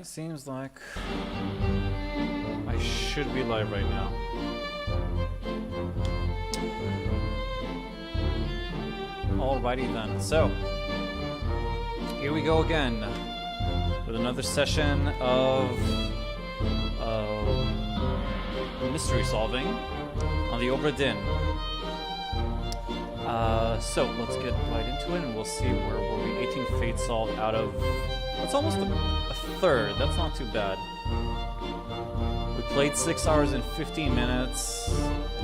Alright, seems like I should be live right now. Alrighty then, so here we go again with another session of mystery solving on the Obra Dinn. So let's get right into it and we'll see where were we. 18 fate solved out of... That's almost a third, that's not too bad. We played 6 hours and 15 minutes.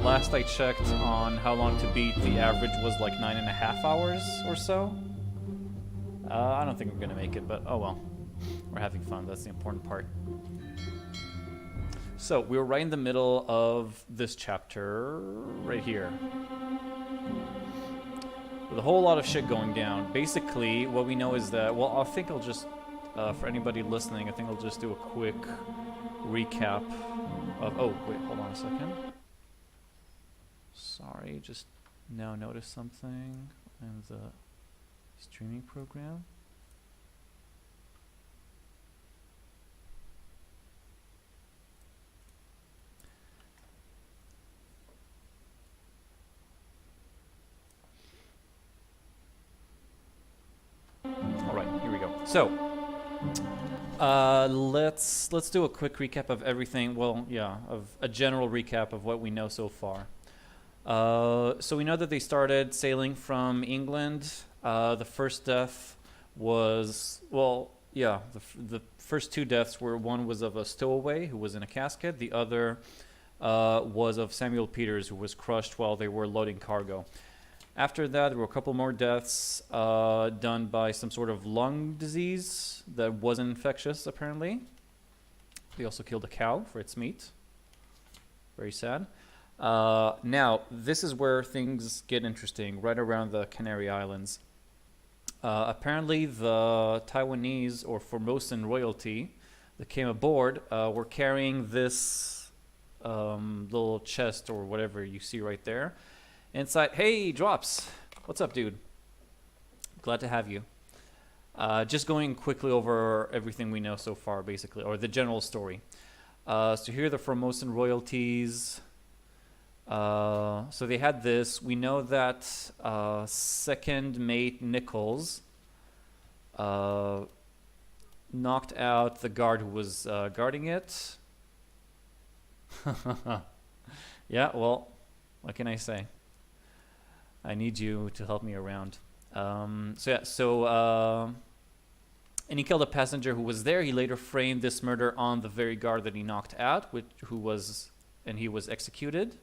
Last I checked on how long to beat, the average was like 9.5 hours or so. I don't think we're gonna make it, but oh well. We're having fun, that's the important part. So, we were right in the middle of this chapter, right here. With a whole lot of shit going down. Basically, what we know is that, well, I think I'll just, for anybody listening, I think I'll just do a quick recap of, oh, wait, hold on a second. Sorry, just now noticed something in the streaming program. So, let's do a quick recap of everything. Well, yeah, of a general recap of what we know so far. So we know that they started sailing from England. The first death was, well, yeah, the first 2 deaths were, one was of a stowaway who was in a casket. The other was of Samuel Peters, who was crushed while they were loading cargo. After that, there were a couple more deaths done by some sort of lung disease that wasn't infectious, apparently. They also killed a cow for its meat. Very sad. Now, this is where things get interesting, right around the Canary Islands. Apparently, the Taiwanese or Formosan royalty that came aboard were carrying this little chest or whatever you see right there. Inside, hey, Drops. What's up, dude? Glad to have you. Just going quickly over everything we know so far, basically, or the general story. So here are the Formosan royalties. So they had this. We know that second mate Nichols knocked out the guard who was guarding it. Yeah, well, what can I say? I need you to help me around. And he killed a passenger who was there. He later framed this murder on the very guard that he knocked out, he was executed.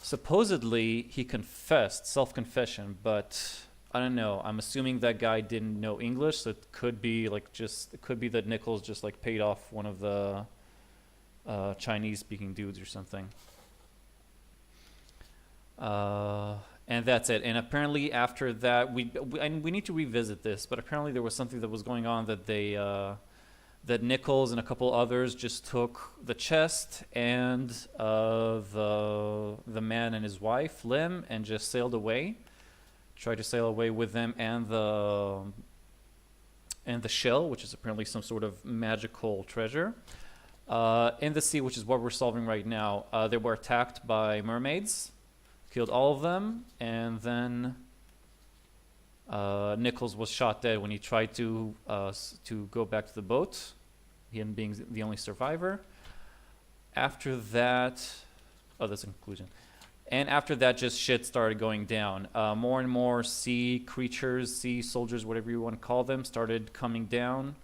Supposedly, he confessed, self-confession, but I don't know. I'm assuming that guy didn't know English, so it could be that Nichols just like paid off one of the Chinese-speaking dudes or something. And that's it. And apparently after that, we need to revisit this, but apparently there was something that was going on that that Nichols and a couple others just took the chest and the man and his wife, Lim, and just sailed away. Tried to sail away with them and the shell, which is apparently some sort of magical treasure. In the sea, which is what we're solving right now, they were attacked by mermaids. Killed all of them, and then Nichols was shot dead when he tried to go back to the boat, him being the only survivor. After that, oh, that's a conclusion. And after that, just shit started going down. More and more sea creatures, sea soldiers, whatever you want to call them, started coming down.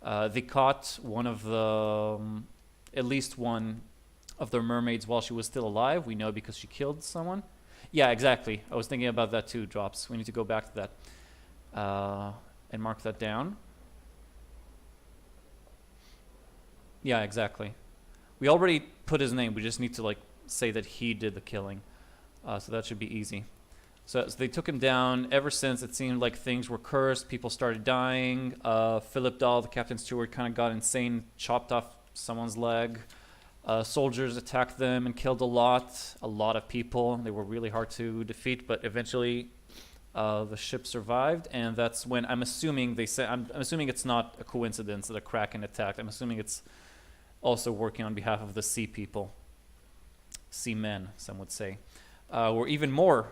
They caught one of the, at least one of the mermaids while she was still alive. We know because she killed someone. Yeah, exactly. I was thinking about that too, Drops. We need to go back to that and mark that down. Yeah, exactly. We already put his name. We just need to like say that he did the killing. So that should be easy. So they took him down. Ever since, it seemed like things were cursed. People started dying. Philip Dahl, the captain's steward, kind of got insane, chopped off someone's leg. Soldiers attacked them and killed a lot of people. They were really hard to defeat, but eventually The ship survived, and that's when I'm assuming they said. I'm assuming it's not a coincidence that a Kraken attacked. I'm assuming it's also working on behalf of the sea people, seamen, some would say, where even more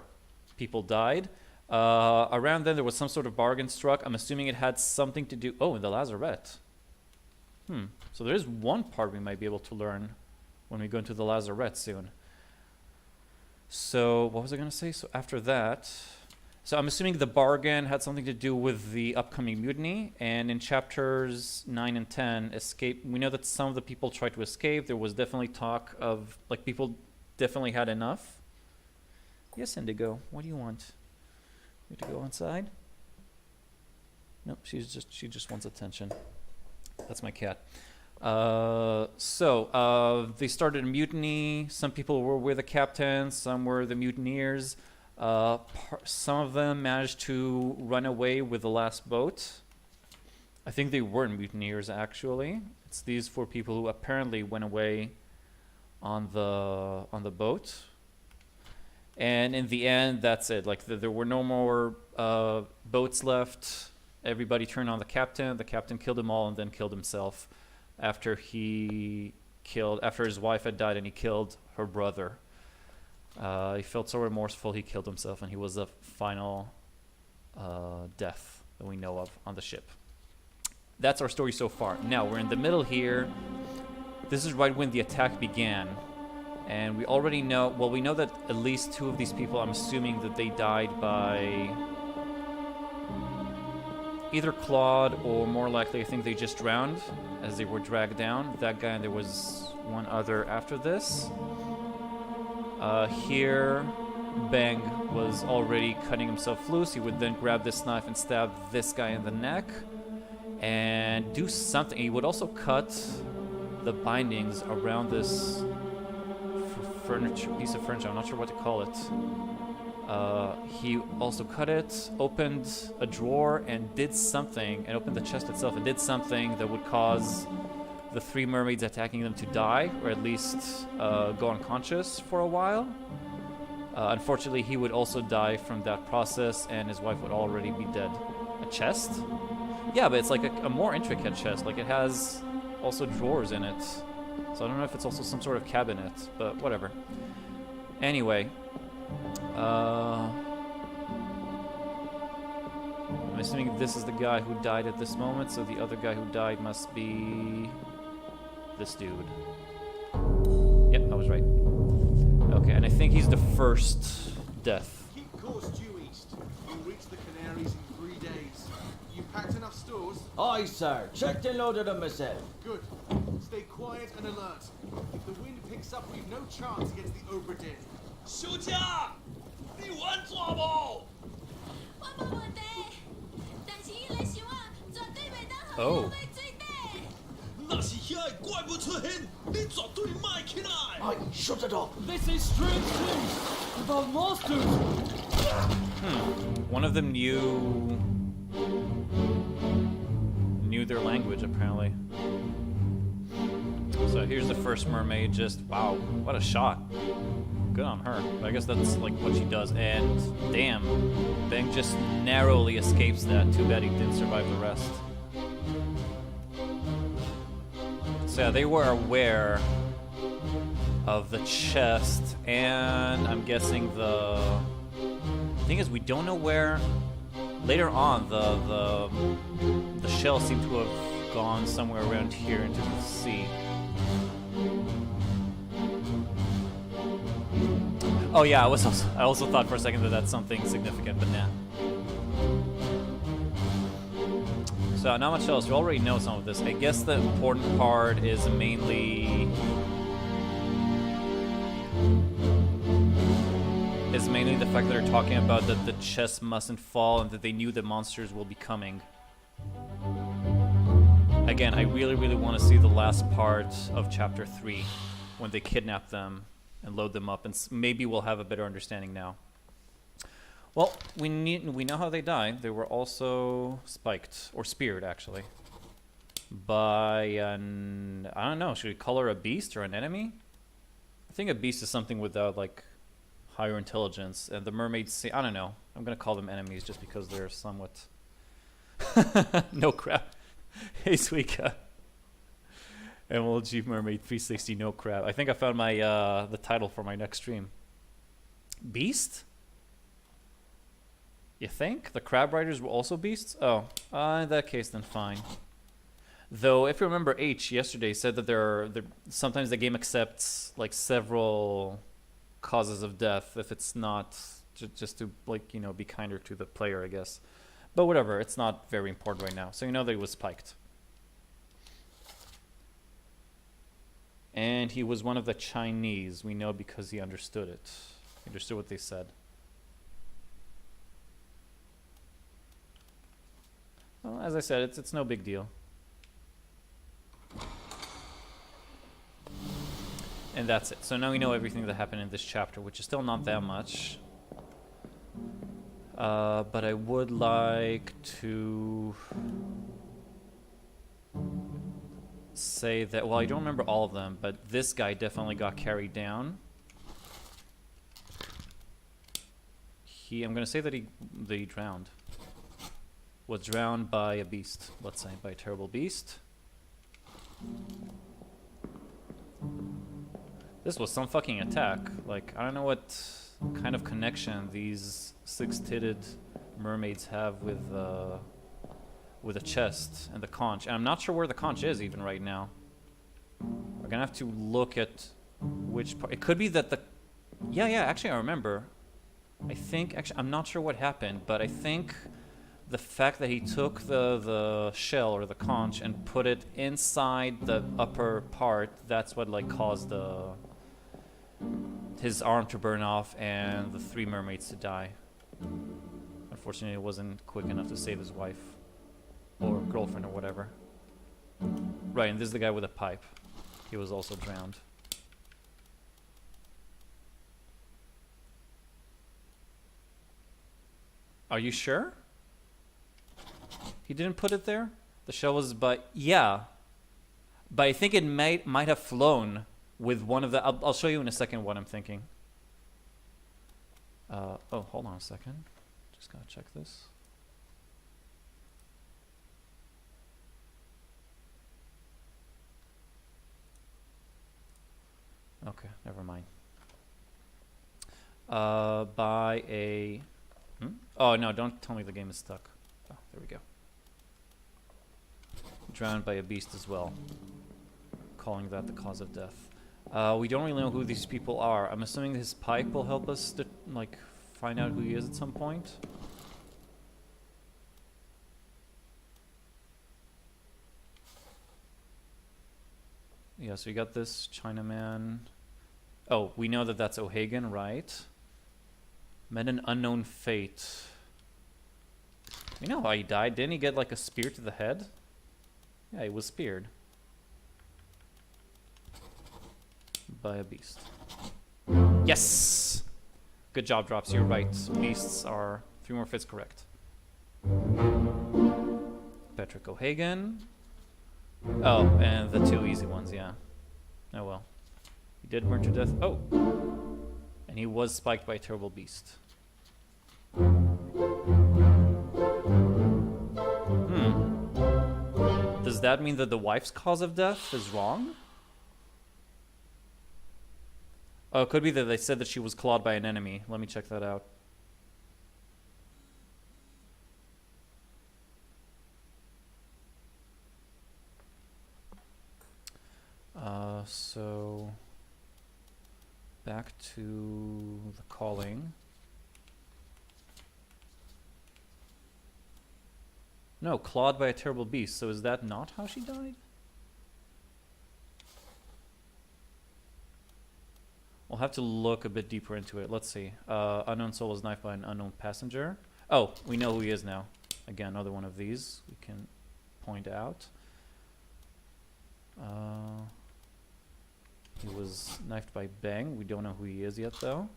people died. Around then, there was some sort of bargain struck. I'm assuming it had something to do. Oh, in the lazarette. So there is one part we might be able to learn when we go into the lazarette soon. So what was I going to say? So after that, so I'm assuming the bargain had something to do with the upcoming mutiny. And in chapters 9 and 10, escape. We know that some of the people tried to escape. There was definitely talk of, like, people definitely had enough. Yes, Indigo. What do you want? You to go inside? Nope. She just wants attention. That's my cat. They started a mutiny. Some people were with the captain, some were the mutineers. Some of them managed to run away with the last boat. I think they weren't mutineers, actually. It's these 4 people who apparently went away on the boat. And in the end, that's it. Like, there were no more boats left. Everybody turned on the captain. The captain killed them all and then killed himself after his wife had died and he killed her brother. He felt so remorseful he killed himself, and he was the final death that we know of on the ship. That's our story so far. Now we're in the middle here. This is right when the attack began, and we already know, well, we know that at least 2 of these people, I'm assuming that they died by either clawed, or more likely I think they just drowned as they were dragged down. That guy, and there was one other after this. Here, Bang was already cutting himself loose. He would then grab this knife and stab this guy in the neck and do something. He would also cut the bindings around this piece of furniture. I'm not sure what to call it. He also cut it, opened a drawer, and did something, and opened the chest itself and did something that would cause the 3 mermaids attacking them to die, or at least go unconscious for a while. Unfortunately, he would also die from that process, and his wife would already be dead. A chest? Yeah, but it's like a more intricate chest. Like, it has also drawers in it. So I don't know if it's also some sort of cabinet, but whatever. Anyway. I'm assuming this is the guy who died at this moment, so the other guy who died must be this dude. Yep, I was right. Okay, and I think he's the first death. Keep course due east. You'll reach the Canaries in 3 days. You packed enough stores? Aye, sir. Checked and loaded them myself. Good. Stay quiet and alert. If the wind picks up, we've no chance against the Obra Dinn. 休假，你玩抓不？我冇问题，但是伊来想我，绝对袂当互 Oh. 我被追底。那是遐个怪物出现，你绝对卖起来。 Aye, shut it up. This is strange news about monsters. One of them knew their language, apparently. So here's the first mermaid. Just wow, what a shot! Good on her. But I guess that's like what she does. And damn, Bang just narrowly escapes that. Too bad he didn't survive the rest. So yeah, they were aware of the chest, and I'm guessing the thing is we don't know where. Later on, the shell seemed to have gone somewhere around here into the sea. Oh yeah, I also thought for a second that that's something significant, but nah. So not much else. You already know some of this. I guess the important part is mainly the fact that they're talking about that the chest mustn't fall and that they knew that monsters will be coming. Again, I really, really want to see the last part of chapter 3 when they kidnap them and load them up, and maybe we'll have a better understanding now. Well, we know how they died. They were also spiked, or speared, actually, by an, I don't know, should we call her a beast or an enemy? I think a beast is something without, like, higher intelligence, and the mermaids, I don't know. I'm gonna call them enemies just because they're somewhat... No crap. Hey, Suika. MLG Mermaid 360, no crap. I think I found my the title for my next stream. Beast? You think? The crab riders were also beasts? Oh, in that case, then fine. Though, if you remember, H yesterday said that sometimes the game accepts like several causes of death if it's not just to, like, you know, be kinder to the player, I guess. But whatever, it's not very important right now. So you know that he was spiked. And he was one of the Chinese. We know because he understood it. He understood what they said. Well, as I said, it's no big deal. And that's it. So now we know everything that happened in this chapter, which is still not that much. But I would like to say that, well, I don't remember all of them, but this guy definitely got carried down. I'm gonna say that he drowned. Was drowned by a beast, let's say, by a terrible beast. This was some fucking attack. Like, I don't know what kind of connection these six-titted mermaids have with the chest and the conch. And I'm not sure where the conch is even right now. We're gonna have to look at which part. It could be that the... Yeah, actually I remember. I think, actually, I'm not sure what happened, but I think the fact that he took the shell or the conch and put it inside the upper part, that's what, like, caused his arm to burn off and the three mermaids to die. Unfortunately, it wasn't quick enough to save his wife or girlfriend or whatever. Right, and this is the guy with a pipe. He was also drowned. Are you sure? He didn't put it there? The shell was yeah. But I think it might have flown with one of the... I'll show you in a second what I'm thinking. Oh, hold on a second. Just gotta check this. Okay, never mind. By a... Oh, no, don't tell me the game is stuck. Oh, there we go. Drowned by a beast as well. Calling that the cause of death. We don't really know who these people are. I'm assuming his pipe will help us to, like, find out who he is at some point. Yeah, so you got this Chinaman. Oh, we know that that's O'Hagan, right? Met an unknown fate. You know how he died? Didn't he get, like, a spear to the head? Yeah, he was speared. By a beast. Yes! Good job, Drops. You're right. Beasts are 3 more fits correct. Patrick O'Hagan. Oh, and the 2 easy ones, yeah. Oh well. He did burn to death. Oh! And he was spiked by a terrible beast. Does that mean that the wife's cause of death is wrong? Oh, it could be that they said that she was clawed by an enemy. Let me check that out. So back to the calling. No, clawed by a terrible beast. So is that not how she died? We'll have to look a bit deeper into it. Let's see. Unknown soul was knifed by an unknown passenger. Oh, we know who he is now. Again, another one of these we can point out. He was knifed by Bang. We don't know who he is yet, though.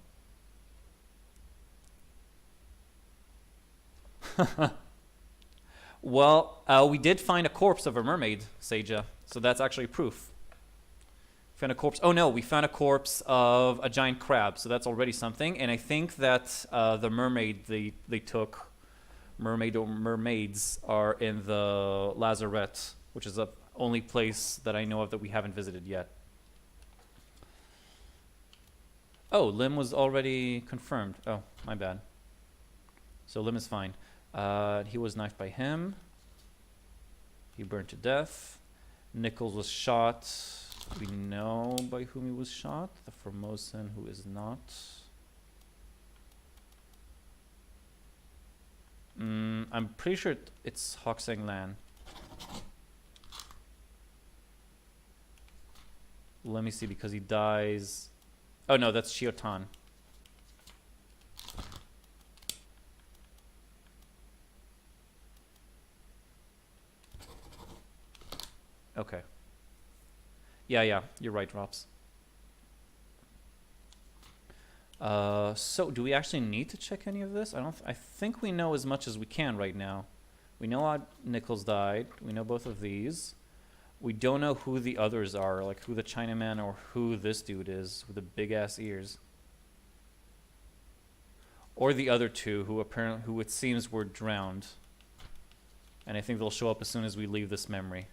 Well, we did find a corpse of a mermaid, Seija. So that's actually proof. Found a corpse. Oh no, we found a corpse of a giant crab, so that's already something. And I think that the mermaid they took, mermaid or mermaids, are in the lazarette, which is the only place that I know of that we haven't visited yet. Oh, Lim was already confirmed. Oh, my bad. So Lim is fine. He was knifed by him. He burned to death. Nichols was shot. We know by whom he was shot. The Formosan, who is not. I'm pretty sure it's Hokseng Lan. Let me see, because he dies. Oh no, that's Shiotan. Okay. Yeah, you're right, Rops. So do we actually need to check any of this? I think we know as much as we can right now. We know Nichols died. We know both of these. We don't know who the others are, like who the Chinaman or who this dude is with the big ass ears. Or the other two who it seems were drowned. And I think they'll show up as soon as we leave this memory.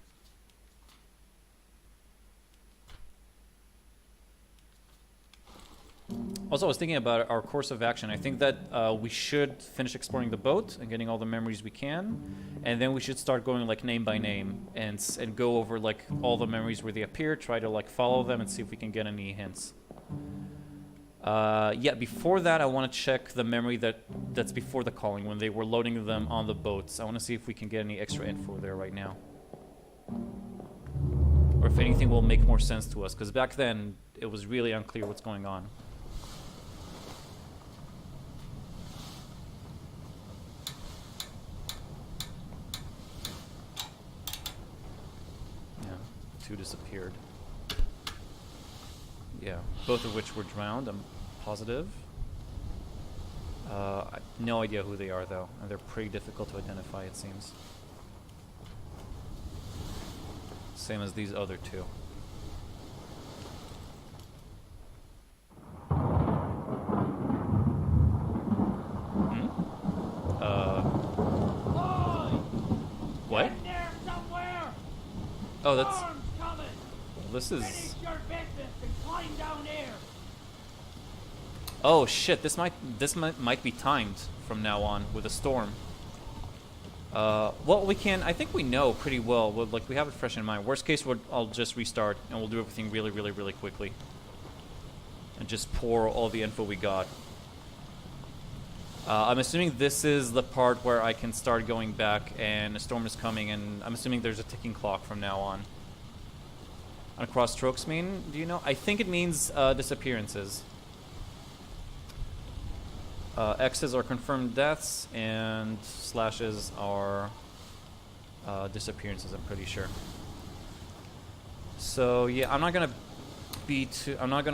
Also, I was thinking about our course of action. I think that we should finish exploring the boat and getting all the memories we can, and then we should start going like name by name and go over like all the memories where they appear, try to like follow them and see if we can get any hints. Yeah, before that, I want to check the memory that's before the calling, when they were loading them on the boats. I want to see if we can get any extra info there right now, or if anything will make more sense to us, because back then it was really unclear what's going on. Two disappeared. Yeah, both of which were drowned, I'm positive. I have no idea who they are, though, and they're pretty difficult to identify, it seems. Same as these other two. What? Oh, that's... This is... Oh shit! This might be timed from now on with a storm. Well, we can. I think we know pretty well. Like we have it fresh in mind. Worst case, I'll just restart and we'll do everything really, really, really quickly, and just pour all the info we got. I'm assuming this is the part where I can start going back and a storm is coming, and I'm assuming there's a ticking clock from now on. And cross strokes mean? Do you know? I think it means disappearances. X's are confirmed deaths, and slashes are disappearances, I'm pretty sure. So yeah, I'm not gonna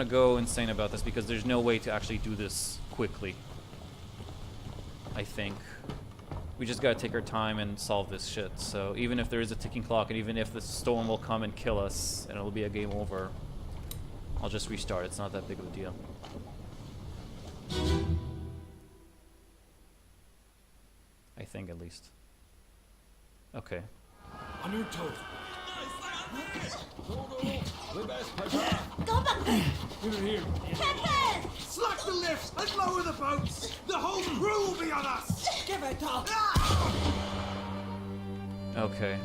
go insane about this because there's no way to actually do this quickly. I think we just gotta take our time and solve this shit. So even if there is a ticking clock, and even if the storm will come and kill us and it'll be a game over, I'll just restart. It's not that big of a deal. I think, at least. Okay. On your toes. Go back there! Give it here. Captain! Slack the lifts and lower the boats! The whole crew will be on us! Give it up. Okay.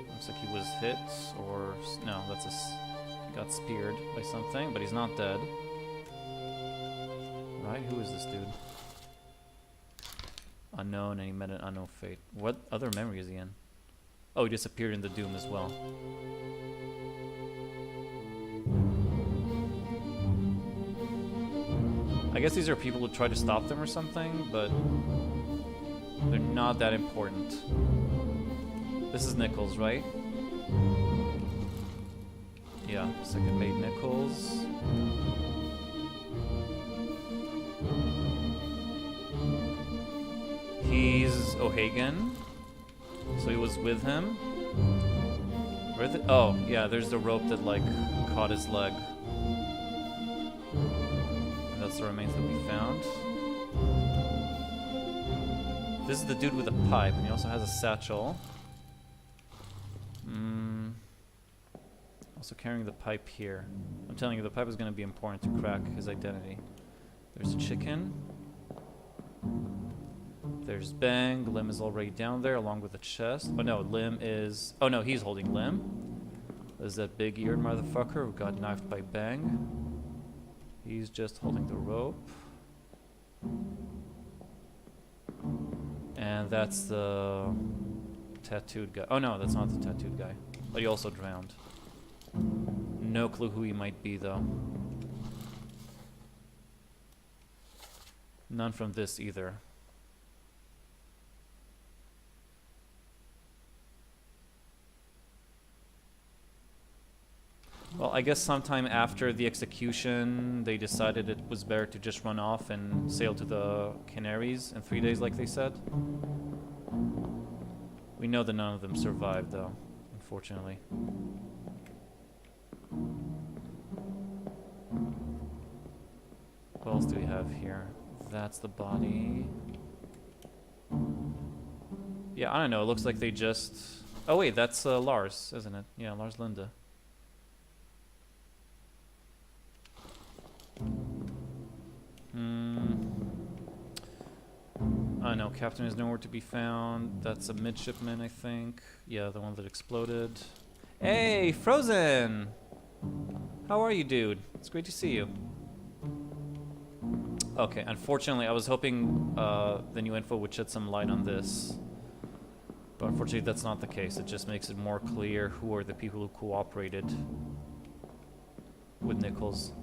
Looks like he was hit, or no, that's he got speared by something, but he's not dead. Right? Who is this dude? Unknown, and he met an unknown fate. What other memory is he in? Oh, he disappeared in the Doom as well. I guess these are people who try to stop them or something, but they're not that important. This is Nichols, right? Yeah, second mate Nichols. O'Hagan. So he was with him. Oh, yeah, there's the rope that, like, caught his leg. And that's the remains that we found. This is the dude with the pipe, and he also has a satchel. Also carrying the pipe here. I'm telling you, the pipe is going to be important to crack his identity. There's a chicken. There's Bang. Lim is already down there, along with the chest. Oh no, Lim is... Oh no, he's holding Lim. There's that big-eared motherfucker who got knifed by Bang. He's just holding the rope. And that's the tattooed guy. Oh no, that's not the tattooed guy. But he also drowned. No clue who he might be, though. None from this either. Well, I guess sometime after the execution, they decided it was better to just run off and sail to the Canaries in 3 days, like they said. We know that none of them survived, though, unfortunately. What else do we have here? That's the body. Yeah, I don't know. It looks like they just... Oh, wait, that's Lars, isn't it? Yeah, Lars Linde. I know, Captain is nowhere to be found. That's a midshipman, I think. Yeah, the one that exploded. Hey, Frozen! How are you, dude? It's great to see you. Okay, unfortunately, I was hoping the new info would shed some light on this. But unfortunately, that's not the case. It just makes it more clear who are the people who cooperated with Nichols.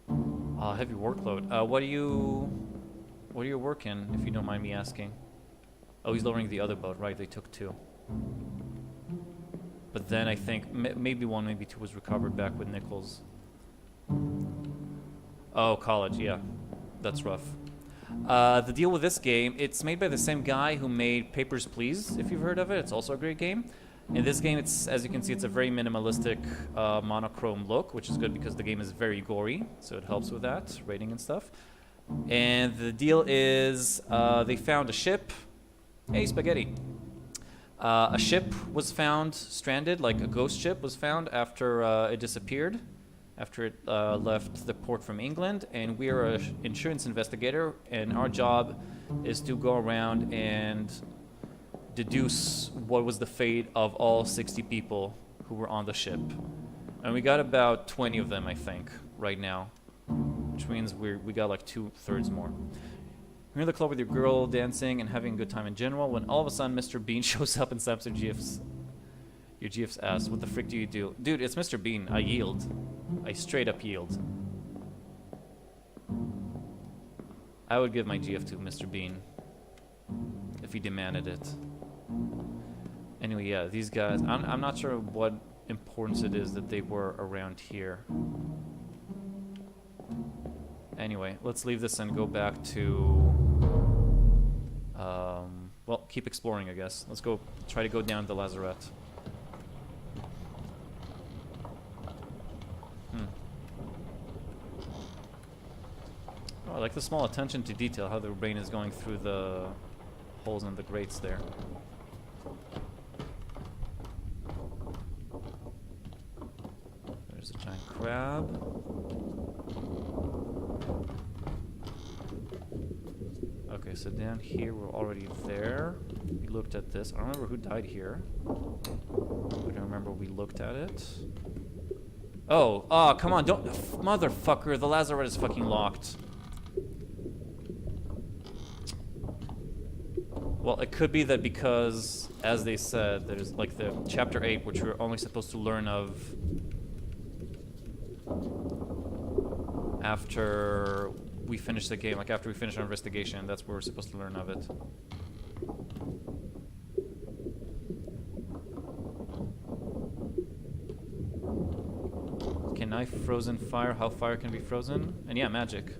Heavy workload. What are you working, if you don't mind me asking? Oh, he's lowering the other boat, right? They took 2. But then I think maybe 1, maybe 2 was recovered back with Nichols. Oh, college, yeah. That's rough. The deal with this game, it's made by the same guy who made Papers, Please, if you've heard of it. It's also a great game. In this game, it's, as you can see, it's a very minimalistic monochrome look, which is good because the game is very gory, so it helps with that, rating and stuff. And the deal is they found a ship. Hey, spaghetti. A ship was found stranded, like a ghost ship was found after it disappeared, after it left the port from England. And we are an insurance investigator, and our job is to go around and deduce what was the fate of all 60 people who were on the ship. And we got about 20 of them, I think, right now. Which means we got like 2/3 more. You're in the club with your girl, dancing and having a good time in general, when all of a sudden Mr. Bean shows up and slaps your GF's ass. What the frick do you do? Dude, it's Mr. Bean. I yield. I straight up yield. I would give my GF to Mr. Bean if he demanded it. Anyway, yeah, these guys, I'm not sure what importance it is that they were around here. Anyway, let's leave this and go back to, well, keep exploring, I guess. Let's go try to go down the lazarette. Oh, I like the small attention to detail, how the rain is going through the holes in the grates there. There's a giant crab. Okay, so down here we're already there. We looked at this. I don't remember who died here. I don't remember we looked at it. Oh, come on, don't... Motherfucker, the lazarette is fucking locked. Well, it could be that because, as they said, there's like the chapter 8, which we're only supposed to learn of after we finish the game, like after we finish our investigation. That's where we're supposed to learn of it. Can knife frozen fire? How fire can be frozen? And yeah, magic.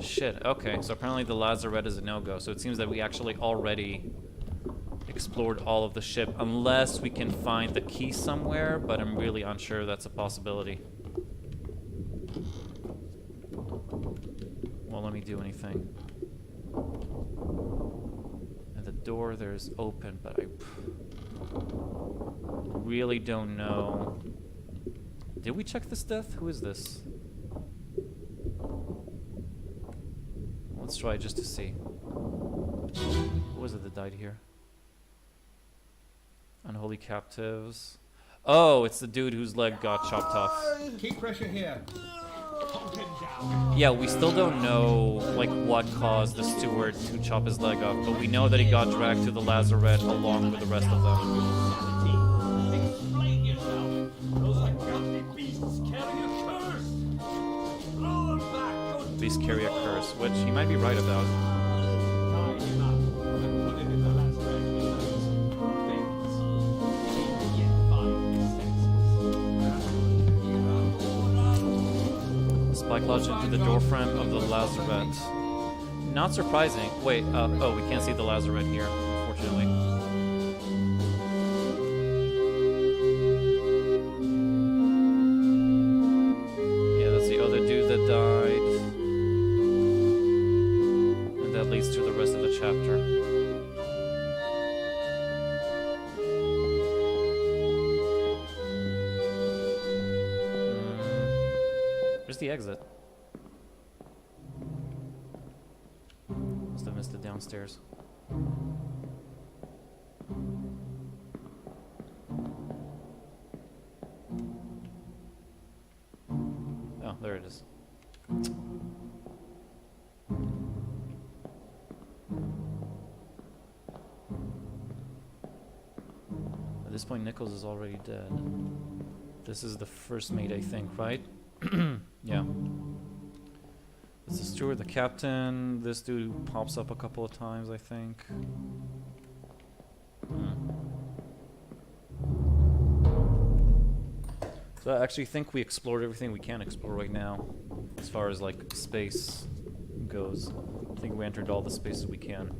Shit, okay, so apparently the lazarette is a no-go, so it seems that we actually already explored all of the ship, unless we can find the key somewhere, but I'm really unsure that's a possibility. Won't let me do anything. And the door there is open, but I really don't know. Did we check this death? Who is this? Let's try just to see. Who was it that died here? Unholy captives. Oh, it's the dude whose leg got chopped off. Keep pressure here. Hold him down. Yeah, we still don't know, like, what caused the steward to chop his leg off, but we know that he got dragged to the lazarette along with the rest of them. Explain yourself. Those ungodly beasts carry a curse. Throw them back. Those Beasts carry a curse, which he might be right about. tie him up and put him in the last red windows. Things he yet find his senses. Spike lodged into the doorframe of the lazarette. Not surprising. Wait, oh, we can't see the lazarette here, unfortunately. Yeah, that's the other dude that died. And that leads to the rest of the chapter. Where's the exit? Must have missed it downstairs. Oh, there it is. At this point, Nichols is already dead. This is the first mate, I think, right? Yeah. It's the steward, the captain, this dude who pops up a couple of times, I think. So I actually think we explored everything we can explore right now, as far as like space goes. I think we entered all the spaces we can.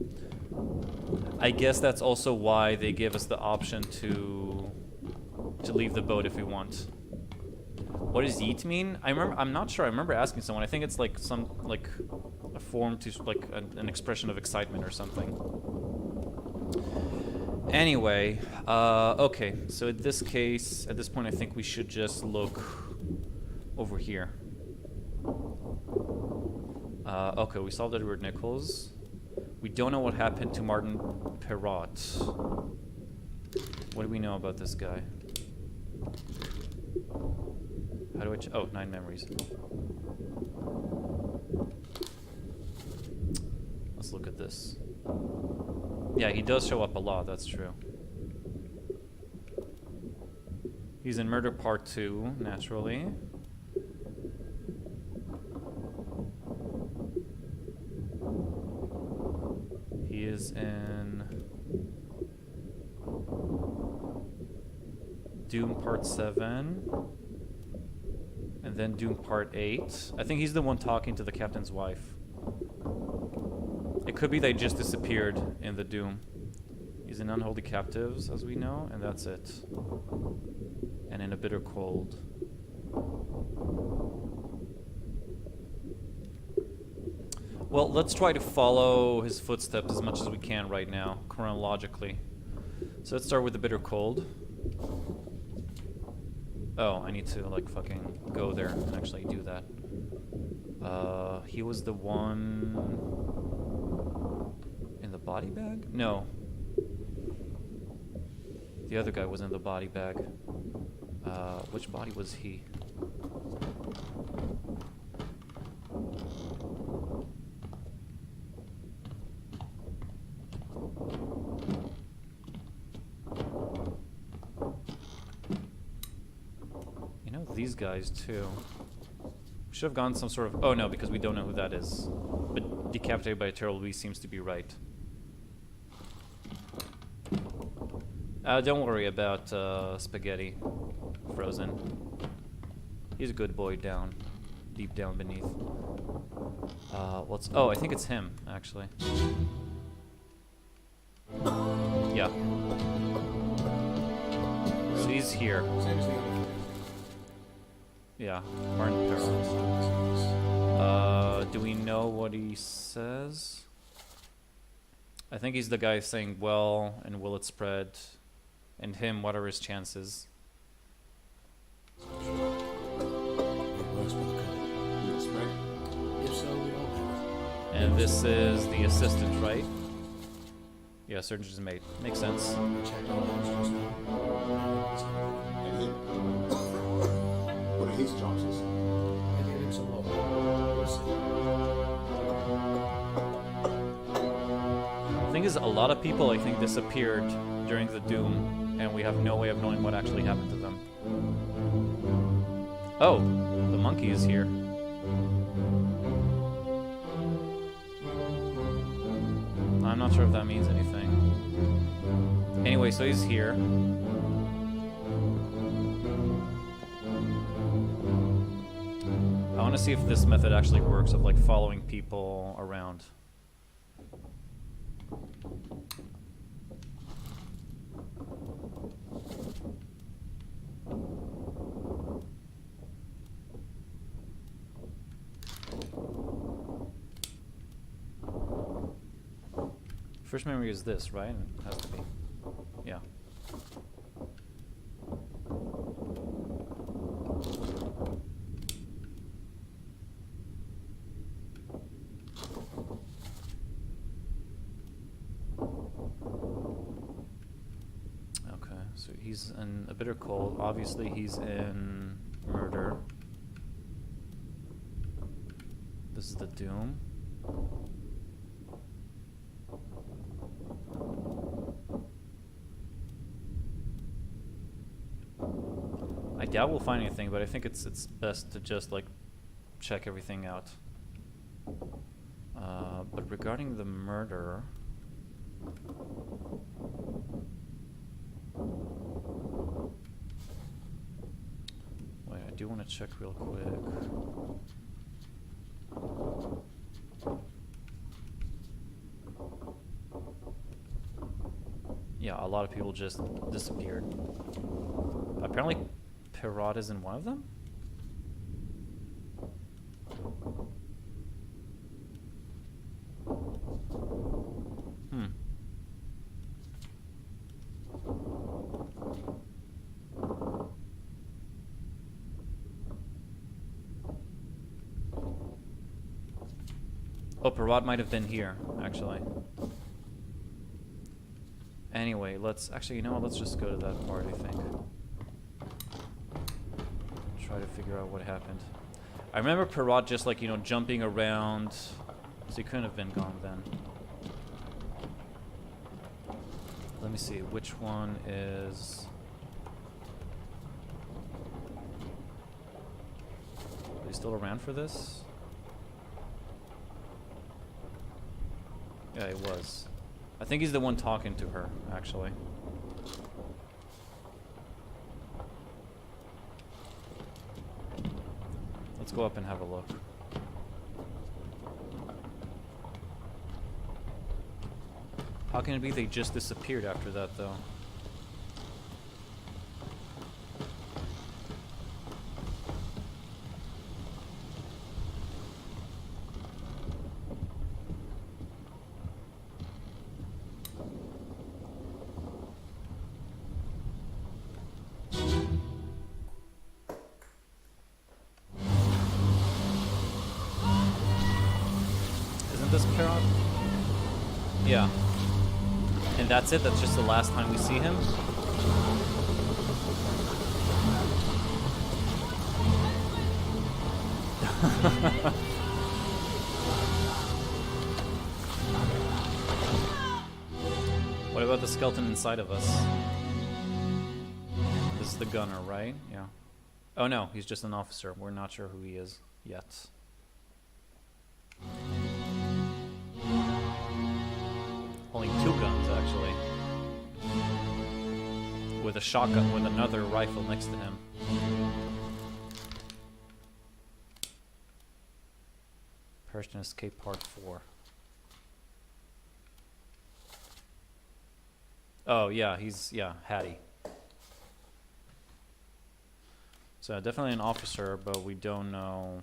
I guess that's also why they give us the option to leave the boat if we want. What does yeet mean? I'm not sure. I remember asking someone. I think it's like a form to like an expression of excitement or something. Anyway, okay. So in this case, at this point, I think we should just look over here. Okay, we solved Edward Nichols. We don't know what happened to Martin Perrott. What do we know about this guy? How do I oh, 9 memories. Let's look at this. Yeah, he does show up a lot, that's true. He's in Murder Part 2, naturally. He is in Doom Part 7. And then Doom Part 8. I think he's the one talking to the captain's wife. It could be they just disappeared in the Doom. He's in Unholy Captives, as we know, and that's it. And in A Bitter Cold. Well, let's try to follow his footsteps as much as we can right now, chronologically. So let's start with The Bitter Cold. Oh, I need to, like, fucking go there and actually do that. He was the one in the body bag? No. The other guy was in the body bag. Which body was he? These guys too. We should have gone some sort of... Oh no, because we don't know who that is. But decapitated by a terrible beast seems to be right. Don't worry about Spaghetti. Frozen. He's a good boy down. deep down beneath. Let's. Oh, I think it's him actually. Yeah. So he's here. Same as the other thing. Yeah, Martin Perrault. Do we know what he says? I think he's the guy saying, well, and will it spread? And him, what are his chances? It works with the code. Will it spread? If so, we don't have it. And this is the assistant, right? Yeah, surgeon's mate. Makes sense. We checked all those just now. And him. What are his chances? I give him some hope. We'll see. The thing is, a lot of people, I think, disappeared during the Doom, and we have no way of knowing what actually happened to them. Oh, the monkey is here. I'm not sure if that means anything. Anyway, so he's here. I want to see if this method actually works of like following people around. First memory is this, right? It has to be. Yeah. Okay, so he's in a bitter cold. Obviously, he's in murder. This is the Doom. I doubt we'll find anything, but I think it's best to just like check everything out. But regarding the murder, wait, I do want to check real quick. Yeah, a lot of people just disappeared. Apparently, Perrault is in one of them? Hmm. Oh, Perrault might have been here, actually. Anyway, let's... Actually, you know what? Let's just go to that part, I think. Try to figure out what happened. I remember Perrault just, like, you know, jumping around. So he couldn't have been gone then. Let me see. Which one is... Are you still around for this? Yeah, he was. I think he's the one talking to her, actually. Let's go up and have a look. How can it be they just disappeared after that, though? This Perrault? Yeah. And that's it? That's just the last time we see him? What about the skeleton inside of us? This is the gunner, right? Yeah. Oh no, he's just an officer. We're not sure who he is yet. Holding two guns, actually. With a shotgun with another rifle next to him. Perished in Escape Part 4. Oh, yeah, he's, yeah, Hattie. So definitely an officer, but we don't know.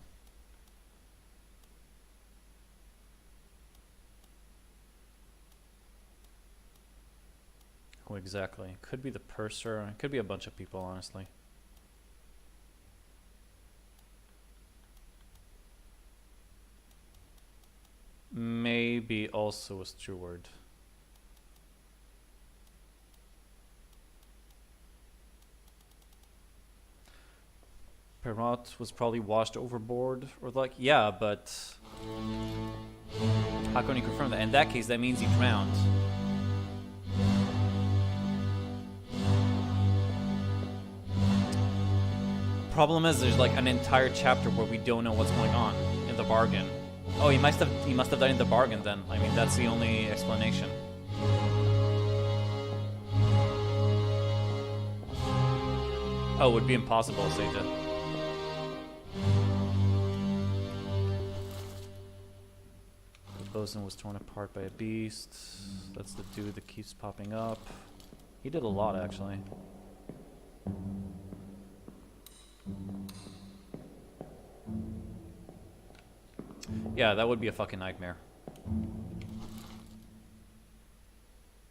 Who exactly? Could be the purser. It could be a bunch of people, honestly. Maybe also a steward. Perrot was probably washed overboard, or like, yeah, but how can you confirm that? In that case, that means he drowned. Problem is, there's like an entire chapter where we don't know what's going on in the bargain. Oh, he must have died in the bargain then. I mean, that's the only explanation. Oh, it would be impossible to say that. The bosun was torn apart by a beast. That's the dude that keeps popping up. He did a lot, actually. Yeah, that would be a fucking nightmare.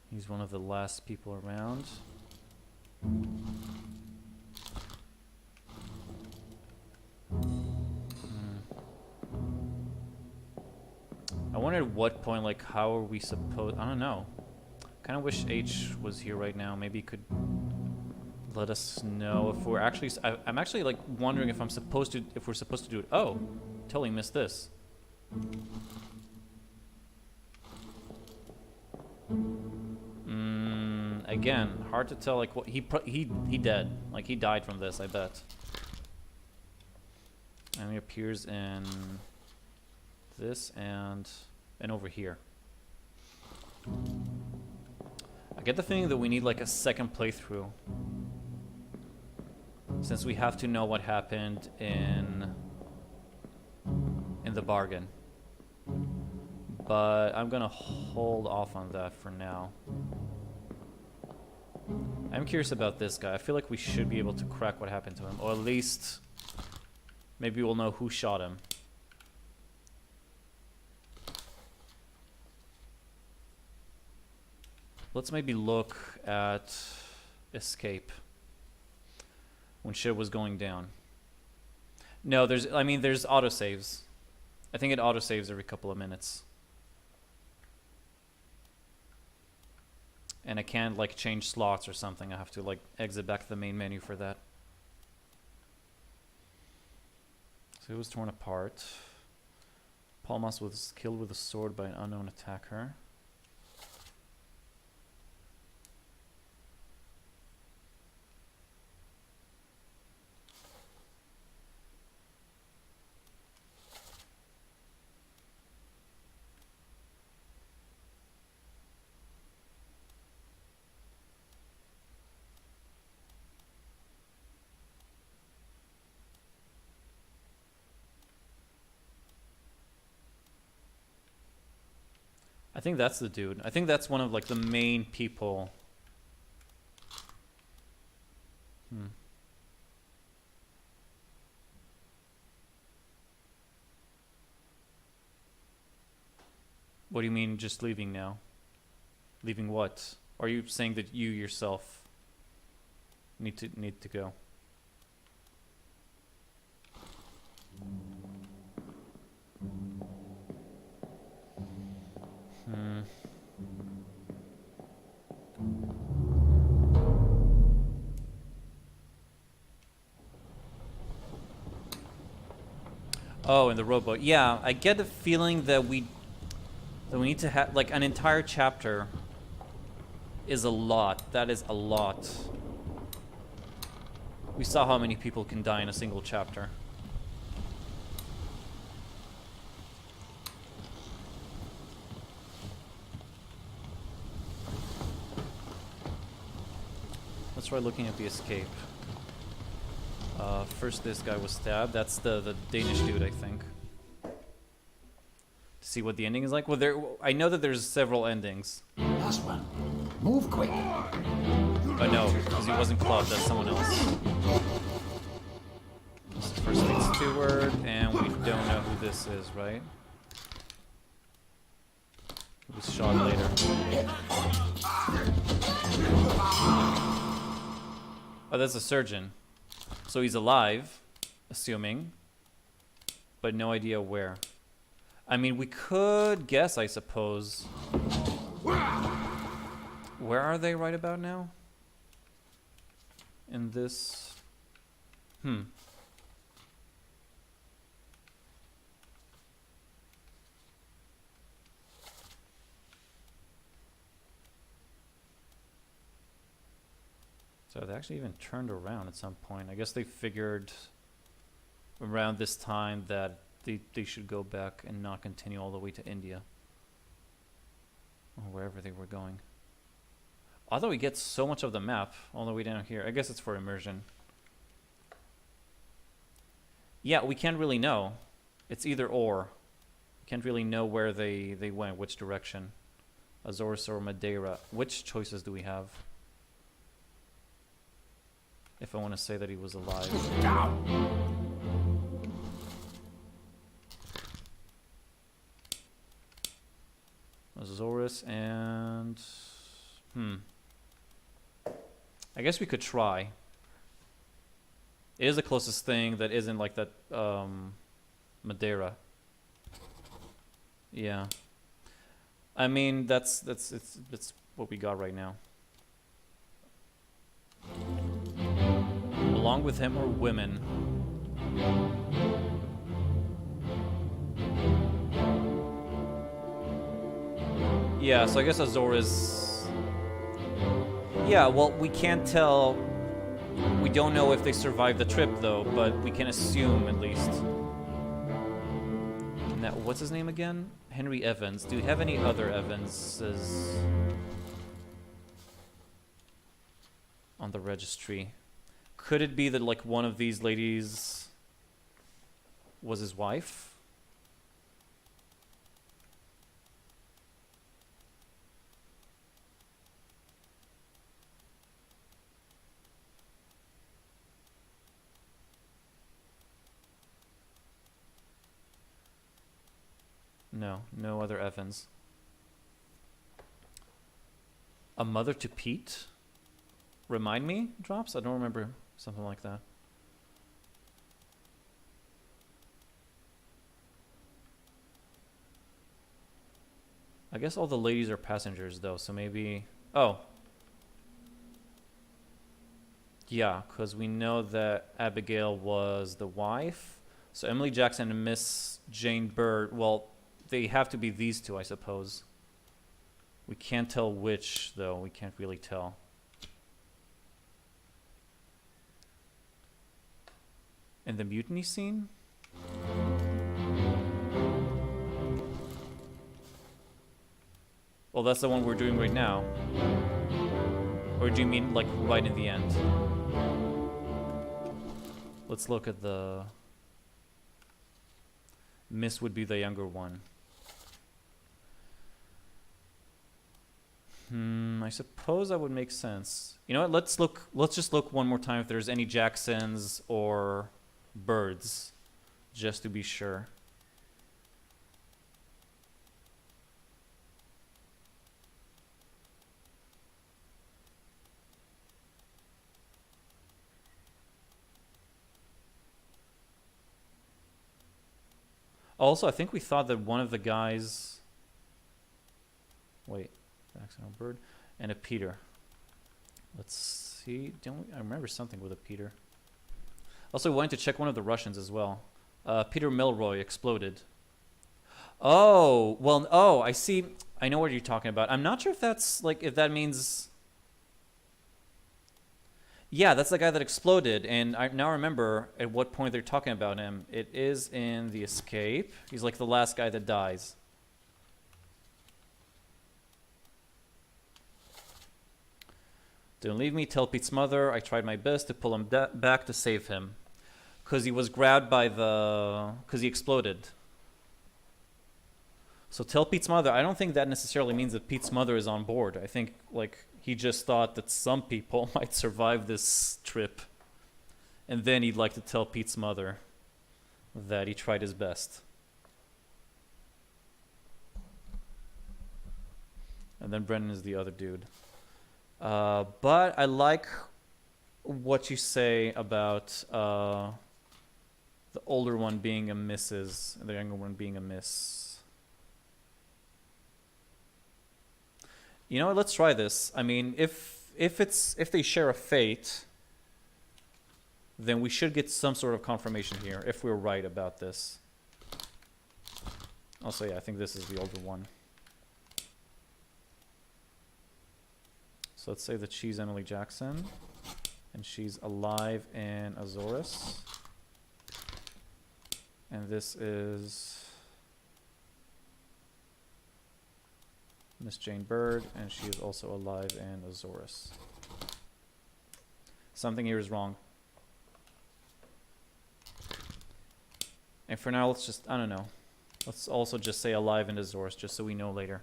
He's one of the last people around. I wonder at what point, like, how are we supposed... I don't know. Kind of wish H was here right now. Maybe he could let us know if we're actually... I'm actually, like, wondering if I'm supposed to... If we're supposed to do it. Oh, totally missed this. Again, hard to tell. Like, what he dead. Like, he died from this, I bet. And he appears in this and over here. I get the feeling that we need like a second playthrough, since we have to know what happened in the bargain. But I'm gonna hold off on that for now. I'm curious about this guy. I feel like we should be able to crack what happened to him, or at least maybe we'll know who shot him. Let's maybe look at escape when shit was going down. No, there's autosaves. I think it autosaves every couple of minutes. And I can't like change slots or something. I have to like exit back to the main menu for that. So it was torn apart. Palmas was killed with a sword by an unknown attacker. I think that's the dude. I think that's one of like the main people. What do you mean just leaving now? Leaving what? Are you saying that you yourself need to go? Oh, in the rowboat. Yeah, I get the feeling that we need to have like an entire chapter is a lot. That is a lot. We saw how many people can die in a single chapter. Let's try looking at the escape. First this guy was stabbed. That's the Danish dude, I think. See what the ending is like? Well, I know that there's several endings. Last one. Move quick. Oh no, because he wasn't clubbed, that's someone else. This is First Lead Steward, and we don't know who this is, right? He was shot later. Oh, that's a surgeon. So he's alive, assuming, but no idea where. I mean, we could guess, I suppose. Where are they right about now? In this... So they actually even turned around at some point. I guess they figured around this time that they should go back and not continue all the way to India. Or wherever they were going. Although we get so much of the map all the way down here. I guess it's for immersion. Yeah, we can't really know. It's either or. We can't really know where they went, which direction. Azores or Madeira. Which choices do we have? If I want to say that he was alive. Azores and... I guess we could try. It is the closest thing that isn't like that Madeira. Yeah. I mean, that's what we got right now. Along with him or women. Yeah, so I guess Azores... Yeah, well, we can't tell... We don't know if they survived the trip, though, but we can assume, at least. Now, what's his name again? Henry Evans. Do you have any other Evanses on the registry? Could it be that, like, one of these ladies was his wife? No, no other Evans. A mother to Pete? Remind me, Drops? I don't remember something like that. I guess all the ladies are passengers, though, so maybe... Oh. Yeah, because we know that Abigail was the wife. So Emily Jackson and Miss Jane Bird, well... They have to be these two, I suppose. We can't tell which, though. We can't really tell. And the mutiny scene? Well, that's the one we're doing right now. Or do you mean, like, right in the end? Let's look at the... Miss would be the younger one. I suppose that would make sense. You know what? Let's just look one more time if there's any Jacksons or Birds, just to be sure. Also, I think we thought that one of the guys... Wait. Jackson or Bird, and a Peter. Let's see. I remember something with a Peter. Also, wanted to check one of the Russians as well. Peter Milroy exploded. Oh, well, oh, I see. I know what you're talking about. I'm not sure if that's, like, if that means... Yeah, that's the guy that exploded, and I now remember at what point they're talking about him. It is in The Escape. He's like the last guy that dies. Don't leave me, tell Pete's mother. I tried my best to pull him back to save him. Because he was grabbed by the... Because he exploded. So tell Pete's mother. I don't think that necessarily means that Pete's mother is on board. I think like he just thought that some people might survive this trip, and then he'd like to tell Pete's mother that he tried his best. And then Brennan is the other dude. But I like what you say about the older one being a Mrs. and the younger one being a Miss. You know what? Let's try this. I mean, if they share a fate, then we should get some sort of confirmation here if we're right about this. Also, yeah, I think this is the older one. So let's say that she's Emily Jackson, and she's alive in Azores. And this is Miss Jane Bird, and she is also alive in Azores. Something here is wrong. And for now, let's just, I don't know. Let's also just say alive in Azores, just so we know later.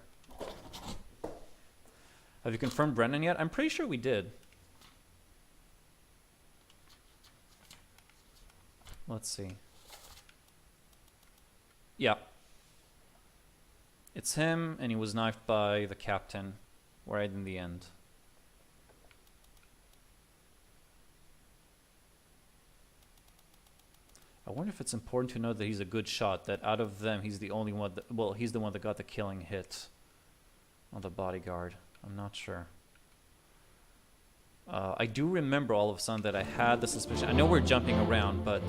Have you confirmed Brennan yet? I'm pretty sure we did. Let's see. Yeah. It's him, and he was knifed by the captain right in the end. I wonder if it's important to know that he's a good shot, that out of them, he's the only one that, well, he's the one that got the killing hit on the bodyguard. I'm not sure. I do remember all of a sudden that I had the suspicion. I know we're jumping around, but...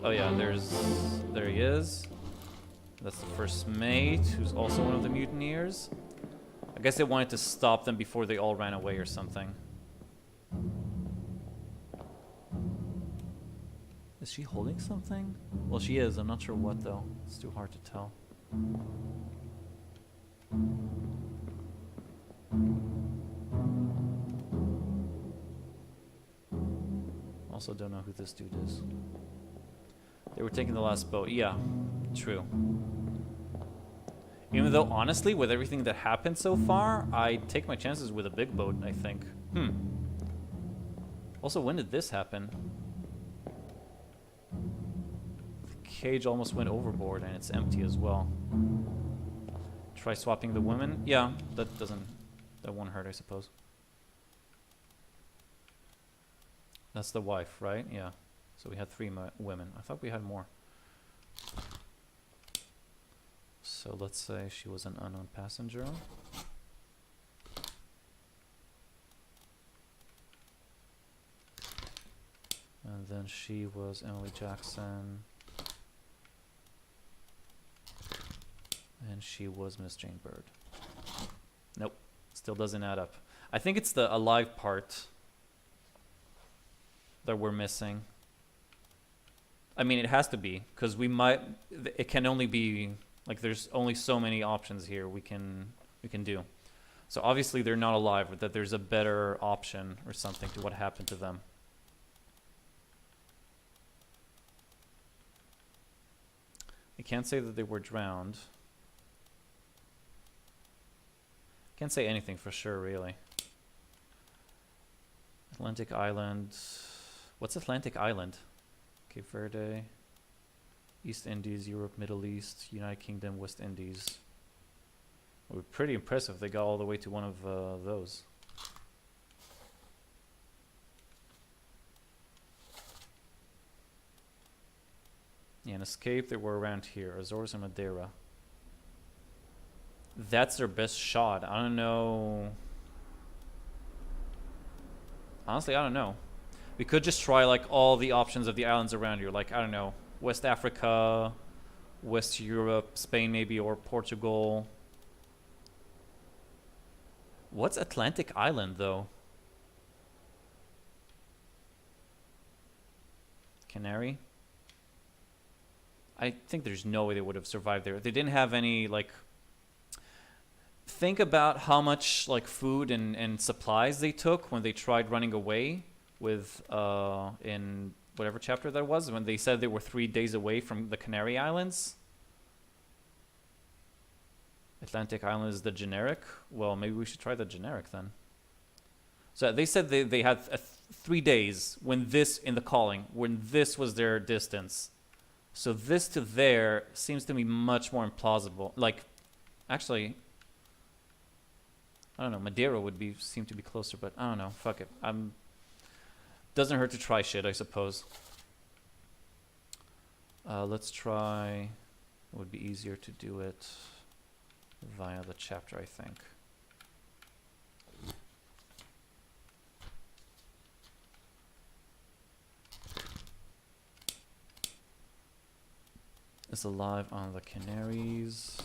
Oh yeah, there he is. That's the first mate, who's also one of the mutineers. I guess they wanted to stop them before they all ran away or something. Is she holding something? Well, she is. I'm not sure what, though. It's too hard to tell. Also don't know who this dude is. They were taking the last boat. Yeah, true. Even though, honestly, with everything that happened so far, I'd take my chances with a big boat, I think. Also, when did this happen? The cage almost went overboard, and it's empty as well. Try swapping the women? Yeah, that won't hurt, I suppose. That's the wife, right? Yeah. So we had 3 women. I thought we had more. So let's say she was an unknown passenger. And then she was Emily Jackson. And she was Miss Jane Bird. Nope. Still doesn't add up. I think it's the alive part that we're missing. I mean, it has to be, because we might... It can only be... Like, there's only so many options here we can do. So obviously they're not alive, but that there's a better option or something to what happened to them. I can't say that they were drowned. Can't say anything for sure, really. Atlantic Island. What's Atlantic Island? Cape Verde, East Indies, Europe, Middle East, United Kingdom, West Indies. It would be pretty impressive if they got all the way to one of those. Yeah, and escape, they were around here. Azores and Madeira. That's their best shot. I don't know. Honestly, I don't know. We could just try like all the options of the islands around here. Like, I don't know, West Africa, West Europe, Spain maybe, or Portugal. What's Atlantic Island, though? Canary? I think there's no way they would have survived there. They didn't have any, like... Think about how much, like, food and supplies they took when they tried running away with, in whatever chapter that was, when they said they were 3 days away from the Canary Islands. Atlantic Island is the generic. Well, maybe we should try the generic then. So they said they had 3 days when this in the calling, when this was their distance. So this to there seems to be much more implausible. Like, actually, I don't know. Madeira would seem to be closer, but I don't know. Fuck it. Doesn't hurt to try shit, I suppose. Let's try. It would be easier to do it via the chapter, I think. Is alive on the Canaries.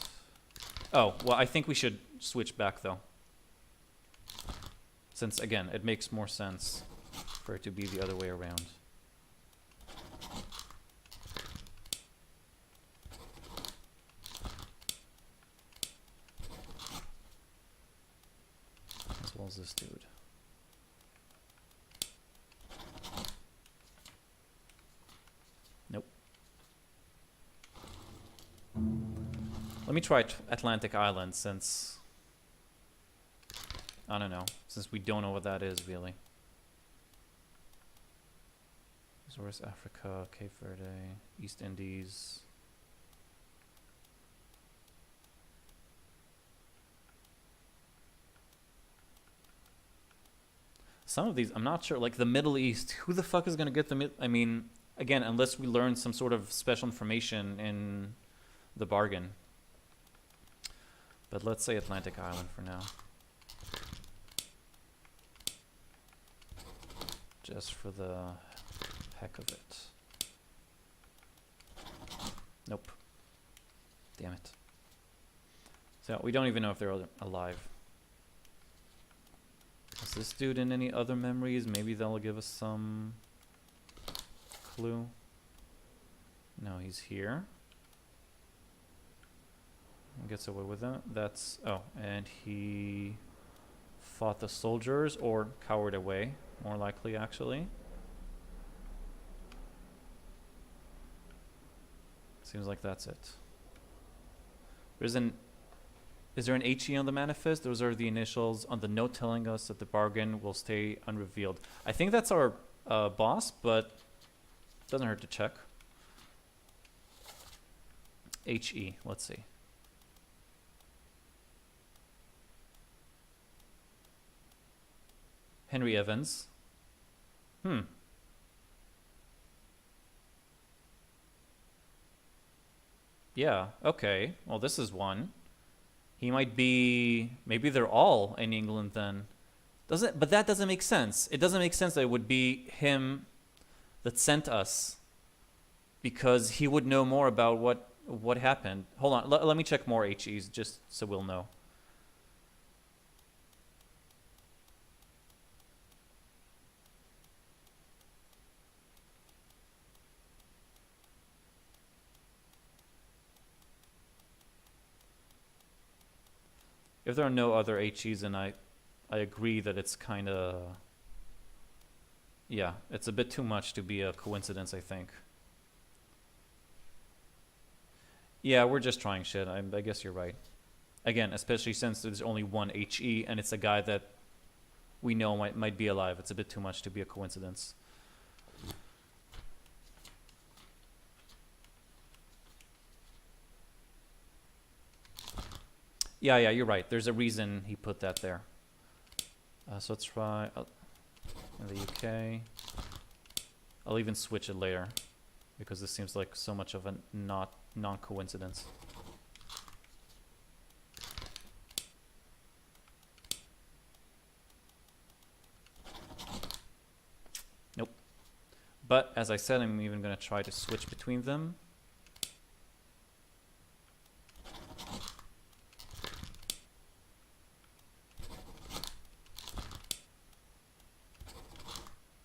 Oh, well, I think we should switch back, though. Since, again, it makes more sense for it to be the other way around. As well as this dude. Nope. Let me try Atlantic Island, since I don't know, since we don't know what that is really. Azores, Africa, Cape Verde, East Indies. Some of these, I'm not sure, like the Middle East, who the fuck is going to get I mean, again, unless we learn some sort of special information in the bargain. But let's say Atlantic Island for now. Just for the heck of it. Nope. Damn it. So we don't even know if they're alive. Is this dude in any other memories? Maybe they'll give us some clue. No, he's here. Gets away with that. That's... oh, and he fought the soldiers or cowered away, more likely, actually. Seems like that's it. Is there an HE on the manifest? Those are the initials on the note telling us that the bargain will stay unrevealed. I think that's our boss, but doesn't hurt to check. HE, let's see. Henry Evans. Yeah, okay. Well, this is one. He might be... maybe they're all in England then. But that doesn't make sense. It doesn't make sense that it would be him that sent us, because he would know more about what happened. Hold on, let me check more HEs just so we'll know. If there are no other HEs, then I agree that it's kind of... yeah, it's a bit too much to be a coincidence, I think. Yeah, we're just trying shit. I guess you're right. Again, especially since there's only one HE, and it's a guy that we know might be alive. It's a bit too much to be a coincidence. Yeah, you're right. There's a reason he put that there. So let's try in the UK. I'll even switch it later, because this seems like so much of a non-coincidence. Nope. But as I said, I'm even going to try to switch between them.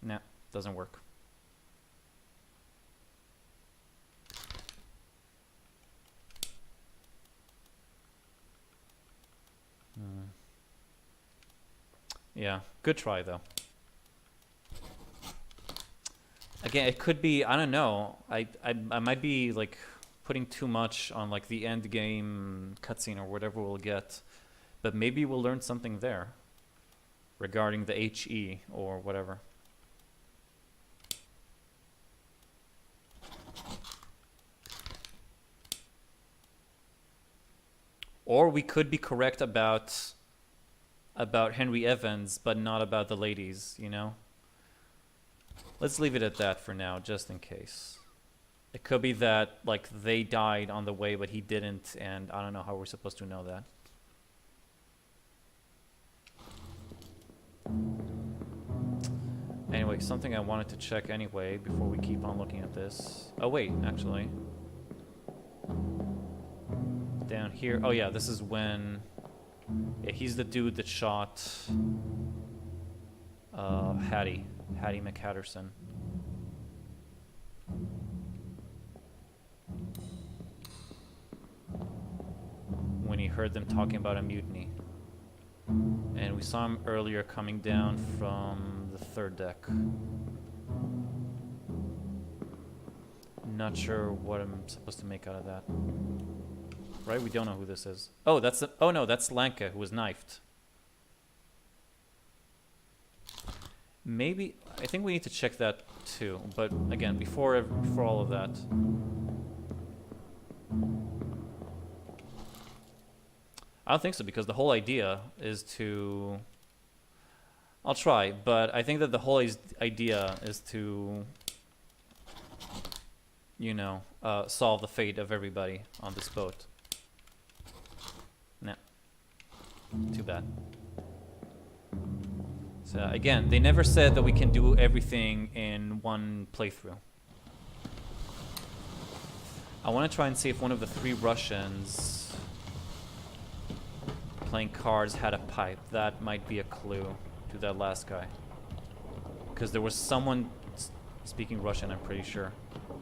Nah, doesn't work. Yeah, good try though. Again, it could be, I don't know. I might be like putting too much on like the end game cutscene or whatever we'll get, but maybe we'll learn something there regarding the HE or whatever. Or we could be correct about Henry Evans, but not about the ladies, you know? Let's leave it at that for now, just in case. It could be that, like, they died on the way, but he didn't, and I don't know how we're supposed to know that. Anyway, something I wanted to check anyway before we keep on looking at this. Oh, wait, actually. Down here. Oh, yeah, this is when... Yeah, he's the dude that shot... Hattie McHatterson. When he heard them talking about a mutiny. And we saw him earlier coming down from the third deck. Not sure what I'm supposed to make out of that. Right? We don't know who this is. Oh, that's the, oh no, that's Lanka who was knifed. Maybe I think we need to check that too. But again, before all of that, I don't think so, because the whole idea is to... I'll try, but I think that the whole idea is to, you know, solve the fate of everybody on this boat. Nah. Too bad. So again, they never said that we can do everything in one playthrough. I want to try and see if one of the 3 Russians playing cards had a pipe. That might be a clue to that last guy. Because there was someone speaking Russian, I'm pretty sure,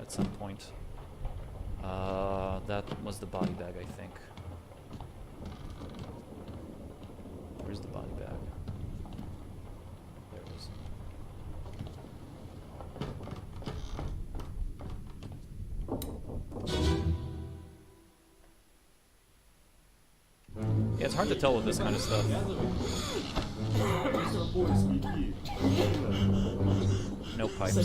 at some point. That was the body bag, I think. Where's the body bag? There it is. Yeah, it's hard to tell with this kind of stuff. No pipes.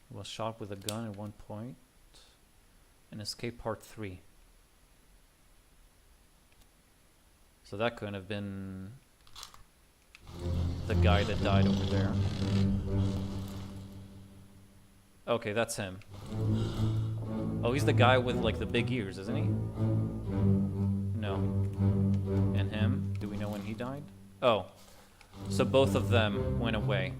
Was shot with a gun at one point and escaped part 3. So that couldn't have been the guy that died over there. Okay, that's him. Oh, he's the guy with like the big ears, isn't he? No. And him? Do we know when he died? Oh. So both of them went away.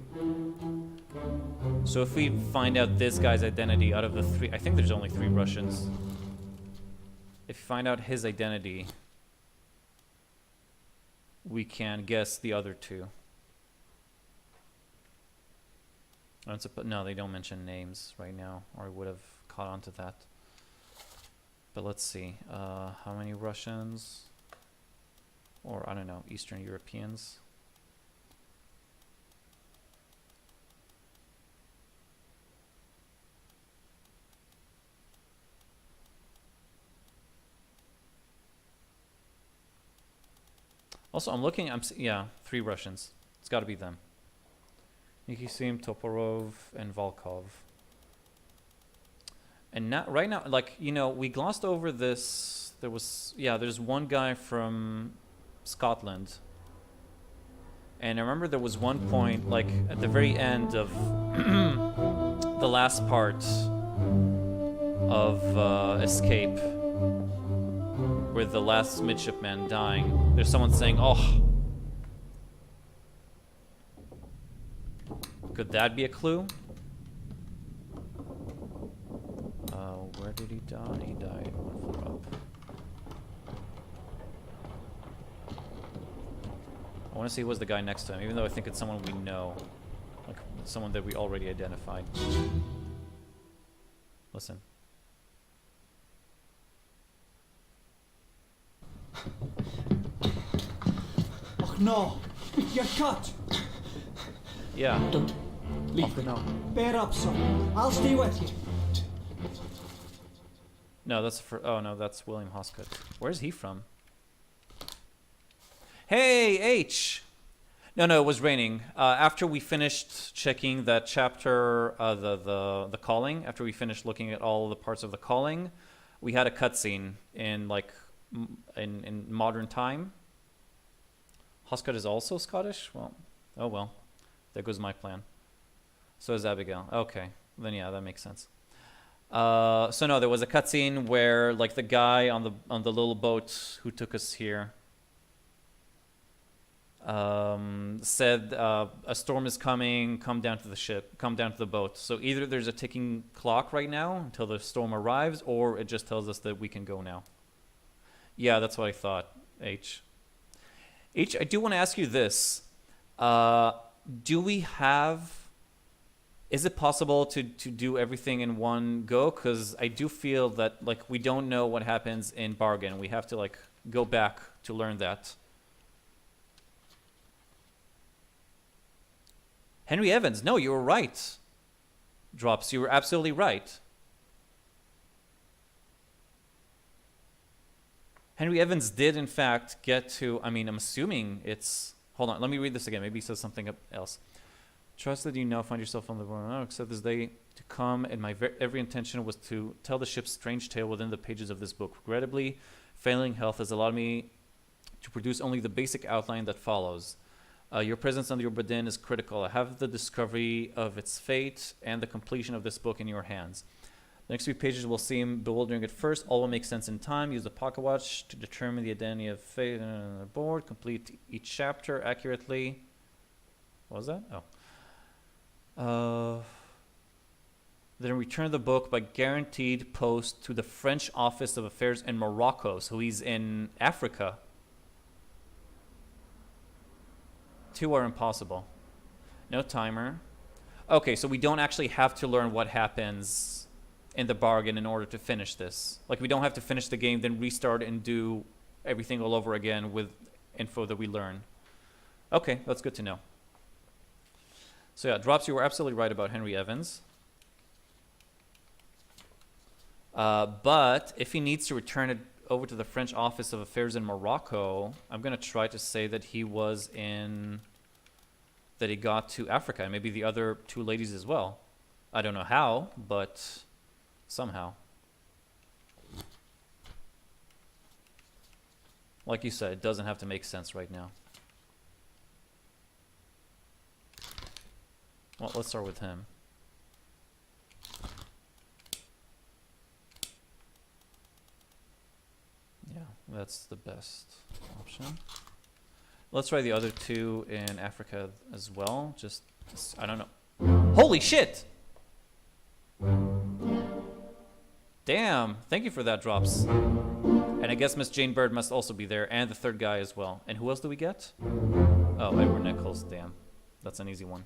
So if we find out this guy's identity out of the 3... I think there's only 3 Russians. If we find out his identity, we can guess the other 2. No, they don't mention names right now, or I would have caught on to that. But let's see. How many Russians? Or, I don't know, Eastern Europeans? Also, I'm looking, yeah, 3 Russians. It's got to be them. Nikisim, Toporov, and Volkov. And now, right now, like, you know, we glossed over this. There was, yeah, there's one guy from Scotland. And I remember there was one point, like, at the very end of the last part of Escape, with the last midshipman dying, there's someone saying, oh. Could that be a clue? Where did he die? He died 1 floor up. I want to see who was the guy next to him, even though I think it's someone we know. Like, someone that we already identified. Listen. Fuck no! You're cut! Yeah. Don't leave. No. Bear up, son. I'll stay with you. No, that's for. Oh no, that's William Hosgood. Where's he from? Hey, H. No, it was raining. After we finished checking that chapter, the calling. After we finished looking at all the parts of the calling, we had a cutscene in like in modern time. Hosgood is also Scottish. Well, oh well. There goes my plan. So is Abigail. Okay, then yeah, that makes sense. So no, there was a cutscene where like the guy on the little boat who took us here said a storm is coming, come down to the ship, come down to the boat. So either there's a ticking clock right now until the storm arrives, or it just tells us that we can go now. Yeah, that's what I thought. H, I do want to ask you this. Do we have... Is it possible to do everything in one go? Because I do feel that like we don't know what happens in Bargain. We have to like go back to learn that. Henry Evans, no, you were right. Drops, you were absolutely right. Henry Evans did in fact get to, I mean, I'm assuming it's, hold on, let me read this again. Maybe he says something else. Trust that you now find yourself on the road, except this day to come, and my every intention was to tell the ship's strange tale within the pages of this book. Regrettably, failing health has allowed me to produce only the basic outline that follows. Your presence on the Obra Dinn is critical. I have the discovery of its fate and the completion of this book in your hands. The next few pages will seem bewildering at first. All will make sense in time. Use the pocket watch to determine the identity of fate on the board. Complete each chapter accurately. What was that? Oh. Then return the book by guaranteed post to the French Office of Affairs in Morocco. So he's in Africa. 2 are impossible. No timer. Okay, so we don't actually have to learn what happens in the Bargain in order to finish this. Like we don't have to finish the game, then restart and do everything all over again with info that we learn. Okay, that's good to know. So yeah, Drops, you were absolutely right about Henry Evans. But if he needs to return it over to the French Office of Affairs in Morocco, I'm going to try to say that he was in... that he got to Africa, and maybe the other 2 ladies as well. I don't know how, but somehow. Like you said, it doesn't have to make sense right now. Well, let's start with him. Yeah, that's the best option. Let's try the other 2 in Africa as well. Just, I don't know. Holy shit! Damn, thank you for that, Drops. And I guess Miss Jane Bird must also be there, and the 3rd guy as well. And who else do we get? Oh, Edward Nichols, damn. That's an easy one.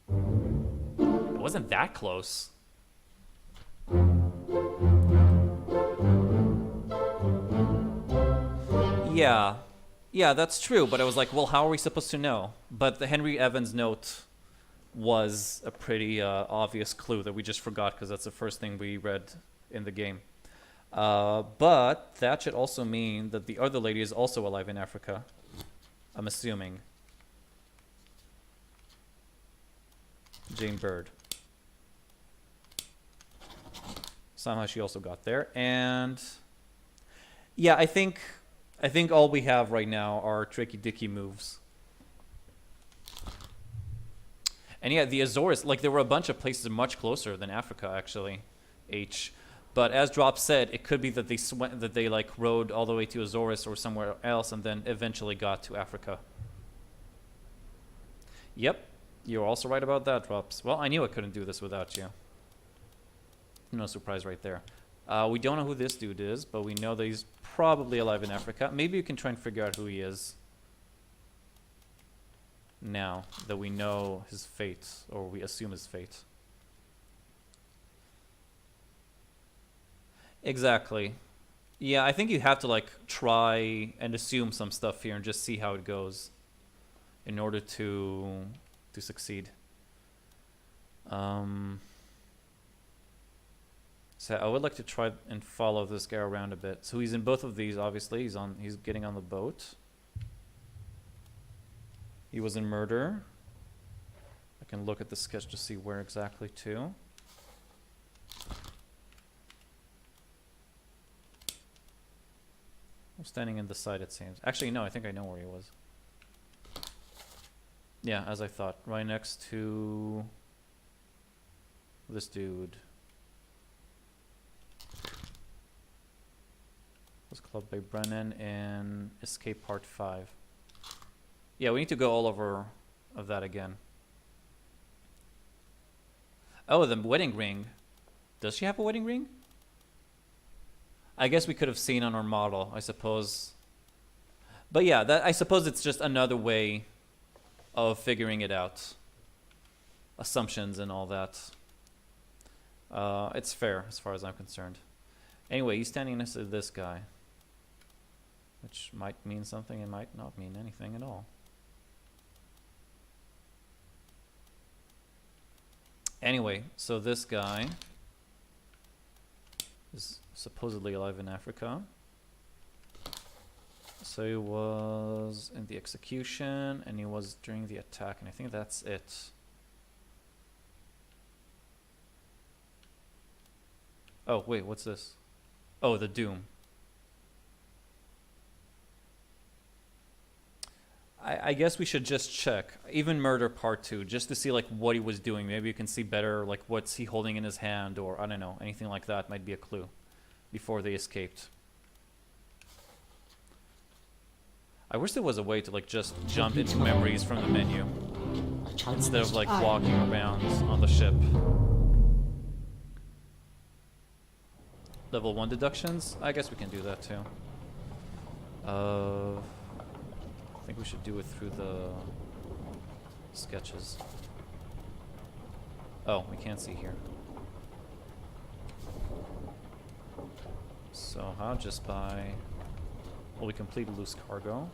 It wasn't that close. Yeah, that's true, but I was like, well, how are we supposed to know? But the Henry Evans note was a pretty obvious clue that we just forgot because that's the first thing we read in the game. But that should also mean that the other lady is also alive in Africa, I'm assuming. Jane Bird. Somehow she also got there. And yeah, I think all we have right now are tricky dicky moves. And yeah, the Azores, like there were a bunch of places much closer than Africa actually, H. But as Drop said, it could be that they like rode all the way to Azores or somewhere else and then eventually got to Africa. Yep. You're also right about that, Drops. Well, I knew I couldn't do this without you. No surprise right there. We don't know who this dude is, but we know that he's probably alive in Africa. Maybe you can try and figure out who he is. Now that we know his fate, or we assume his fate. Exactly. Yeah, I think you have to like try and assume some stuff here and just see how it goes in order to succeed. So I would like to try and follow this guy around a bit. So he's in both of these, obviously. He's getting on the boat. He was in murder. I can look at the sketch to see where exactly to. I'm standing in the side, it seems. Actually, no, I think I know where he was. Yeah, as I thought. Right next to this dude. Was clubbed by Brennan in Escape Part 5. Yeah, we need to go all over of that again. Oh, the wedding ring. Does she have a wedding ring? I guess we could have seen on our model, I suppose. But yeah, I suppose it's just another way of figuring it out. Assumptions and all that. It's fair as far as I'm concerned. Anyway, he's standing next to this guy. Which might mean something, it might not mean anything at all. Anyway, so this guy is supposedly alive in Africa. So he was in the execution and he was during the attack, and I think that's it. Oh, wait, what's this? Oh, the Doom. I guess we should just check, even Murder Part 2, just to see like what he was doing. Maybe you can see better, like what's he holding in his hand, or I don't know, anything like that might be a clue before they escaped. I wish there was a way to like just jump into memories from the menu instead of like walking around on the ship. Level 1 deductions? I guess we can do that too. I think we should do it through the sketches. Oh, we can't see here. So how? Just by... Well, we complete loose cargo.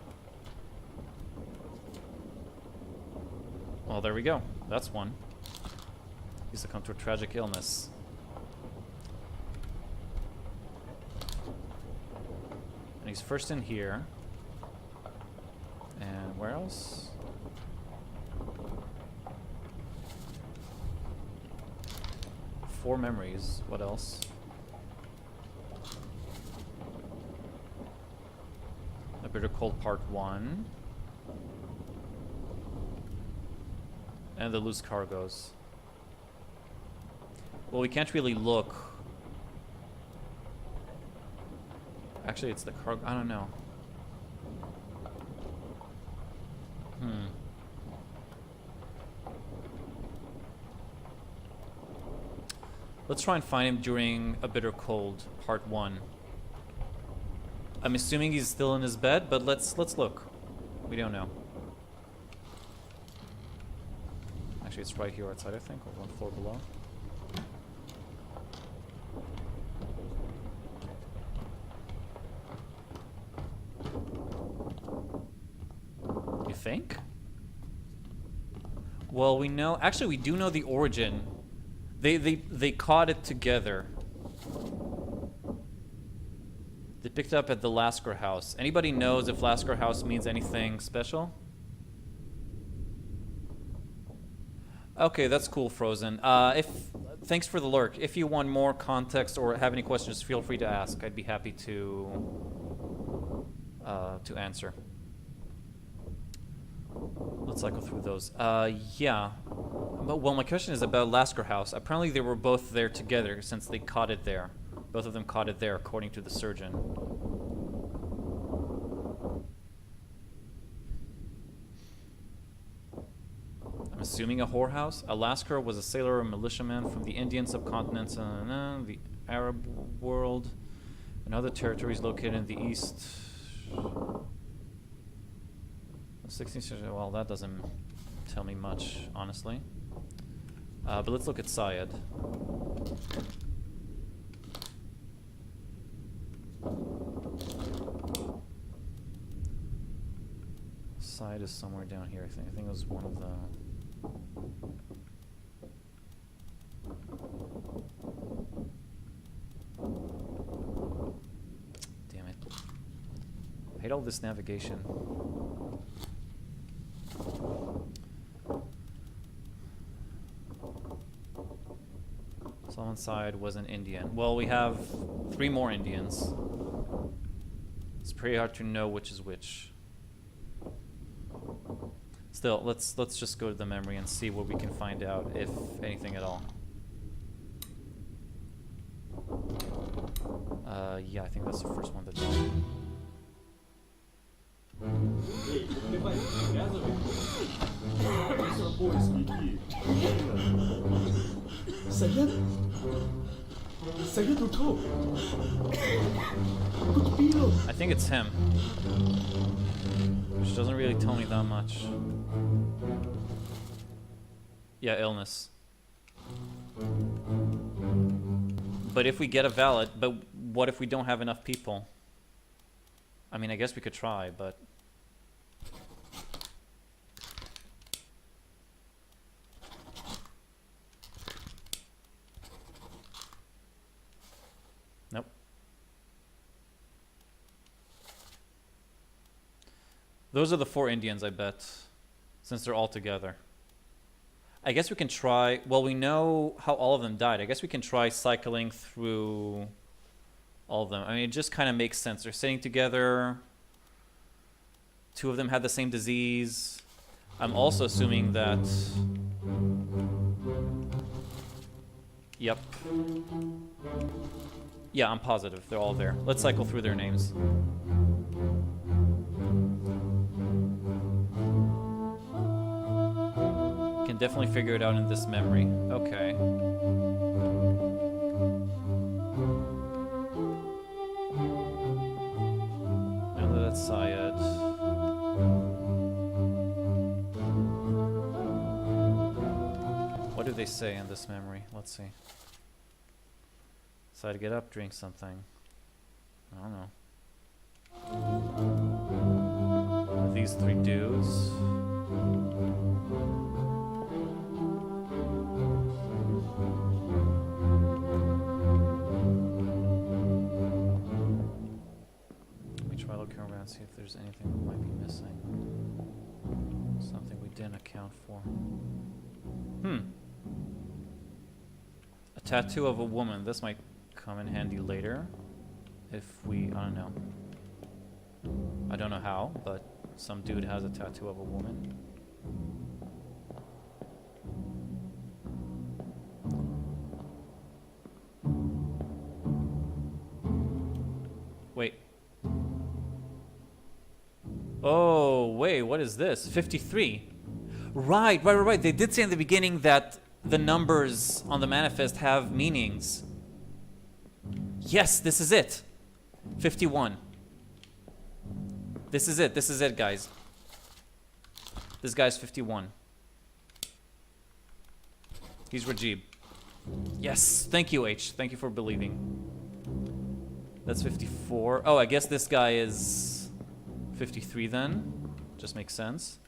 Well, there we go. That's one. He succumbed to a tragic illness. And he's first in here. And where else? Four memories. What else? A Bitter Cold Part 1. And the loose cargoes. Well, we can't really look. Actually, it's the cargo. I don't know. Let's try and find him during A Bitter Cold, Part 1. I'm assuming he's still in his bed, but let's look. We don't know. Actually, it's right here outside, I think, or one floor below. You think? Well, we know... Actually, we do know the origin. They caught it together. They picked it up at the Lasker house. Anybody knows if Lasker house means anything special? Okay, that's cool, Frozen. Thanks for the lurk. If you want more context or have any questions, feel free to ask. I'd be happy to answer. Let's cycle through those. Yeah. Well, my question is about Lasker House. Apparently they were both there together since they caught it there. Both of them caught it there, according to the surgeon. I'm assuming a whorehouse. A Lasker was a sailor or militiaman from the Indian subcontinent, the Arab world, and other territories located in the east. 16th century, well, that doesn't tell me much, honestly. But let's look at Syed. side is somewhere down here, I think. I think it was one of the... Damn it. I hate all this navigation. Someone's side was an Indian. Well, we have 3 more Indians. It's pretty hard to know which is which. Still, let's just go to the memory and see what we can find out, if anything at all. Yeah, I think that's the first one that died. Hey, everybody together. These are boys indeed. Saya tu tahu. Aku bilang. I think it's him. Which doesn't really tell me that much. Yeah, illness. But if we get a valid, but what if we don't have enough people? I mean, I guess we could try, but... Nope. Those are the 4 Indians, I bet, since they're all together. I guess we can try... Well, we know how all of them died. I guess we can try cycling through all of them. I mean, it just kind of makes sense. They're sitting together. 2 of them had the same disease. I'm also assuming that... Yep. Yeah, I'm positive. They're all there. Let's cycle through their names. Can definitely figure it out in this memory. Okay. Now that's Syed. What do they say in this memory? Let's see. Decide to get up, drink something. I don't know. These 3 dudes. Let me try looking around, see if there's anything we might be missing. Something we didn't account for. A tattoo of a woman. This might come in handy later if we... I don't know. I don't know how, but some dude has a tattoo of a woman. Wait. Oh, wait, what is this? 53. Right. They did say in the beginning that the numbers on the manifest have meanings. Yes, this is it. 51. This is it, guys. This guy's 51. He's Rajib. Yes, thank you, H. Thank you for believing. That's 54. Oh, I guess this guy is 53 then. Just makes sense.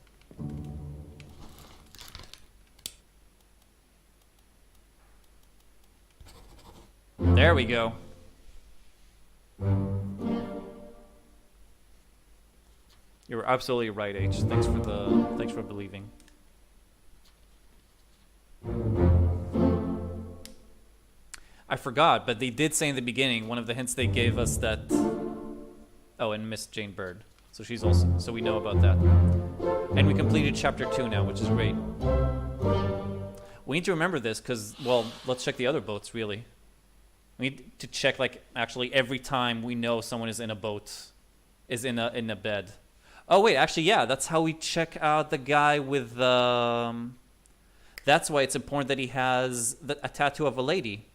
There we go. You're absolutely right, H. Thanks for believing. I forgot, but they did say in the beginning, one of the hints they gave us that... Oh, and Miss Jane Bird. So she's also... So we know about that. And we completed chapter 2 now, which is great. We need to remember this because, well, let's check the other boats, really. We need to check, like, actually every time we know someone is in a boat, is in a bed. Oh, wait, actually, yeah, that's how we check out the guy with the... That's why it's important that he has a tattoo of a lady.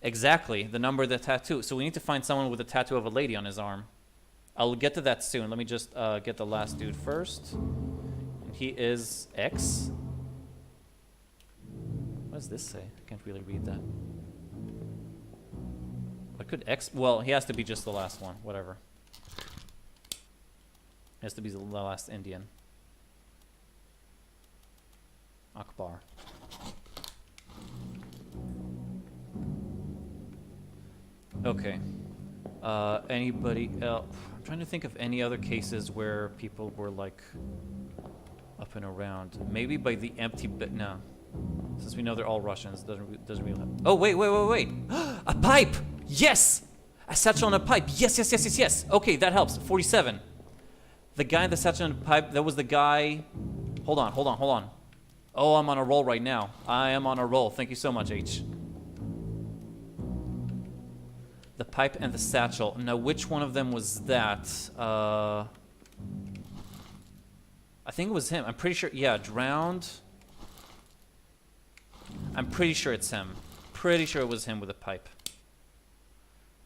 Exactly, the number of the tattoo. So we need to find someone with a tattoo of a lady on his arm. I'll get to that soon. Let me just get the last dude first. And he is X. What does this say? I can't really read that. What could X... Well, he has to be just the last one. Whatever. Has to be the last Indian. Akbar. Okay. Anybody else? I'm trying to think of any other cases where people were like up and around. Maybe by the empty bit. No, since we know they're all Russians, doesn't really. Oh wait. A pipe. Yes, a satchel on a pipe. Yes. Okay, that helps. 47. The guy in the satchel on a pipe. That was the guy. Hold on. Oh, I'm on a roll right now. I am on a roll. Thank you so much, H. The pipe and the satchel. Now, which one of them was that? I think it was him. I'm pretty sure. Yeah, drowned. I'm pretty sure it's him. Pretty sure it was him with a pipe.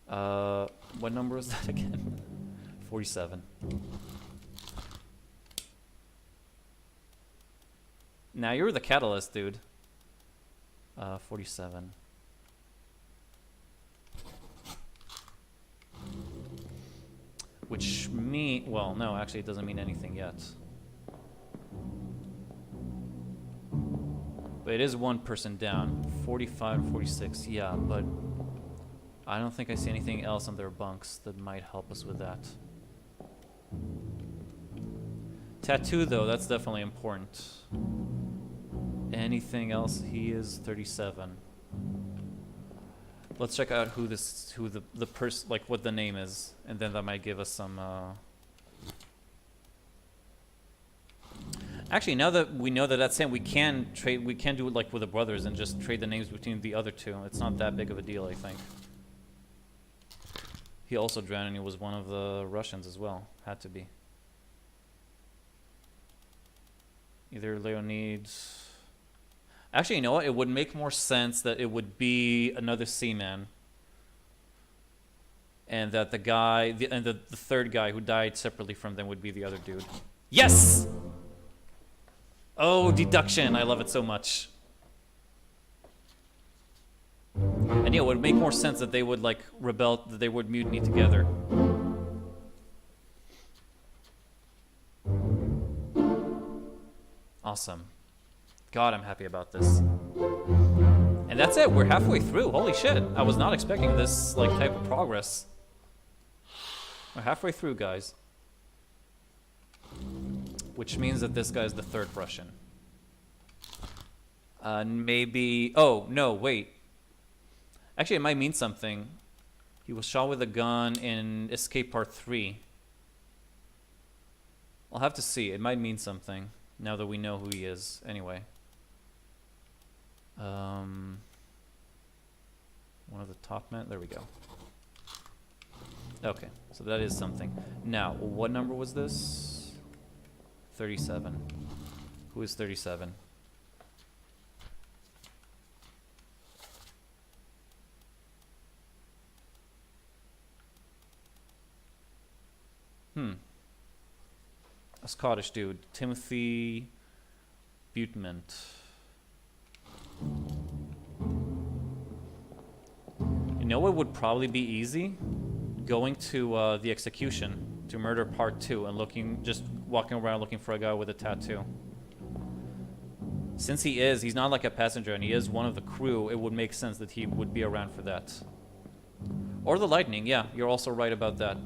What number was that again? 47. Now, you're the catalyst, dude. 47. Which well, no, actually it doesn't mean anything yet. But it is one person down. 45 and 46, yeah, but I don't think I see anything else on their bunks that might help us with that. Tattoo, though, that's definitely important. Anything else? He is 37. Let's check out who the person, like what the name is, and then that might give us some. Actually, now that we know that that's him, we can trade. We can do it like with the brothers and just trade the names between the other two. It's not that big of a deal, I think. He also drowned, and he was one of the Russians as well. Had to be. Either Leonids. Actually, you know what? It would make more sense that it would be another seaman. And that the guy, the third guy who died separately from them would be the other dude. Yes! Oh, deduction. I love it so much. And yeah, it would make more sense that they would, like, rebel, that they would mutiny together. Awesome. God, I'm happy about this. And that's it. We're halfway through. Holy shit. I was not expecting this, like, type of progress. We're halfway through, guys. Which means that this guy's the third Russian. Maybe... Oh, no, wait. Actually, it might mean something. He was shot with a gun in Escape Part 3. I'll have to see. It might mean something, now that we know who he is. Anyway. One of the top men. There we go. Okay, so that is something. Now, what number was this? 37. Who is 37? A Scottish dude. Timothy Butment. You know what would probably be easy? Going to the execution, to Murder Part 2, and just walking around looking for a guy with a tattoo. Since he's not like a passenger and he is one of the crew, it would make sense that he would be around for that. Or the lightning, yeah, you're also right about that.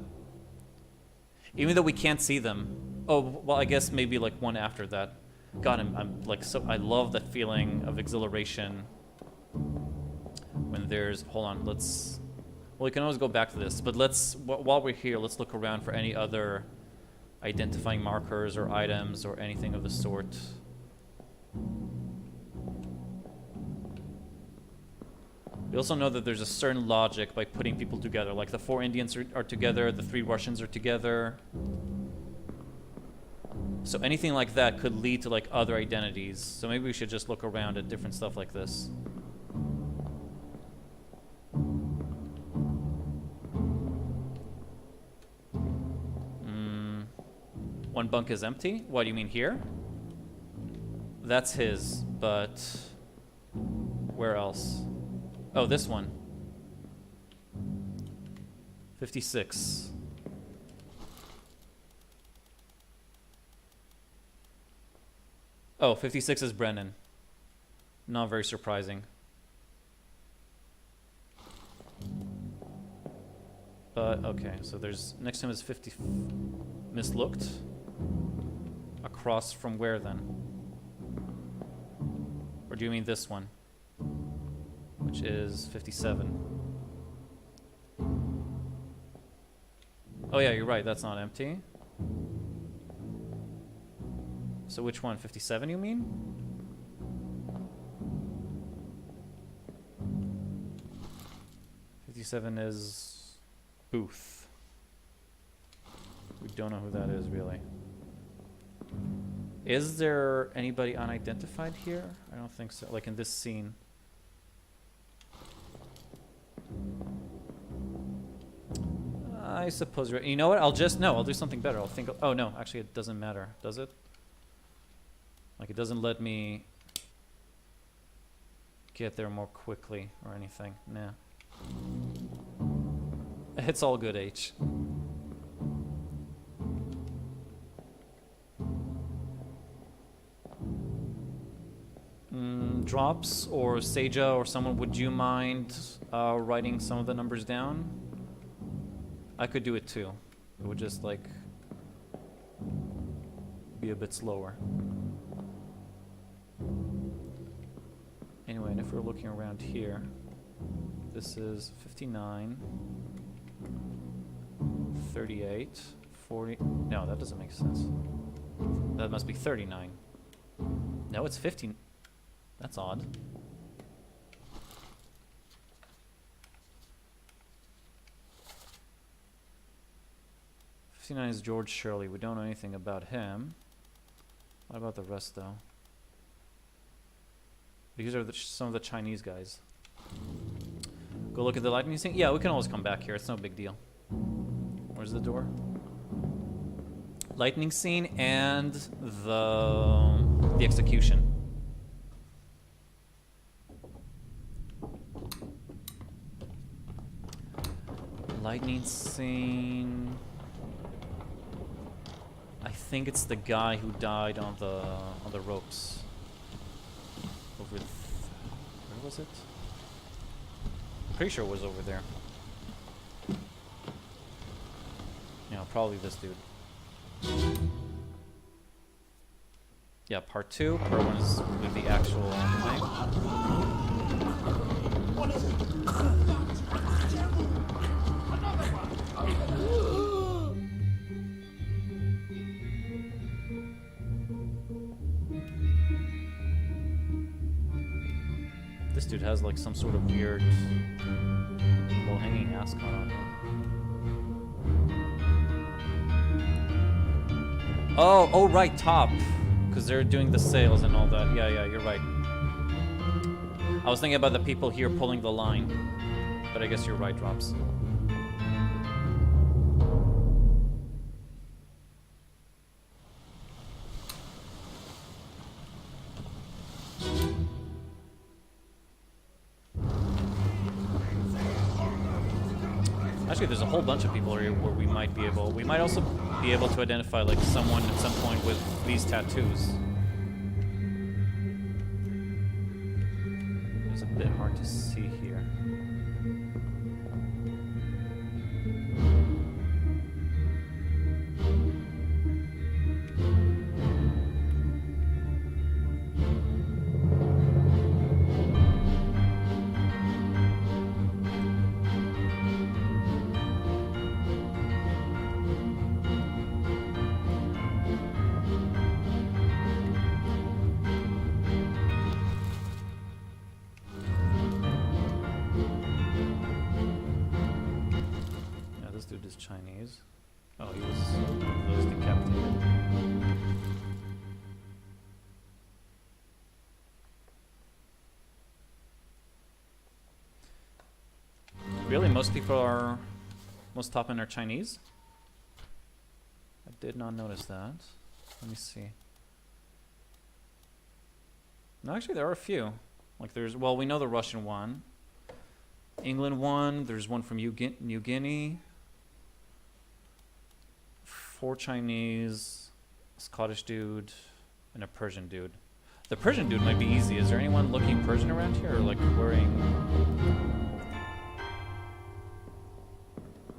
Even though we can't see them. Oh, well, I guess maybe like one after that. God, I'm like so. I love that feeling of exhilaration when there's. Hold on, let's. Well, we can always go back to this, but while we're here, let's look around for any other identifying markers or items or anything of the sort. We also know that there's a certain logic by putting people together. Like the 4 Indians are together, the 3 Russians are together. So anything like that could lead to like other identities. So maybe we should just look around at different stuff like this. One bunk is empty? What do you mean here? That's his, but where else? Oh, this one. 56. Oh, 56 is Brennan. Not very surprising. But, okay, so there's... Next to him is 50... Mislooked. Across from where, then? Or do you mean this one? Which is 57. Oh yeah, you're right, that's not empty. So which one? 57 you mean? '57 is Booth. We don't know who that is really. Is there anybody unidentified here? I don't think so. Like in this scene. I suppose you're... You know what? I'll do something better. I'll think... Oh no, actually it doesn't matter, does it? Like it doesn't let me get there more quickly or anything. Nah. It's all good, H. Drops or Seja or someone, would you mind writing some of the numbers down? I could do it too. It would just like be a bit slower. Anyway, and if we're looking around here, this is 59, 38, 40. No, that doesn't make sense. That must be 39. No, it's 15. That's odd. '59 is George Shirley. We don't know anything about him. What about the rest, though? These are some of the Chinese guys. Go look at the lightning scene. Yeah, we can always come back here. It's no big deal. Where's the door? Lightning scene and the execution. Lightning scene. I think it's the guy who died on the ropes. Over where was it? Pretty sure it was over there. Yeah, probably this dude. Yeah, part 2. Part 1 is with the actual This dude has like some sort of weird low-hanging ascot on him. Oh, right, top. Because they're doing the sales and all that. Yeah, you're right. I was thinking about the people here pulling the line. But I guess you're right, Drops. Actually, there's a whole bunch of people here where we might be able... We might also be able to identify, like, someone at some point with these tattoos. It's a bit hard to see here. Chinese. Oh, he was decapitated. Really, most top men are Chinese? I did not notice that. Let me see. No, actually, there are a few. Like well, we know the Russian one. England one. There's one from New Guinea. 4 Chinese, a Scottish dude, and a Persian dude. The Persian dude might be easy. Is there anyone looking Persian around here, or like wearing?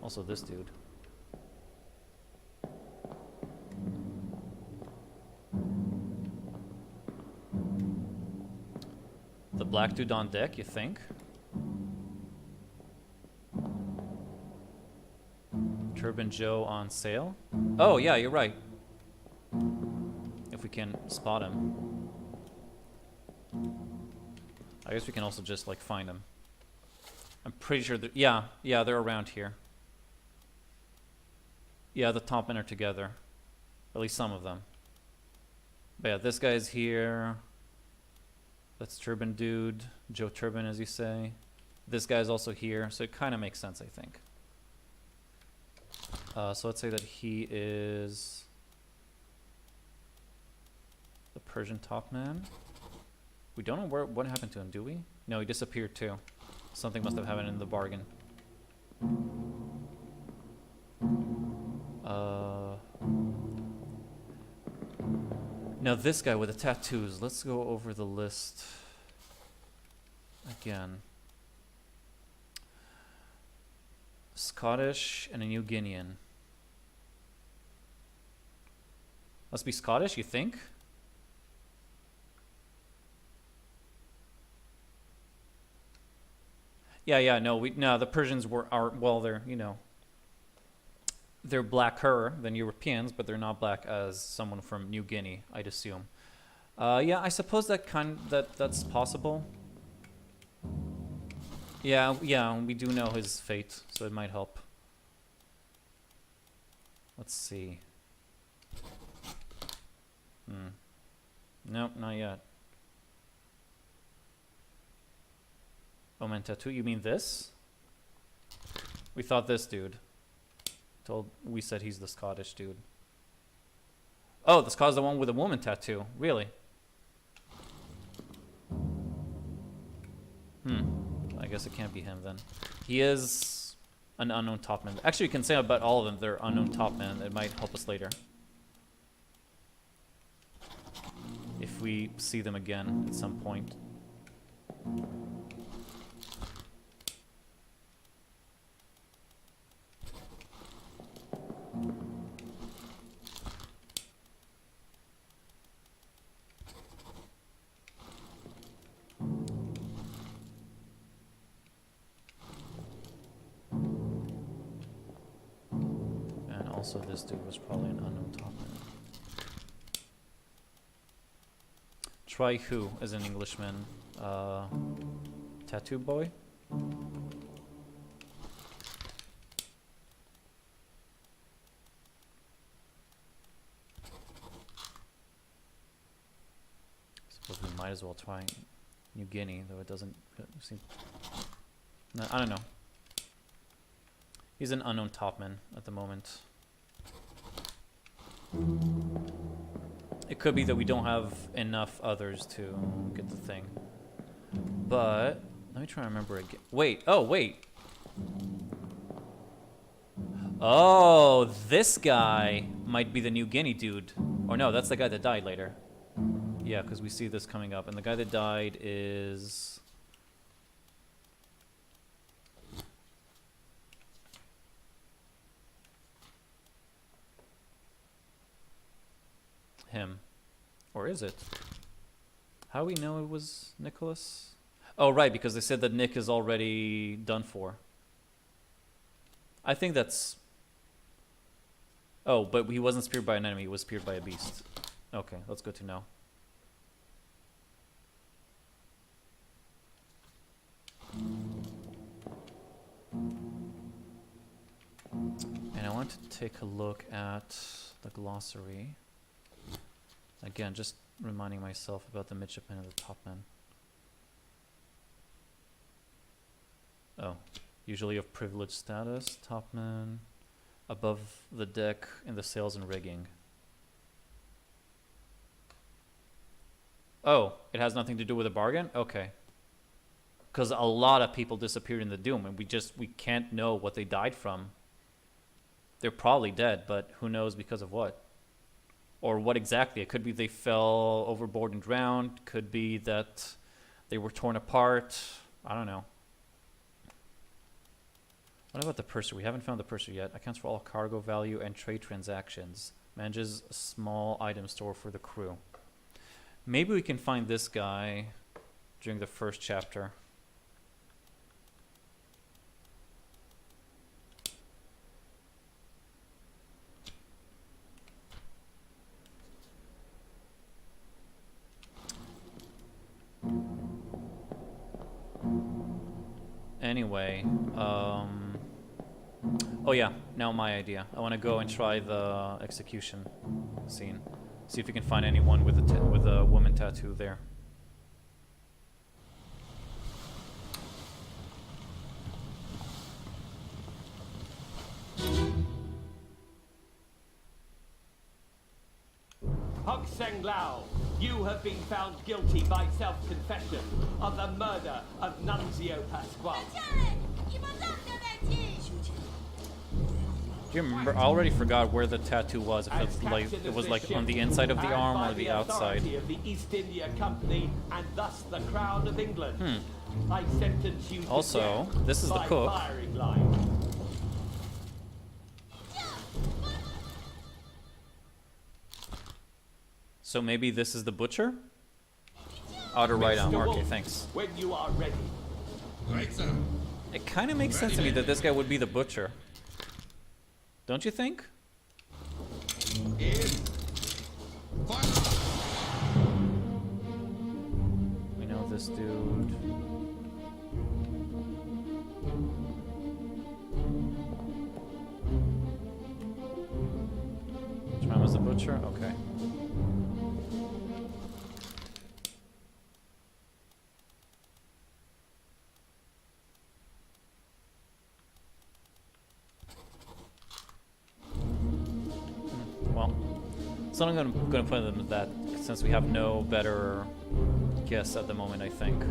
Also, this dude. The black dude on deck, you think? Turban Joe on sail? Oh, yeah, you're right. If we can spot him. I guess we can also just, like, find him. I'm pretty sure that... Yeah, they're around here. Yeah, the top men are together. At least some of them. But yeah, this guy's here. That's Turban Dude. Joe Turban, as you say. This guy's also here, so it kind of makes sense, I think. So let's say that he is the Persian top man. We don't know what happened to him, do we? No, he disappeared too. Something must have happened in the bargain. Now this guy with the tattoos. Let's go over the list again. Scottish and a New Guinean. Must be Scottish, you think? Yeah, no, the Persians well, they're, you know, they're blacker than Europeans, but they're not black as someone from New Guinea, I'd assume. Yeah, I suppose that's possible. Yeah, we do know his fate, so it might help. Let's see. Nope, not yet. Oh man, tattoo, you mean this? We thought this dude. We said he's the Scottish dude. Oh, the Scott's the one with a woman tattoo. Really? I guess it can't be him then. He is an unknown topman. Actually, you can say about all of them they're unknown topmen. It might help us later. If we see them again at some point. Also, this dude was probably an unknown topman. Try who as an Englishman? Tattoo boy? Suppose we might as well try New Guinea, though it doesn't seem... No, I don't know. He's an unknown topman at the moment. It could be that we don't have enough others to get the thing. But let me try to remember again. Wait. Oh, this guy might be the New Guinea dude. Or no, that's the guy that died later. Yeah, because we see this coming up. And the guy that died is... him. Or is it? How do we know it was Nicholas? Oh, right, because they said that Nick is already done for. I think that's... Oh, but he wasn't speared by an enemy, he was speared by a beast. Okay, that's good to know. And I want to take a look at the glossary. Again, just reminding myself about the midshipman and the topman. Oh, usually of privileged status, topman, above the deck in the sails and rigging. Oh, it has nothing to do with the bargain? Okay. Because a lot of people disappeared in the Doom, and we can't know what they died from. They're probably dead, but who knows because of what? or what exactly. It could be they fell overboard and drowned. Could be that they were torn apart. I don't know. What about the purser? We haven't found the purser yet. Accounts for all cargo value and trade transactions. Manages a small item store for the crew. Maybe we can find this guy during the first chapter. Anyway, oh yeah, now my idea. I want to go and try the execution scene. See if we can find anyone with a woman tattoo there. Hok Seng Lao, you have been found guilty by self-confession of the murder of Nunzio Pasquale. 下来，伊把账交代起。 Do you remember? I already forgot where the tattoo was. If it was like on the inside of the arm or the outside. Of the East India Company and thus the Crown of England. I sentence you to Also, death this is the by cook. firing line. So maybe this is the butcher? Outer right arm. Mr. Okay, Wolf, thanks. When you are ready. Right, sir. It kind of makes sense to me that this guy would be the butcher. Don't you think? In. Fire. We know this dude. Which one was the butcher? Okay. Well, so I'm gonna put them at that since we have no better guess at the moment, I think.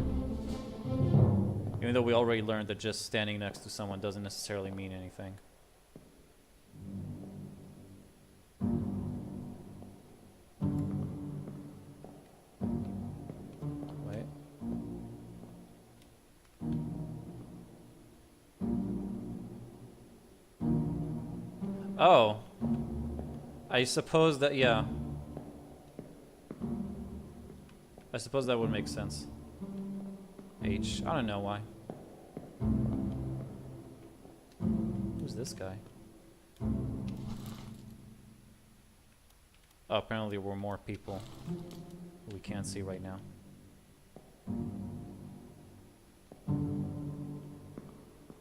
Even though we already learned that just standing next to someone doesn't necessarily mean anything. Wait. Oh. I suppose that, yeah. I suppose that would make sense. H. I don't know why. Who's this guy? Oh, apparently there were more people who we can't see right now.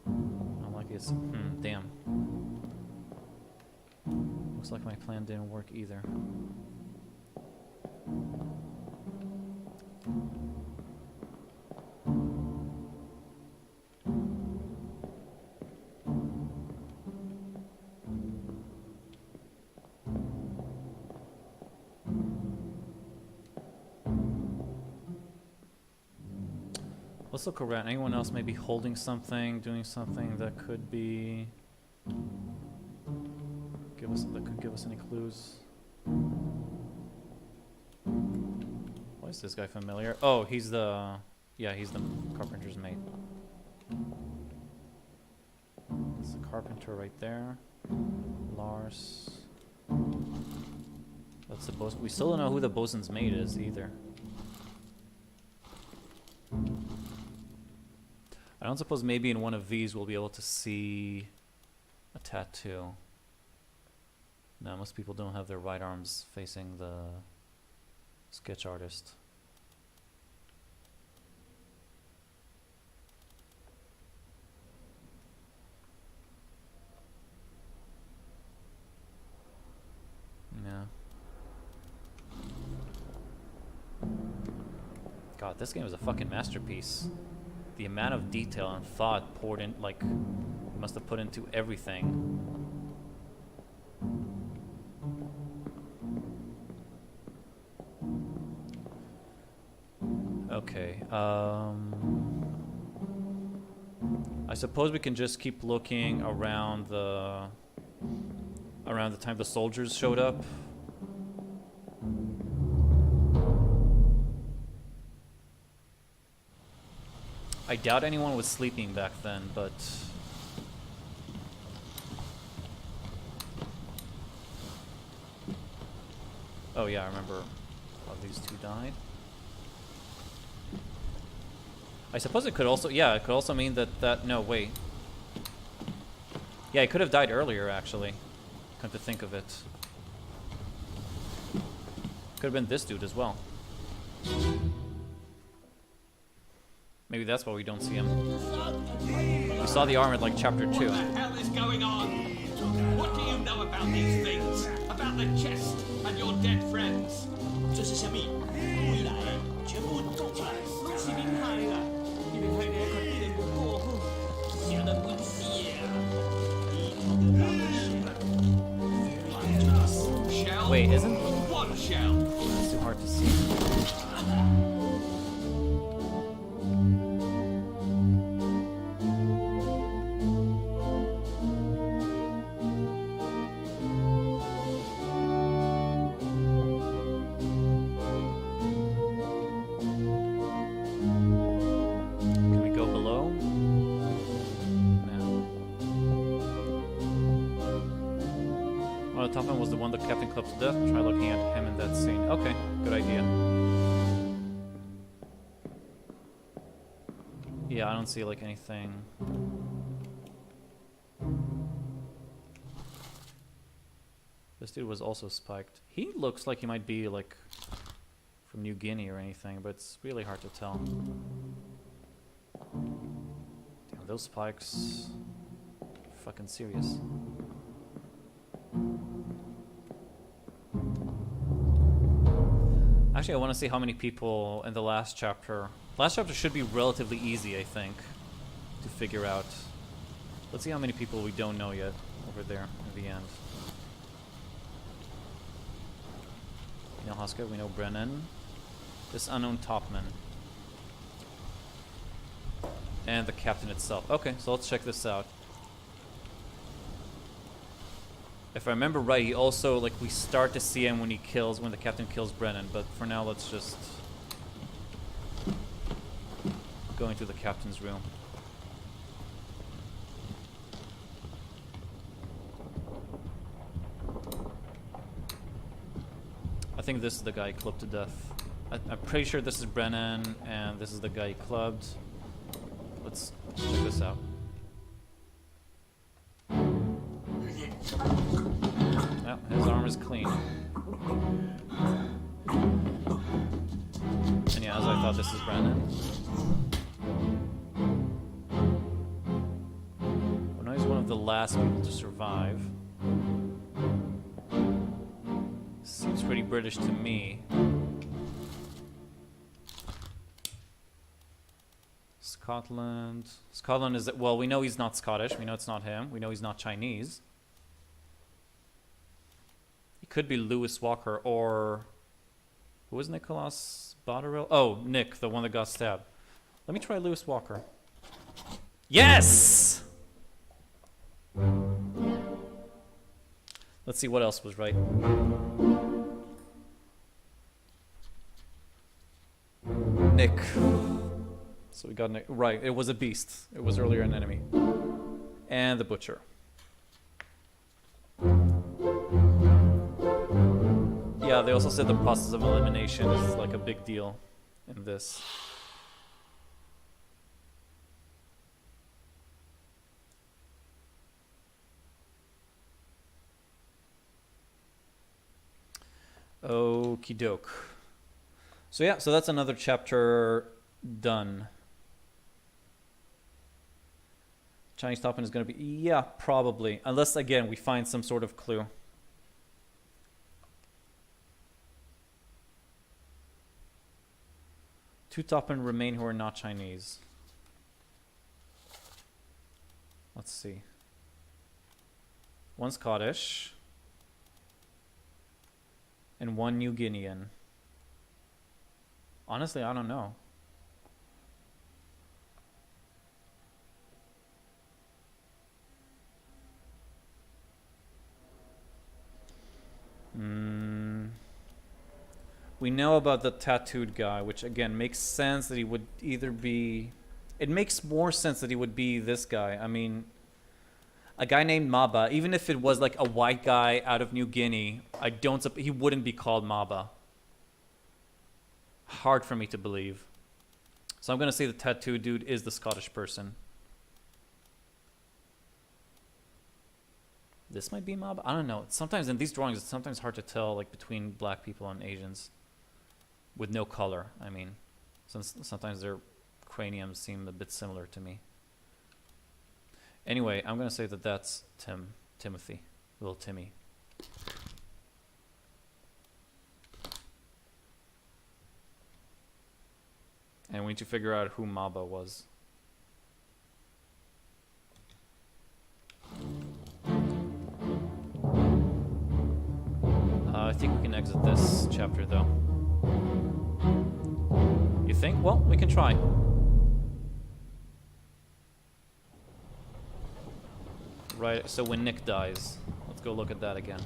I don't like it's... damn. Looks like my plan didn't work either. Let's look around. Anyone else maybe holding something, doing something that could be... that could give us any clues. Why is this guy familiar? Oh, he's the... yeah, he's the carpenter's mate. It's the carpenter right there. Lars. That's the bosun. We still don't know who the bosun's mate is either. I don't suppose maybe in one of these we'll be able to see a tattoo. No, most people don't have their right arms facing the sketch artist. Yeah. God, this game is a fucking masterpiece. The amount of detail and thought poured in, like, you must have put into everything. Okay, I suppose we can just keep looking around the time the soldiers showed up. I doubt anyone was sleeping back then, but... Oh yeah, I remember how these two died. I suppose it could also... Yeah, it could also mean that... No, wait. Yeah, he could have died earlier, actually. Come to think of it. Could have been this dude as well. Maybe that's why we don't see him. We saw the arm at like chapter 2. What the hell is going on? What do you know about these things? About the chest and your dead friends? 这是什么？未来全部做出来，是厉害啦！你们睇你佢哋個過去，寫得本事啊！你諗嘅 Shell? Wait, isn't... One shell. It's too hard to see. Can we go below? No. Well, the top one was the one that Captain clubbed to death. Try looking at him in that scene. Okay, good idea. Yeah, I don't see like anything. This dude was also spiked. He looks like he might be like from New Guinea or anything, but it's really hard to tell. Damn, those spikes. Fucking serious. Actually, I want to see how many people in the last chapter. Last chapter should be relatively easy, I think, to figure out. Let's see how many people we don't know yet over there at the end. We know Husker, we know Brennan. This unknown topman. And the captain itself. Okay, so let's check this out. If I remember right, he also, like, we start to see him when the captain kills Brennan, but for now, let's just go into the captain's room. I think this is the guy he clubbed to death. I'm pretty sure this is Brennan, and this is the guy he clubbed. Let's check this out. Yeah, his arm is clean. And yeah, as I thought, this is Brennan. Oh no, he's one of the last people to survive. Seems pretty British to me. Scotland. Scotland is... Well, we know he's not Scottish. We know it's not him. We know he's not Chinese. He could be Lewis Walker or... Who was Nicholas Botterill? Oh, Nick, the one that got stabbed. Let me try Lewis Walker. Yes! Let's see what else was right. Nick. So we got Nick. Right, it was a beast. It was earlier an enemy. And the butcher. Yeah, they also said the process of elimination is like a big deal in this. Okie doke. So yeah, so that's another chapter done. Chinese Topman is going to be... Yeah, probably. Unless, again, we find some sort of clue. Two Topmen remain who are not Chinese. Let's see. One Scottish. And one New Guinean. Honestly, I don't know. We know about the tattooed guy, which again makes sense that he would either be... it makes more sense that he would be this guy. I mean, a guy named Maba, even if it was like a white guy out of New Guinea, he wouldn't be called Maba. Hard for me to believe. So I'm going to say the tattoo dude is the Scottish person. This might be Maba. I don't know. Sometimes in these drawings, it's sometimes hard to tell like between black people and Asians with no color. I mean, since sometimes their craniums seem a bit similar to me. Anyway, I'm going to say that that's Timothy, little Timmy. And we need to figure out who Maba was. I think we can exit this chapter, though. You think? Well, we can try. Right, so when Nick dies, let's go look at that again.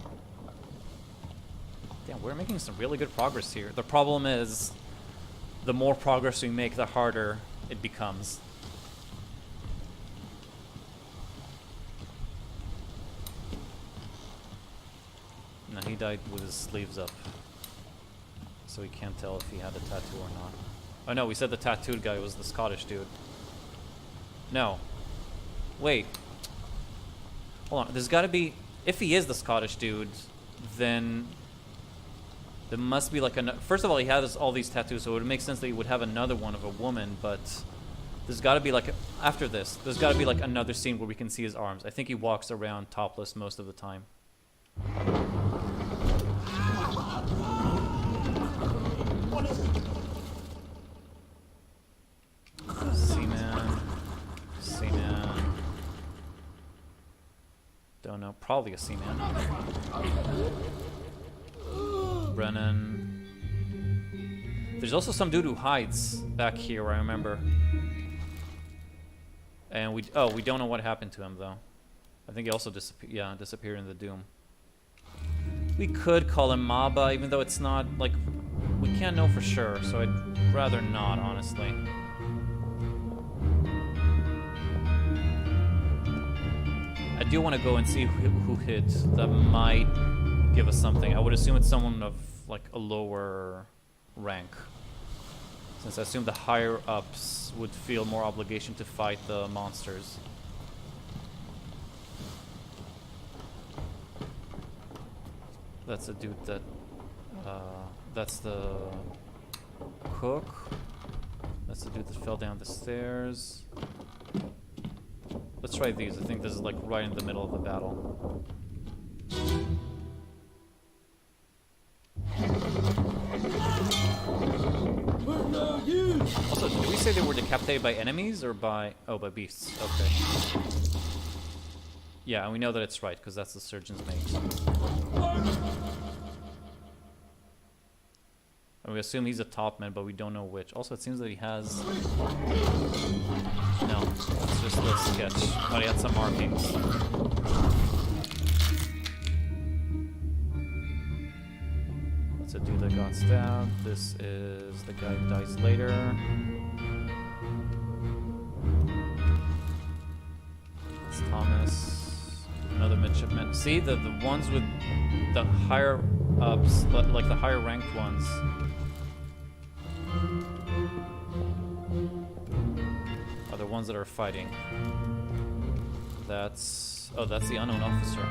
Damn, we're making some really good progress here. The problem is, the more progress we make, the harder it becomes. No, he died with his sleeves up. So we can't tell if he had a tattoo or not. Oh no, we said the tattooed guy was the Scottish dude. No. Wait. Hold on, there's gotta be... If he is the Scottish dude, then... There must be like first of all, he has all these tattoos, so it would make sense that he would have another one of a woman, but there's got to be like, after this, there's got to be like another scene where we can see his arms. I think he walks around topless most of the time. Seaman. Seaman. Don't know. Probably a Seaman. Brennan. There's also some dude who hides back here, I remember. And we don't know what happened to him though. I think he also disappeared in the Doom. We could call him Maba, even though it's not like we can't know for sure, so I'd rather not, honestly. I do want to go and see who hid. That might give us something. I would assume it's someone of like a lower rank, since I assume the higher ups would feel more obligation to fight the monsters. That's a dude that that's the cook. That's the dude that fell down the stairs. Let's try these. I think this is like right in the middle of the battle. Also, did we say they were decapitated by enemies or by... Oh, by beasts. Okay. Yeah, and we know that it's right, because that's the surgeon's mate. And we assume he's a top man, but we don't know which. Also, it seems that he has... No, it's just the sketch. But he had some markings. That's a dude that got stabbed. This is the guy who dies later. That's Thomas. Another midshipman. See, the ones with the higher ups, like the higher ranked ones. Are the ones that are fighting. That's... Oh, that's the unknown officer.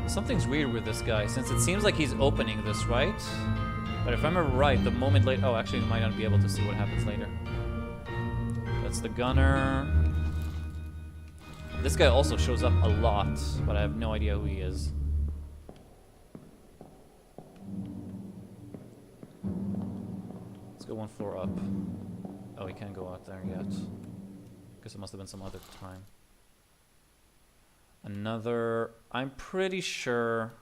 Something's weird with this guy, since it seems like he's opening this, right? But if I remember right, the moment later... Oh, actually, we might not be able to see what happens later. That's the gunner. This guy also shows up a lot, but I have no idea who he is. Let's go one floor up. Oh, he can't go out there yet. Guess it must have been some other time. Another... I'm pretty sure...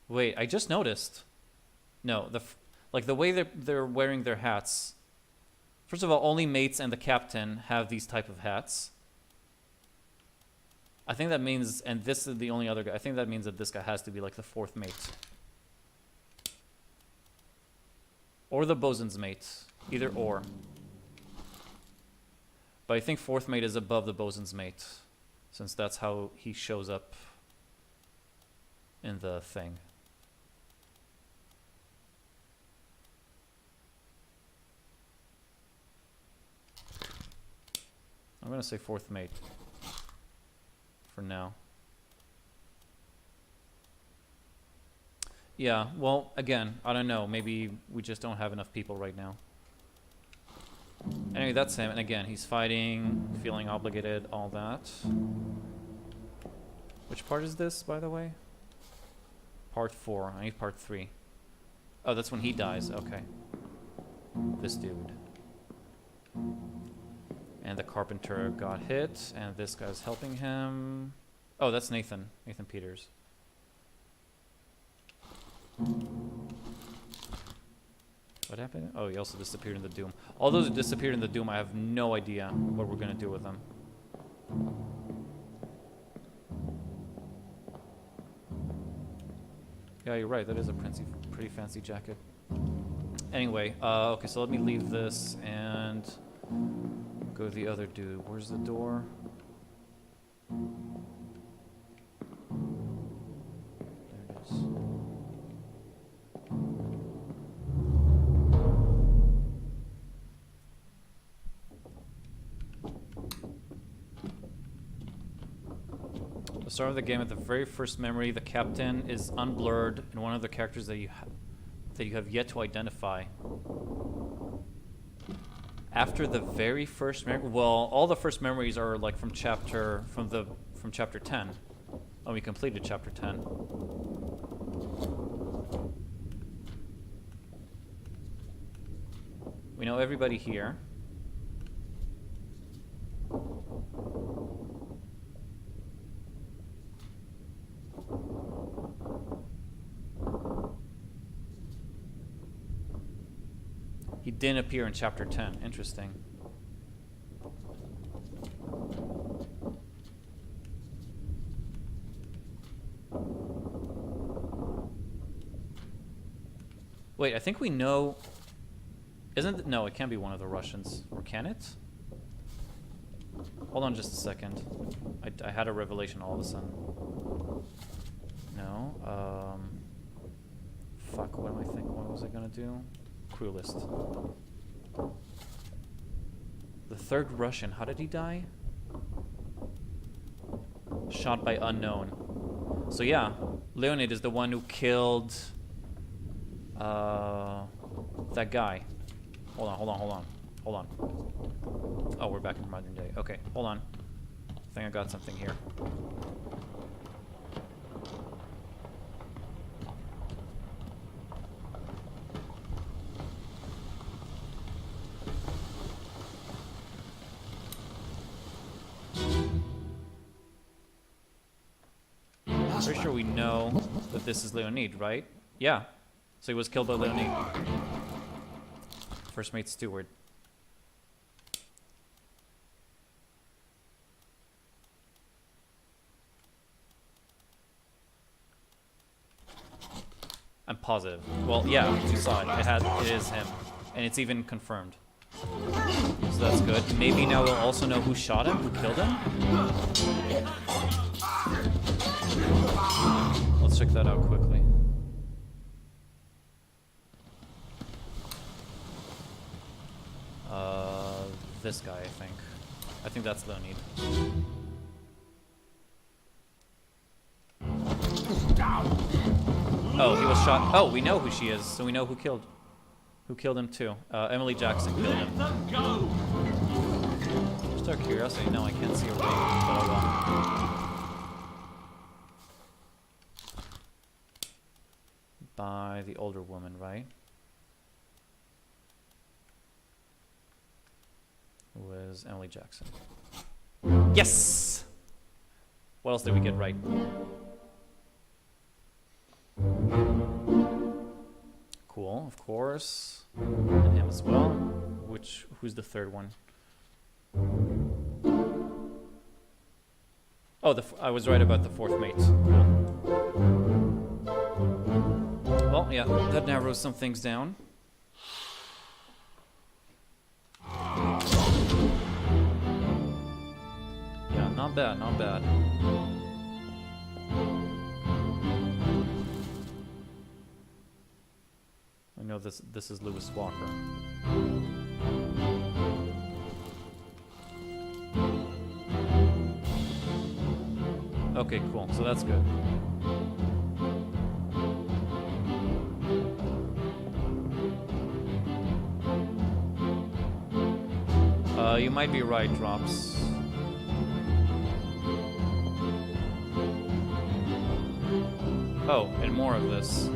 Wait, I just noticed. No, like the way they're wearing their hats. First of all, only mates and the captain have these type of hats. I think that means, and this is the only other guy, I think that means that this guy has to be like the fourth mate. Or the bosun's mate. Either or. But I think fourth mate is above the bosun's mate, since that's how he shows up in the thing. I'm gonna say fourth mate for now. Yeah, well, again, I don't know. Maybe we just don't have enough people right now. Anyway, that's him. And again, he's fighting, feeling obligated, all that. Which part is this, by the way? Part 4. I need part 3. Oh, that's when he dies. Okay. This dude. And the carpenter got hit, and this guy's helping him. Oh, that's Nathan. Nathan Peters. What happened? Oh, he also disappeared in the Doom. All those who disappeared in the Doom, I have no idea what we're gonna do with them. Yeah, you're right. That is a pretty fancy jacket. Anyway, okay, so let me leave this and go to the other dude. Where's the door? There it is. The start of the game, at the very first memory, the captain is unblurred, and one of the characters that you have yet to identify. After the very first memory, well, all the first memories are like from chapter 10. Oh, we completed chapter 10. We know everybody here. He didn't appear in chapter 10. Interesting. Wait, I think we know... No, it can't be one of the Russians. Or can it? Hold on just a second. I had a revelation all of a sudden. No. Fuck, what am I thinking? What was I gonna do? Crew list. The third Russian, how did he die? Shot by unknown. So yeah, Leonid is the one who killed that guy. Hold on. Oh, we're back in modern day. Okay, hold on. I think I got something here. Pretty sure we know that this is Leonid, right? Yeah. So he was killed by Leonid. First mate steward. I'm positive. Well, yeah, you saw it. It is him. And it's even confirmed. So that's good. Maybe now we'll also know who shot him, who killed him. Let's check that out quickly. This guy, I think. I think that's Leonid. Oh, he was shot. Oh, we know who she is, so we know who killed him too. Emily Jackson killed him. Just out of curiosity, no, I can't see her name, but I will. By the older woman, right? Who was Emily Jackson. Yes! What else did we get right? Cool, of course. And him as well. Who's the third one? Oh, I was right about the fourth mate. Yeah. Well, yeah, that narrows some things down. Yeah, not bad, not bad. I know this is Lewis Walker. Okay, cool. So that's good. You might be right, Drops. Oh, and more of this.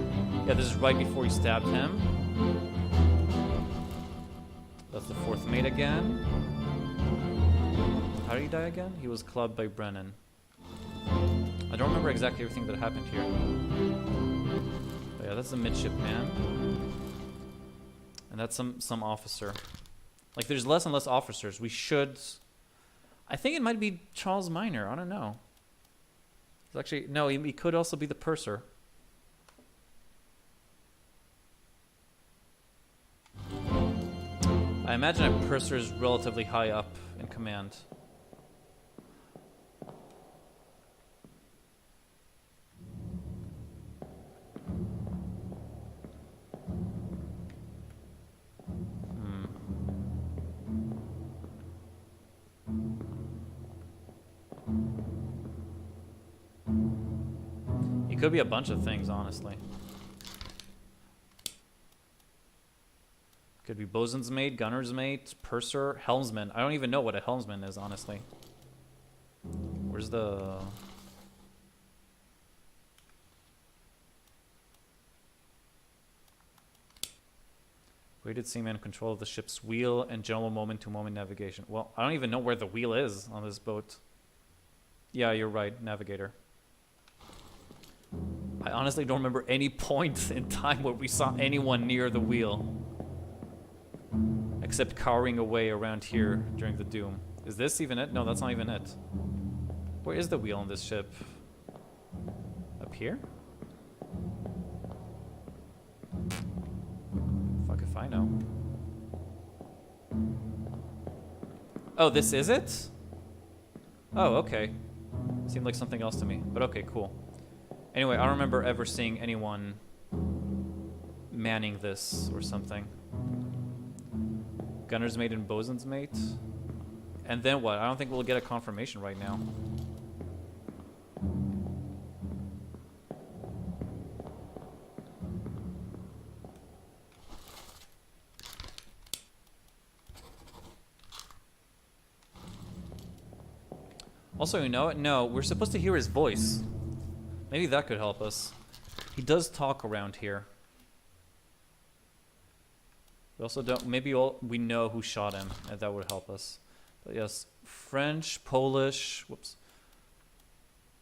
Yeah, this is right before he stabbed him. That's the fourth mate again. How did he die again? He was clubbed by Brennan. I don't remember exactly everything that happened here. But yeah, that's the midshipman. And that's some officer. Like, there's less and less officers. We should... I think it might be Charles Minor. I don't know. It's actually... No, he could also be the purser. I imagine a purser is relatively high up in command. It could be a bunch of things, honestly. Could be bosun's mate, gunner's mate, purser, helmsman. I don't even know what a helmsman is, honestly. Where's the... Weighted seaman, control of the ship's wheel, and general moment-to-moment navigation. Well, I don't even know where the wheel is on this boat. Yeah, you're right, navigator. I honestly don't remember any point in time where we saw anyone near the wheel. Except cowering away around here during the doom. Is this even it? No, that's not even it. Where is the wheel on this ship? Up here? Fuck if I know. Oh, this is it? Oh, okay. Seemed like something else to me, but okay, cool. Anyway, I don't remember ever seeing anyone manning this or something. Gunner's mate and bosun's mate? And then what? I don't think we'll get a confirmation right now. Also, you know what? No, we're supposed to hear his voice. Maybe that could help us. He does talk around here. We also don't... Maybe we know who shot him, and that would help us. But yes, French, Polish... Whoops.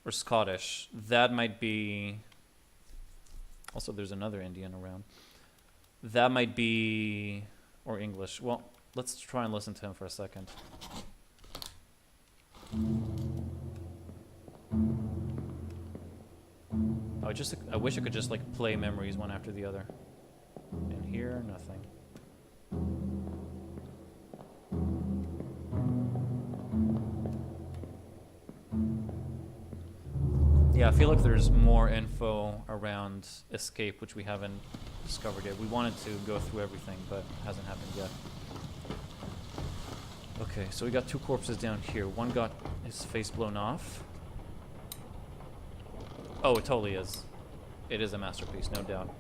Or Scottish. That might be... Also, there's another Indian around. That might be... Or English. Well, let's try and listen to him for a second. I wish I could just like play memories one after the other. And here, nothing. Yeah, I feel like there's more info around escape, which we haven't discovered yet. We wanted to go through everything, but it hasn't happened yet. Okay, so we got two corpses down here. One got his face blown off. Oh, it totally is. It is a masterpiece, no doubt.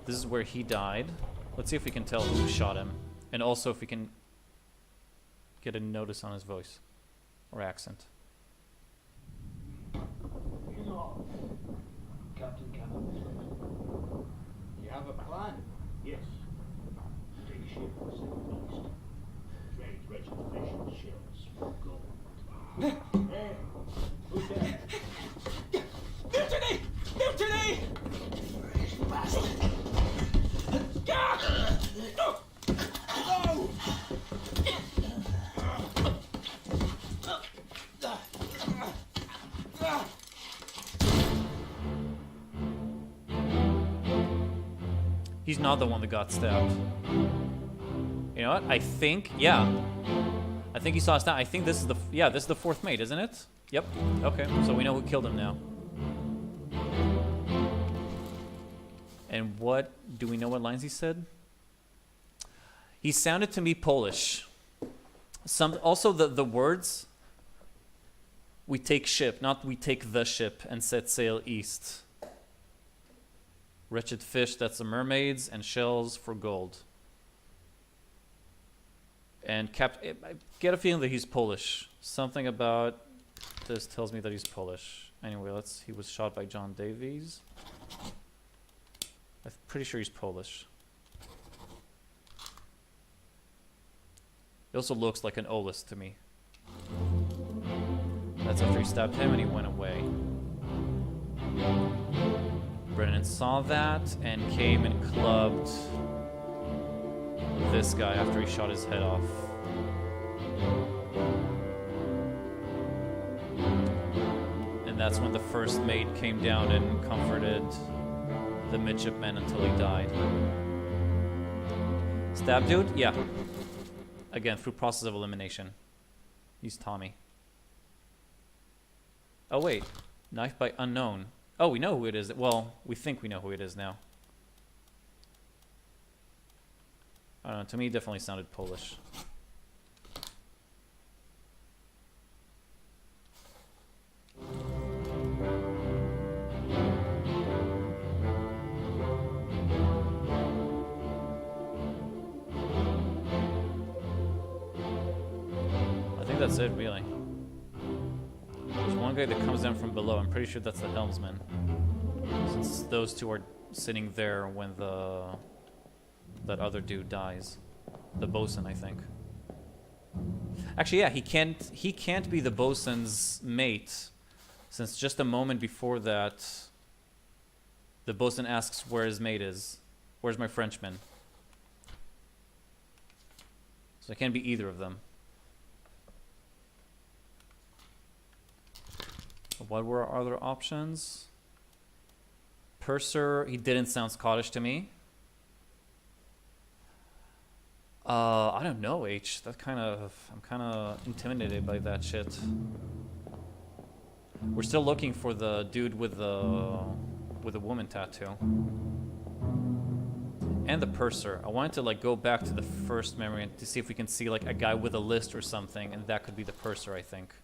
This is where he died. Let's see if we can tell who shot him. And also if we can get a notice on his voice. Or accent. Hello, Captain Cannon. You have a plan? Yes. Take a ship southeast. Trade reservation shells for gold. Hey, who's there? Mutiny! Mutiny! He's not the one that got stabbed. You know what? I think, yeah. I think he saw us now. I think this is this is the fourth mate, isn't it? Yep. Okay, so we know who killed him now. And what, do we know what lines he said? He sounded to me Polish. Also the words, we take ship, not we take the ship and set sail east. Wretched fish, that's the mermaids, and shells for gold. And I get a feeling that he's Polish. Something about this tells me that he's Polish. Anyway, he was shot by John Davies. I'm pretty sure he's Polish. He also looks like an Olis to me. That's after he stabbed him and he went away. Brennan saw that and came and clubbed this guy after he shot his head off. And that's when the first mate came down and comforted the midshipman until he died. Stab dude? Yeah. Again, through process of elimination. He's Tommy. Oh wait, knife by unknown. Oh, we know who it is. Well, we think we know who it is now. I don't know, to me it definitely sounded Polish. I think that's it, really. There's one guy that comes down from below. I'm pretty sure that's the helmsman. Since those two are sitting there when that other dude dies. The bosun, I think. Actually, yeah, he can't be the bosun's mate, since just a moment before that, the bosun asks where his mate is. Where's my Frenchman? So it can't be either of them. What were our other options? Purser, he didn't sound Scottish to me. I don't know, H. I'm kind of intimidated by that shit. We're still looking for the dude with the woman tattoo. And the purser. I wanted to like go back to the first memory to see if we can see like a guy with a list or something, and that could be the purser, I think.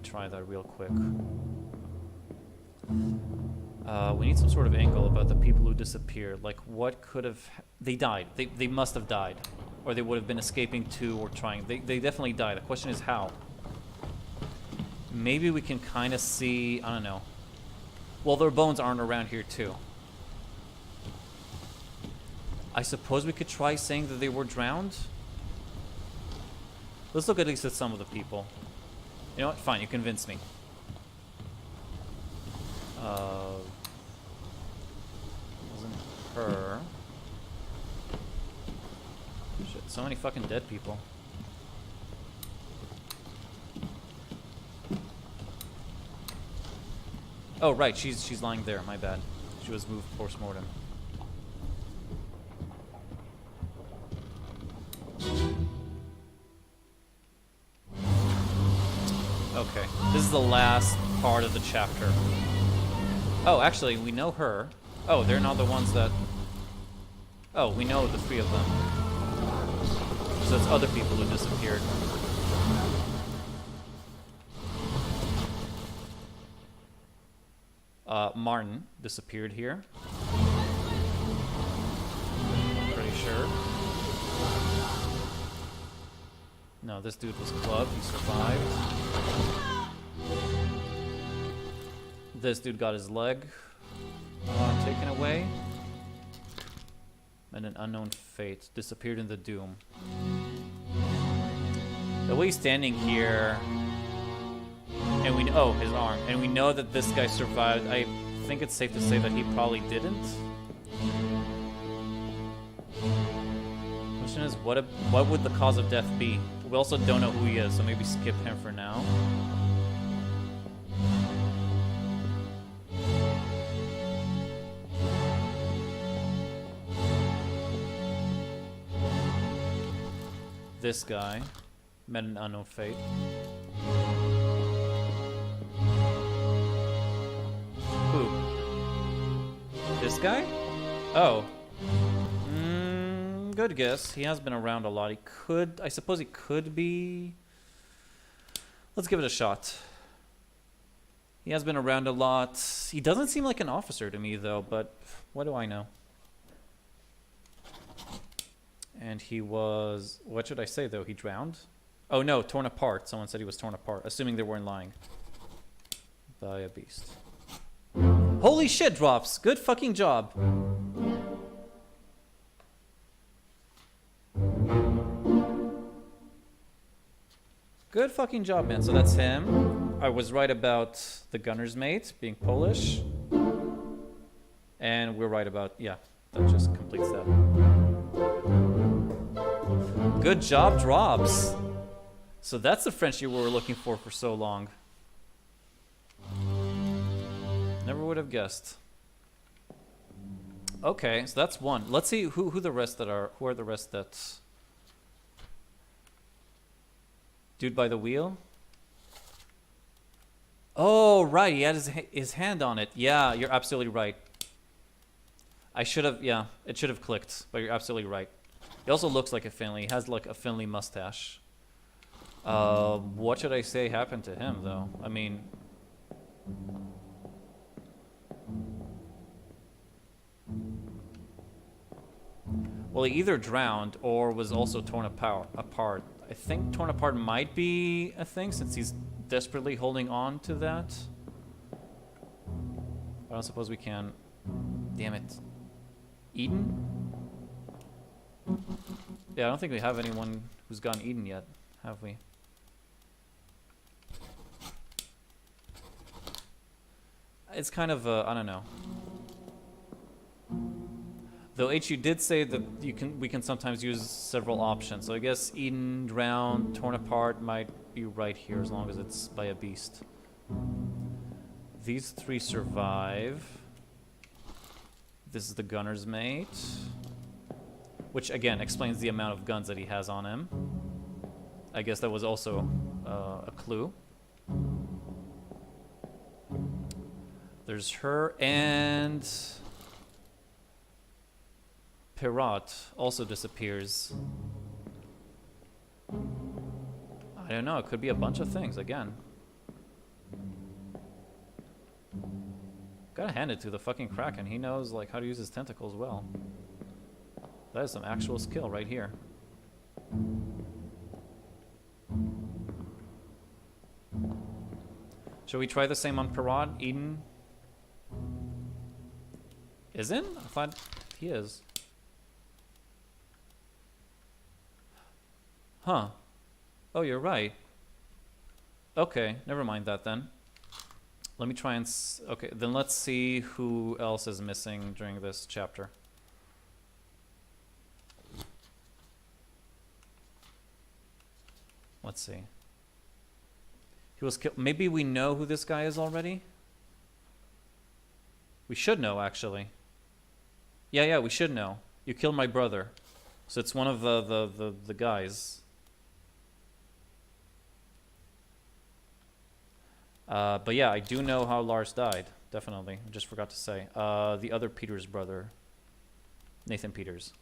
Try that real quick. We need some sort of angle about the people who disappeared. Like, what could have... They died. They must have died. Or they would have been escaping to or trying. They definitely died. The question is how. Maybe we can kind of see... I don't know. Well, their bones aren't around here, too. I suppose we could try saying that they were drowned? Let's look at least at some of the people. You know what? Fine, you convinced me. Wasn't her. Shit, so many fucking dead people. Oh, right, she's lying there, my bad. She was moved post-mortem. Okay, this is the last part of the chapter. Oh, actually, we know her. Oh, they're not the ones that... Oh, we know the three of them. So it's other people who disappeared. Martin disappeared here. Pretty sure. No, this dude was clubbed. He survived. This dude got his leg taken away. And an unknown fate disappeared in the doom. The way he's standing here, and we know his arm, and we know that this guy survived. I think it's safe to say that he probably didn't. Question is, what would the cause of death be? We also don't know who he is, so maybe skip him for now. This guy met an unknown fate. Who? This guy? Oh. Good guess. He has been around a lot. He could, I suppose he could be... Let's give it a shot. He has been around a lot. He doesn't seem like an officer to me, though, but what do I know? And he was... What should I say, though? He drowned? Oh, no, torn apart. Someone said he was torn apart, assuming they weren't lying. By a beast. Holy shit, drops! Good fucking job. Good fucking job, man. So that's him. I was right about the gunner's mate being Polish. And we're right about... Yeah, that just completes that. Good job, drops. So that's the friendship we were looking for so long. Never would have guessed. Okay, so that's one. Let's see who the rest that are... Who are the rest that... Dude by the wheel? Oh, right. He had his hand on it. Yeah, you're absolutely right. I should have... Yeah, it should have clicked. But you're absolutely right. He also looks like a Finley. He has like a Finley mustache. What should I say happened to him, though? I mean... Well, he either drowned or was also torn apart. I think torn apart might be a thing since he's desperately holding on to that. I don't suppose we can... Damn it. Eaten? Yeah, I don't think we have anyone who's gotten eaten yet, have we? It's kind of, I don't know. Though HU did say that we can sometimes use several options. So I guess eaten, drowned, torn apart might be right here as long as it's by a beast. These three survive. This is the gunner's mate. Which again explains the amount of guns that he has on him. I guess that was also a clue. There's her and... Pirat also disappears. I don't know, it could be a bunch of things again. Gotta hand it to the fucking Kraken. He knows like how to use his tentacles well. That is some actual skill right here. Shall we try the same on Pirat? Eden? Isn't? I thought he is. Huh. Oh, you're right. Okay, never mind that then. Let me try and... okay, then let's see who else is missing during this chapter. Let's see. He was killed. Maybe we know who this guy is already? We should know, actually. Yeah, we should know. You killed my brother. So it's one of the guys. But yeah, I do know how Lars died. Definitely. I just forgot to say. The other Peters brother. Nathan Peters.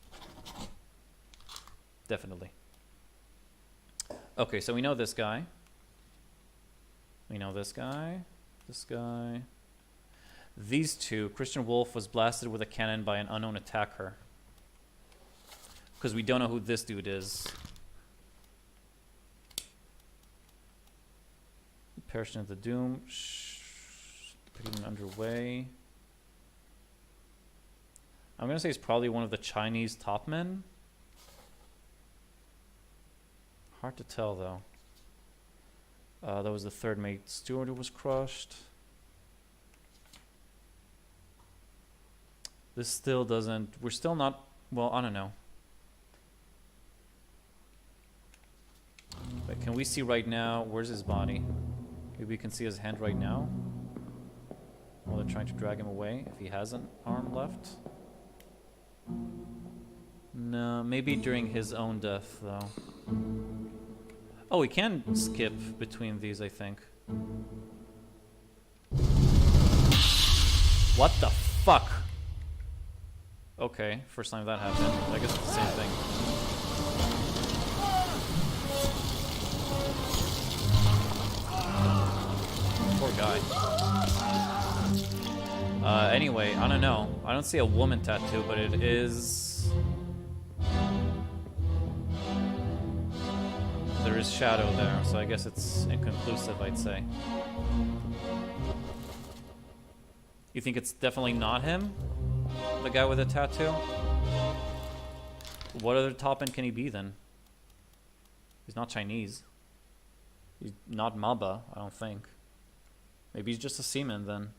Definitely. Okay, so we know this guy. We know this guy. This guy. These two. Christian Wolf was blasted with a cannon by an unknown attacker. Because we don't know who this dude is. Perished into the doom. Picking underway. I'm gonna say he's probably one of the Chinese top men. Hard to tell though. That was the third mate steward who was crushed. This still doesn't... We're still not... Well, I don't know. Wait, can we see right now? Where's his body? Maybe we can see his hand right now? While they're trying to drag him away, if he has an arm left. No, maybe during his own death, though. Oh, we can skip between these, I think. What the fuck? Okay, first time that happened. I guess it's the same thing. Poor guy. Anyway, I don't know. I don't see a woman tattoo, but it is... There is shadow there, so I guess it's inconclusive, I'd say. You think it's definitely not him? The guy with a tattoo? What other top-end can he be, then? He's not Chinese. He's not Maba, I don't think. Maybe he's just a seaman, then.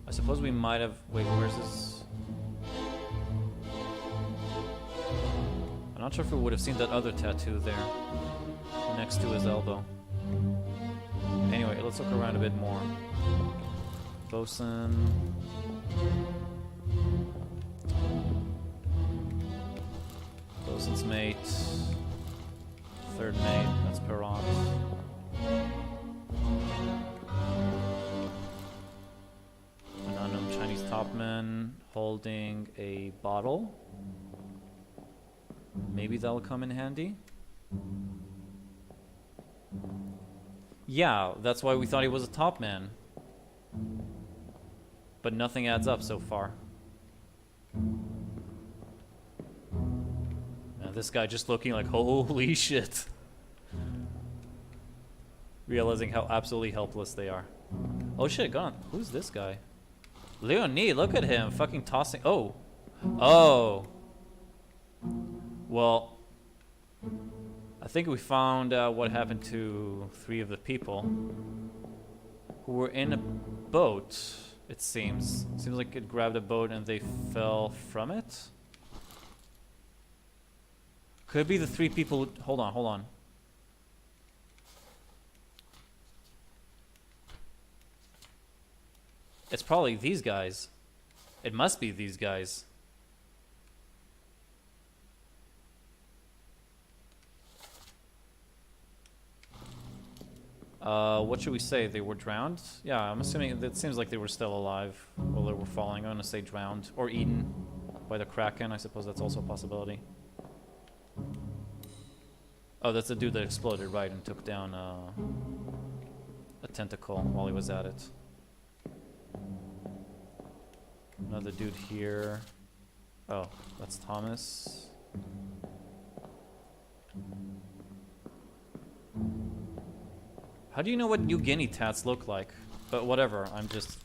I suppose we might have... Wait, where's his... I'm not sure if we would have seen that other tattoo there. Next to his elbow. Anyway, let's look around a bit more. Bosun... Bosun's mate. Third mate, that's Perrot. An unknown Chinese topman holding a bottle. Maybe that'll come in handy. Yeah, that's why we thought he was a topman. But nothing adds up so far. And this guy just looking like, holy shit. Realizing how absolutely helpless they are. Oh shit, gone. Who's this guy? Leonie, look at him. Fucking tossing. Oh. Oh. Well, I think we found out what happened to 3 of the people who were in a boat, it seems. Seems like it grabbed a boat and they fell from it. Could be the 3 people. Hold on, hold on. It's probably these guys. It must be these guys. What should we say? They were drowned? Yeah, I'm assuming it seems like they were still alive while they were falling. I'm gonna say drowned or eaten by the Kraken. I suppose that's also a possibility. Oh, that's the dude that exploded, right, and took down a tentacle while he was at it. Another dude here. Oh, that's Thomas. How do you know what New Guinea tats look like? But whatever, I'm just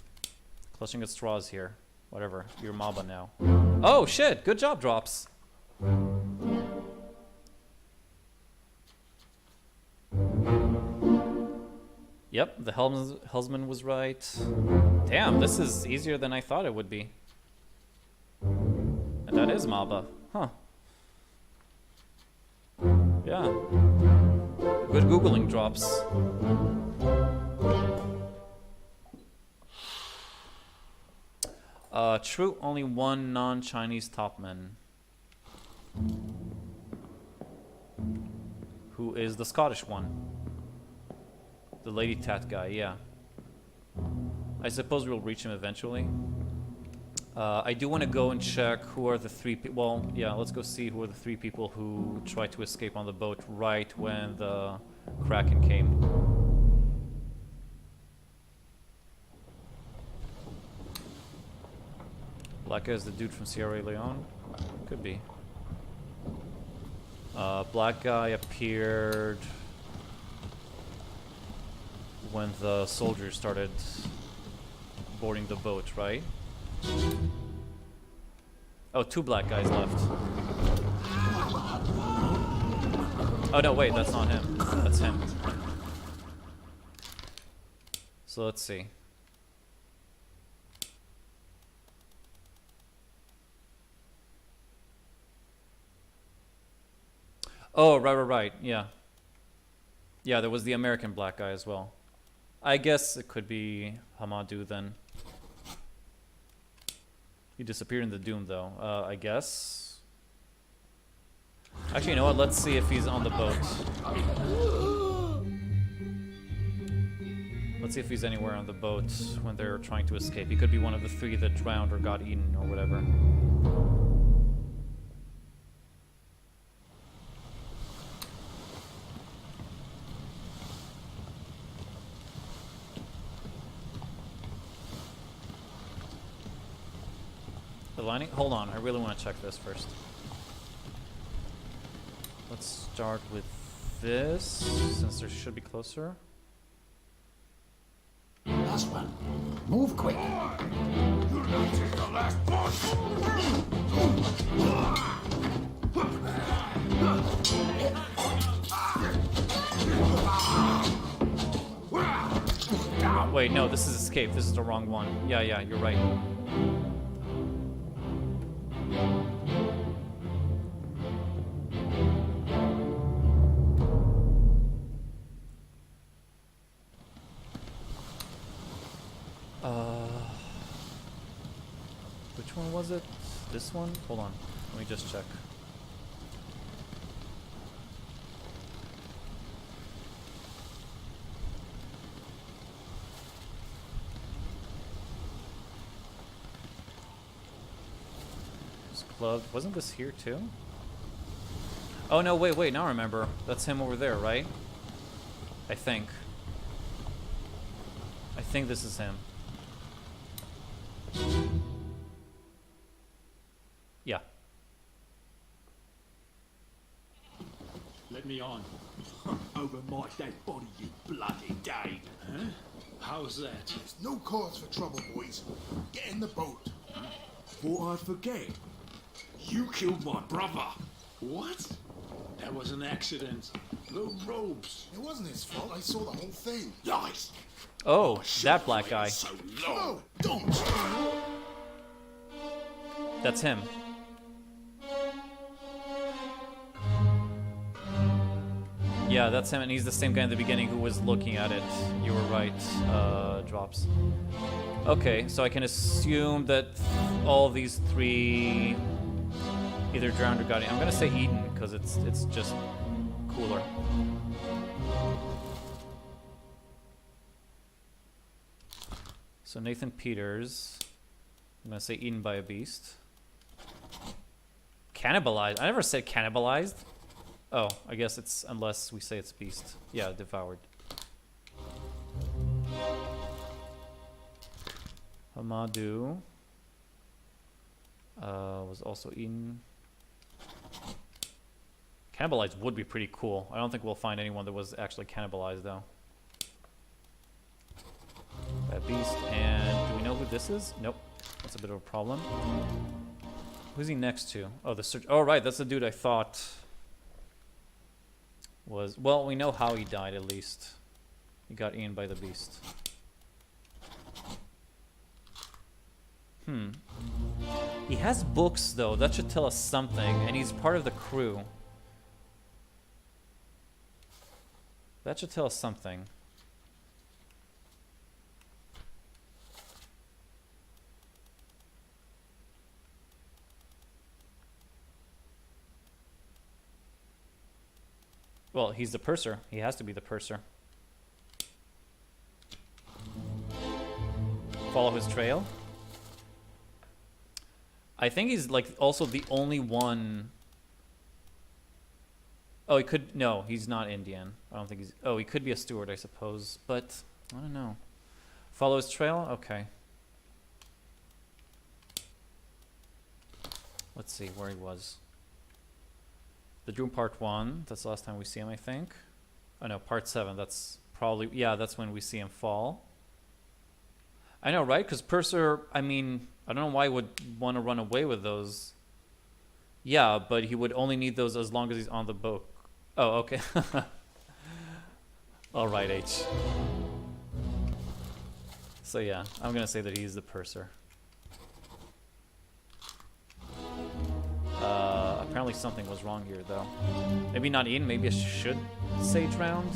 clutching at straws here. Whatever, you're Maba now. Oh shit, good job, Drops. Yep, the helmsman was right. Damn, this is easier than I thought it would be. And that is Maba. Huh. Yeah. Good Googling, Drops. True, only one non-Chinese topman. Who is the Scottish one. The lady tat guy, yeah. I suppose we'll reach him eventually. I do want to go and check who are the 3 people. Well, yeah, let's go see who are the 3 people who tried to escape on the boat right when the Kraken came. Black guy is the dude from Sierra Leone? Could be. Black guy appeared when the soldiers started boarding the boat, right? Oh, 2 black guys left. Oh no, wait, that's not him. That's him. So let's see. Oh, right. Yeah. Yeah, there was the American black guy as well. I guess it could be Hamadou then. He disappeared in the Doom though, I guess. Actually, you know what? Let's see if he's on the boat. Let's see if he's anywhere on the boat when they're trying to escape. He could be one of the 3 that drowned or got eaten or whatever. The lining? Hold on, I really want to check this first. Let's start with this, since there should be closer. Last one. Move quick. You're not just the last Wait, no, this is escape. This is the wrong one. Yeah, you're right. Which one was it? This one? Hold on. Let me just check. This club. Wasn't this here too? Oh no, wait, now I remember. That's him over there, right? I think this is him. Yeah. Let me on. Over my dead body, you bloody game. Huh? How's that? There's no cause for trouble, boys. Get in the boat. Thought I'd forget. You killed my brother. What? That was an accident. The robes. It wasn't his fault. I saw the whole thing. Lies. Oh, that black guy. So long. No, don't. That's him. Yeah, that's him, and he's the same guy in the beginning who was looking at it. You were right, Drops. Okay, so I can assume that all these 3 either drowned or got it. I'm gonna say Eden, because it's just cooler. So Nathan Peters. I'm gonna say eaten by a beast. Cannibalized. I never said cannibalized. Oh, I guess it's unless we say it's beast. Yeah, devoured. Hamadou was also eaten. Cannibalized would be pretty cool. I don't think we'll find anyone that was actually cannibalized though. That beast. And do we know who this is? Nope. That's a bit of a problem. Who's he next to? Oh, the search. Oh, right. That's the dude I thought was. Well, we know how he died at least. He got eaten by the beast. He has books though. That should tell us something. And he's part of the crew. That should tell us something. Well, he's the purser. He has to be the purser. Follow his trail. I think he's like also the only one. Oh, he could. No, he's not Indian. I don't think he's. Oh, he could be a steward, I suppose. But I don't know. Follow his trail? Okay. Let's see where he was. The Doom Part 1, that's the last time we see him, I think. Oh no, Part 7, that's probably, yeah, that's when we see him fall. I know, right? Because Purser, I mean, I don't know why he would want to run away with those. Yeah, but he would only need those as long as he's on the boat. Oh, okay. Alright, H. So yeah, I'm going to say that he's the Purser. Apparently definitely something was wrong here, though. Maybe not Ian, maybe I should sage round.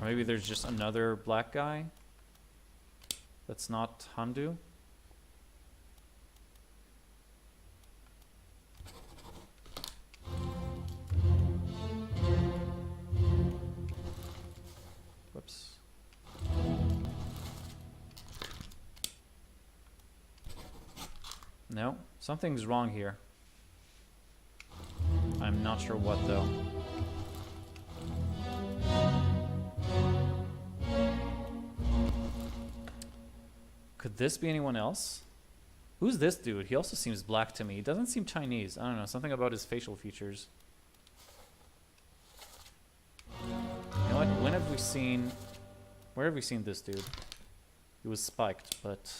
Or maybe there's just another black guy that's not Handu. Whoops. No, something's wrong here. I'm not sure what though. Could this be anyone else? Who's this dude? He also seems black to me. He doesn't seem Chinese. I don't know, something about his facial features. You know what? When have we seen... Where have we seen this dude? He was spiked, but...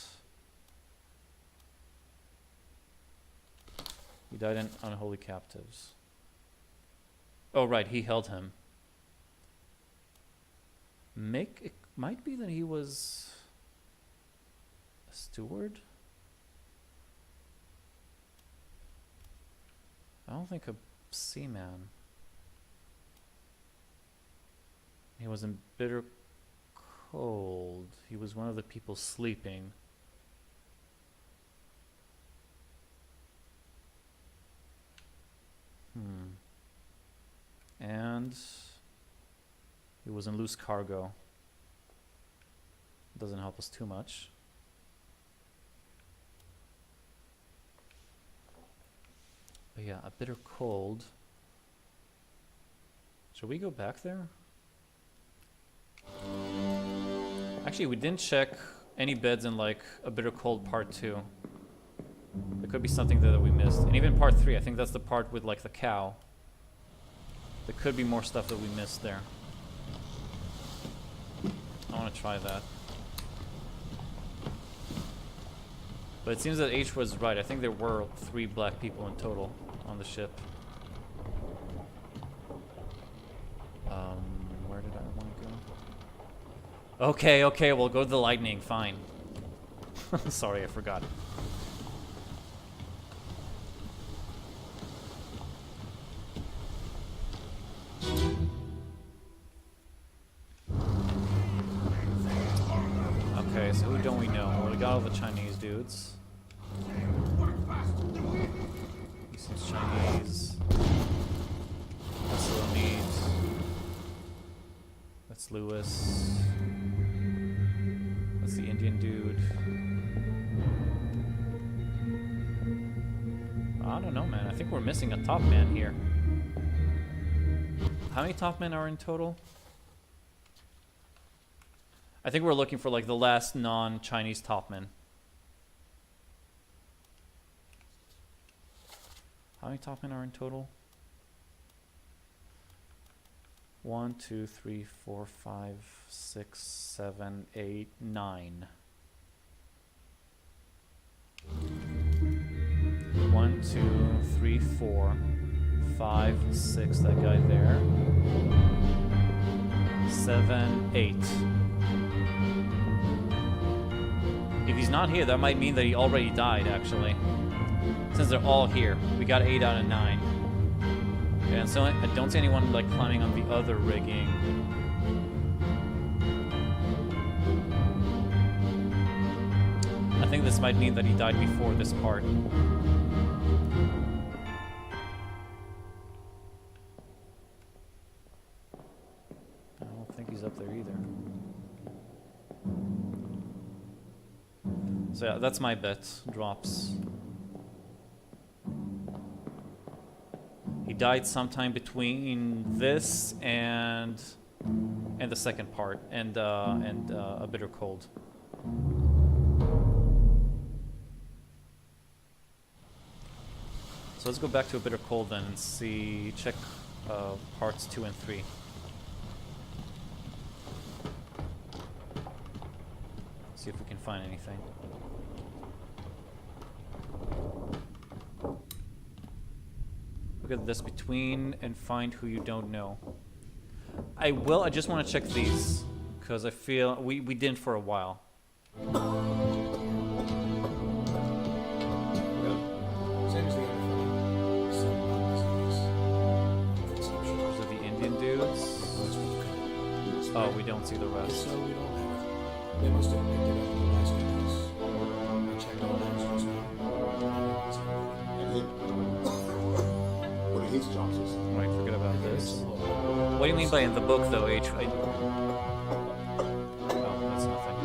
He died in Unholy Captives. Oh, right, he held him. It might be that he was... a steward? I don't think a seaman. He was in bitter cold. He was one of the people sleeping. And he was in loose cargo. Doesn't help us too much. But yeah, a bitter cold. Should we go back there? Actually, we didn't check any beds in like a bitter cold part 2. There could be something there that we missed. And even part 3, I think that's the part with like the cow. There could be more stuff that we missed there. I want to try that. But it seems that H was right. I think there were 3 black people in total on the ship. Where did I want to go? Okay, we'll go to the lightning. Fine. Sorry, I forgot. Okay, so who don't we know? Well, we got all the Chinese dudes. He seems Chinese. That's Lebanese. That's Lewis. That's the Indian dude. I don't know, man. I think we're missing a top man here. How many top men are in total? I think we're looking for like the last non-Chinese topman. How many topmen are in total? 1, 2, 3, 4, 5, 6, 7, 8, 9. 1, 2, 3, 4, 5, 6. That guy there. 7, 8. If he's not here, that might mean that he already died, actually. Since they're all here. We got 8 out of 9. And so I don't see anyone like climbing on the other rigging. I think this might mean that he died before this part. I don't think he's up there either. So yeah, that's my bet. Drops. He died sometime between this and the second part, and a bitter cold. So let's go back to a bitter cold then and see, check parts 2 and 3. See if we can find anything. Look at this, between and find who you don't know. I just want to check these, Because I feel we didn't for a while. Same as the other fellow. Some lung disease. Consumption. Those are the Indian dudes. Oh, we don't see the rest. So we don't have it. They must have picked it up in the last case. I checked all hands just now. And him. What are his chances? Wait, forget about this. It's a low. What do you mean by in the book, though, H? Oh, that's nothing.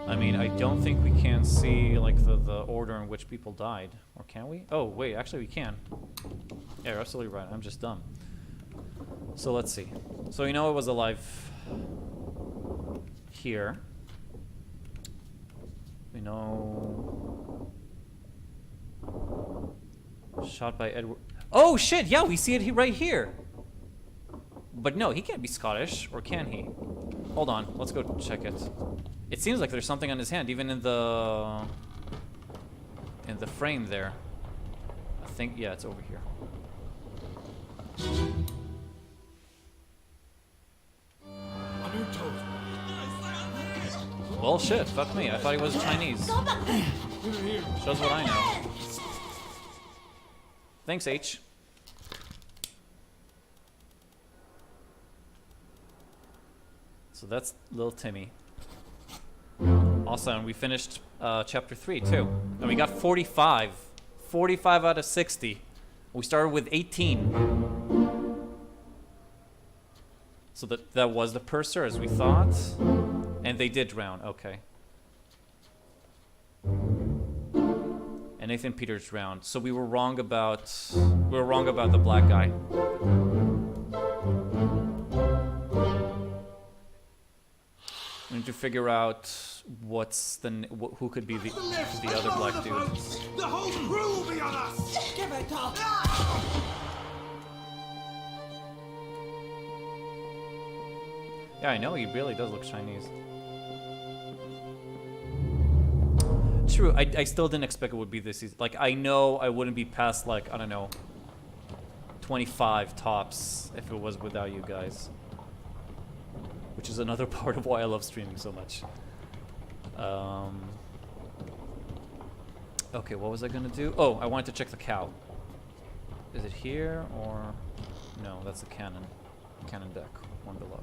I mean, I don't think we can see, like, the order in which people died. Or can we? Oh, wait, actually we can. Yeah, you're absolutely right. I'm just dumb. So let's see. So you know it was alive here. We know... Shot by Edward... Oh, shit! Yeah, we see it right here! But no, he can't be Scottish, or can he? Hold on, let's go check it. It seems like there's something on his hand, even in the frame there. I think, yeah, it's over here. On your toes. Well, shit, fuck me. I thought he was Chinese. Shows what I know. Thanks, H. So that's little Timmy. Also, and we finished chapter 3 too. And we got 45. 45 out of 60. We started with 18. So that was the purser as we thought. And they did drown, okay. And Nathan Peters drowned. So we were wrong about the black guy. We need to figure out who could be the other black dude. The whole crew will be on us! Give it up! Yeah, I know he really does look Chinese. True, I still didn't expect it would be this easy. Like, I know I wouldn't be past, like, I don't know, 25 tops if it was without you guys. Which is another part of why I love streaming so much. Okay, what was I gonna do? Oh, I wanted to check the cow. Is it here or... No, that's the cannon. Cannon deck, one below.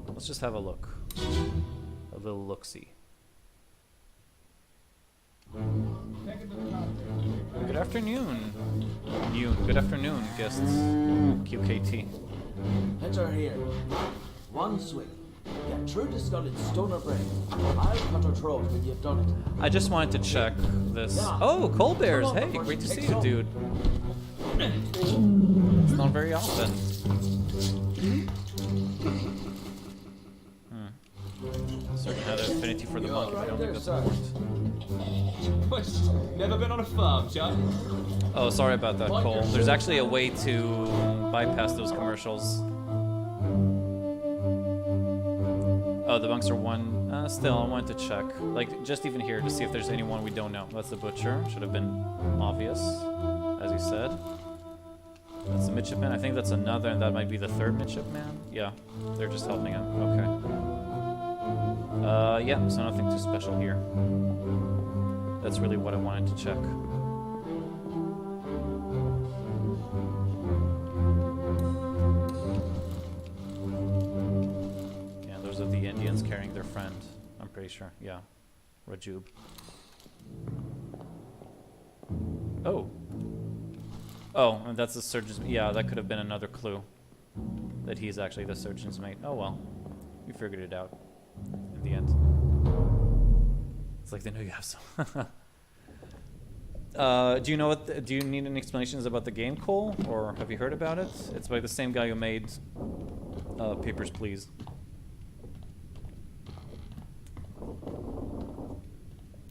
Let's just have a look. A little look-see. Good afternoon. Good afternoon, guests. QKT. Heads are here. One swing. Get true to Scarlet Stoner Brain. I'll cut her throat when you've done it. I just wanted to check this. Oh, Colbears! Hey, great to see you, dude. It's not very often. Certain had an affinity for the monkey, but I don't think that's important. Never been on a farm, Chuck? Oh, sorry about that, Cole. There's actually a way to bypass those commercials. Oh, the bunks are one. Still, I wanted to check. Like, just even here to see if there's anyone we don't know. That's the butcher. Should have been obvious, as you said. That's the midshipman. I think that's another, and that might be the third midshipman. Yeah, they're just helping him. Okay. Yeah, so nothing too special here. That's really what I wanted to check. Yeah, those are the Indians carrying their friend. I'm pretty sure. Yeah. Rajub. Oh. Oh, and that's the surgeon's... Yeah, that could have been another clue. That he's actually the surgeon's mate. Oh well. We figured it out. In the end. It's like they know you have some. Do you know what? Do you need any explanations about the game, Cole, or have you heard about it? It's by the same guy who made Papers, Please.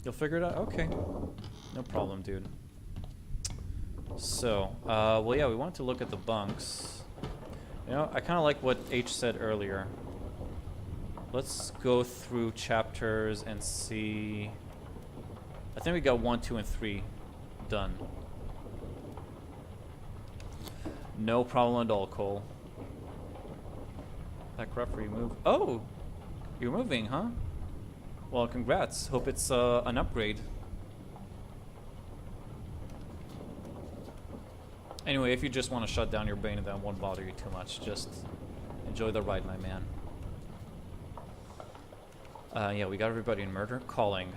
You'll figure it out. Okay, no problem, dude. So, well, yeah, we wanted to look at the bunks. You know, I kind of like what H said earlier. Let's go through chapters and see. I think we got 1, 2, and 3 done. No problem at all, Cole. That crap for you move. Oh! You're moving, huh? Well, congrats. Hope it's an upgrade. Anyway, if you just want to shut down your brain, that won't bother you too much. Just enjoy the ride, my man. Yeah, we got everybody in murder. Calling.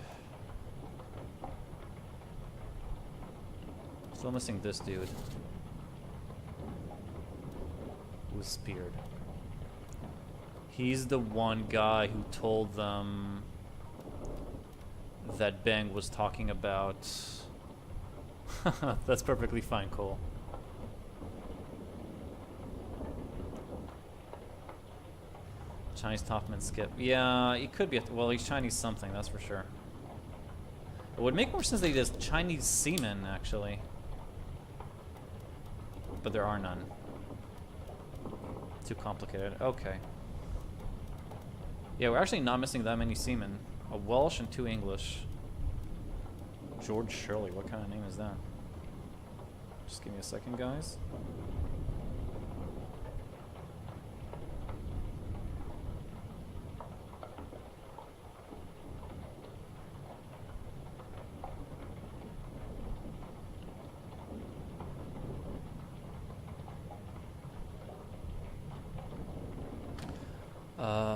Still missing this dude. Who's speared. He's the one guy who told them that Bang was talking about. That's perfectly fine, Cole. Chinese topman skip. Yeah, he could be. Well, he's Chinese something, that's for sure. It would make more sense that he does Chinese seamen, actually. But there are none. Too complicated. Okay. Yeah, we're actually not missing that many seamen. A Welsh and 2 English. George Shirley, what kind of name is that? Just give me a second, guys.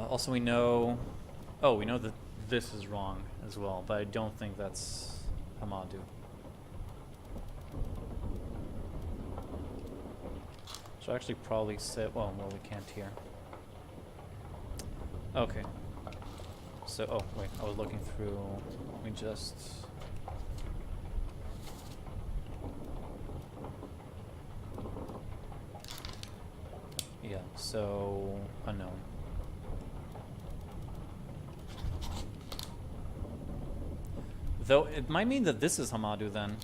Also, we know... Oh, we know that this is wrong as well, but I don't think that's Hamadu. Should actually probably say... Well, we can't here. Okay. So, oh, wait, I was looking through... Let me just... Yeah, so... unknown. Though it might mean that this is Hamadu then.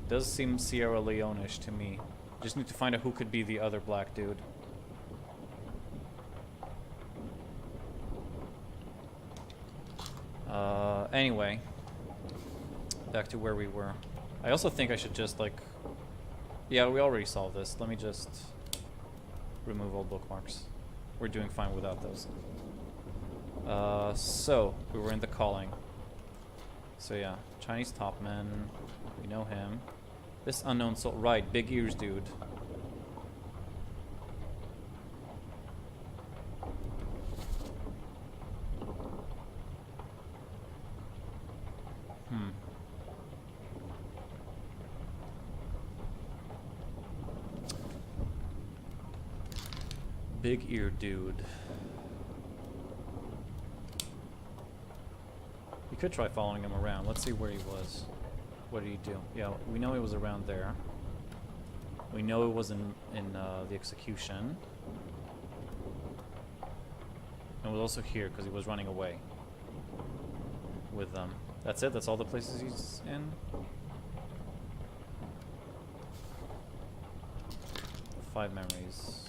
Does seem Sierra Leone-ish to me. Just need to find out who could be the other black dude. Anyway. Back to where we were. I also think I should just like... Yeah, we already solved this. Let me just remove all bookmarks. We're doing fine without those. So, we were in the calling. So yeah, Chinese topman. We know him. This unknown soul. Right, big ears dude. Big ear dude. We could try following him around. Let's see where he was. What did he do? Yeah, we know he was around there. We know it was in the execution. And was also here because he was running away with them. That's it? That's all the places he's in? Five memories.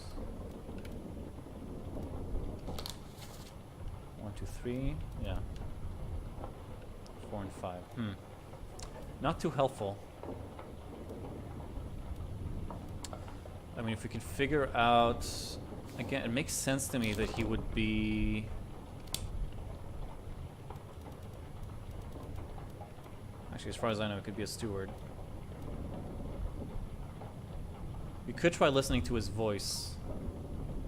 1, 2, 3. Yeah. 4 and 5. Not too helpful. I mean, if we can figure out... Again, it makes sense to me that he would be... Actually, as far as I know, it could be a steward. We could try listening to his voice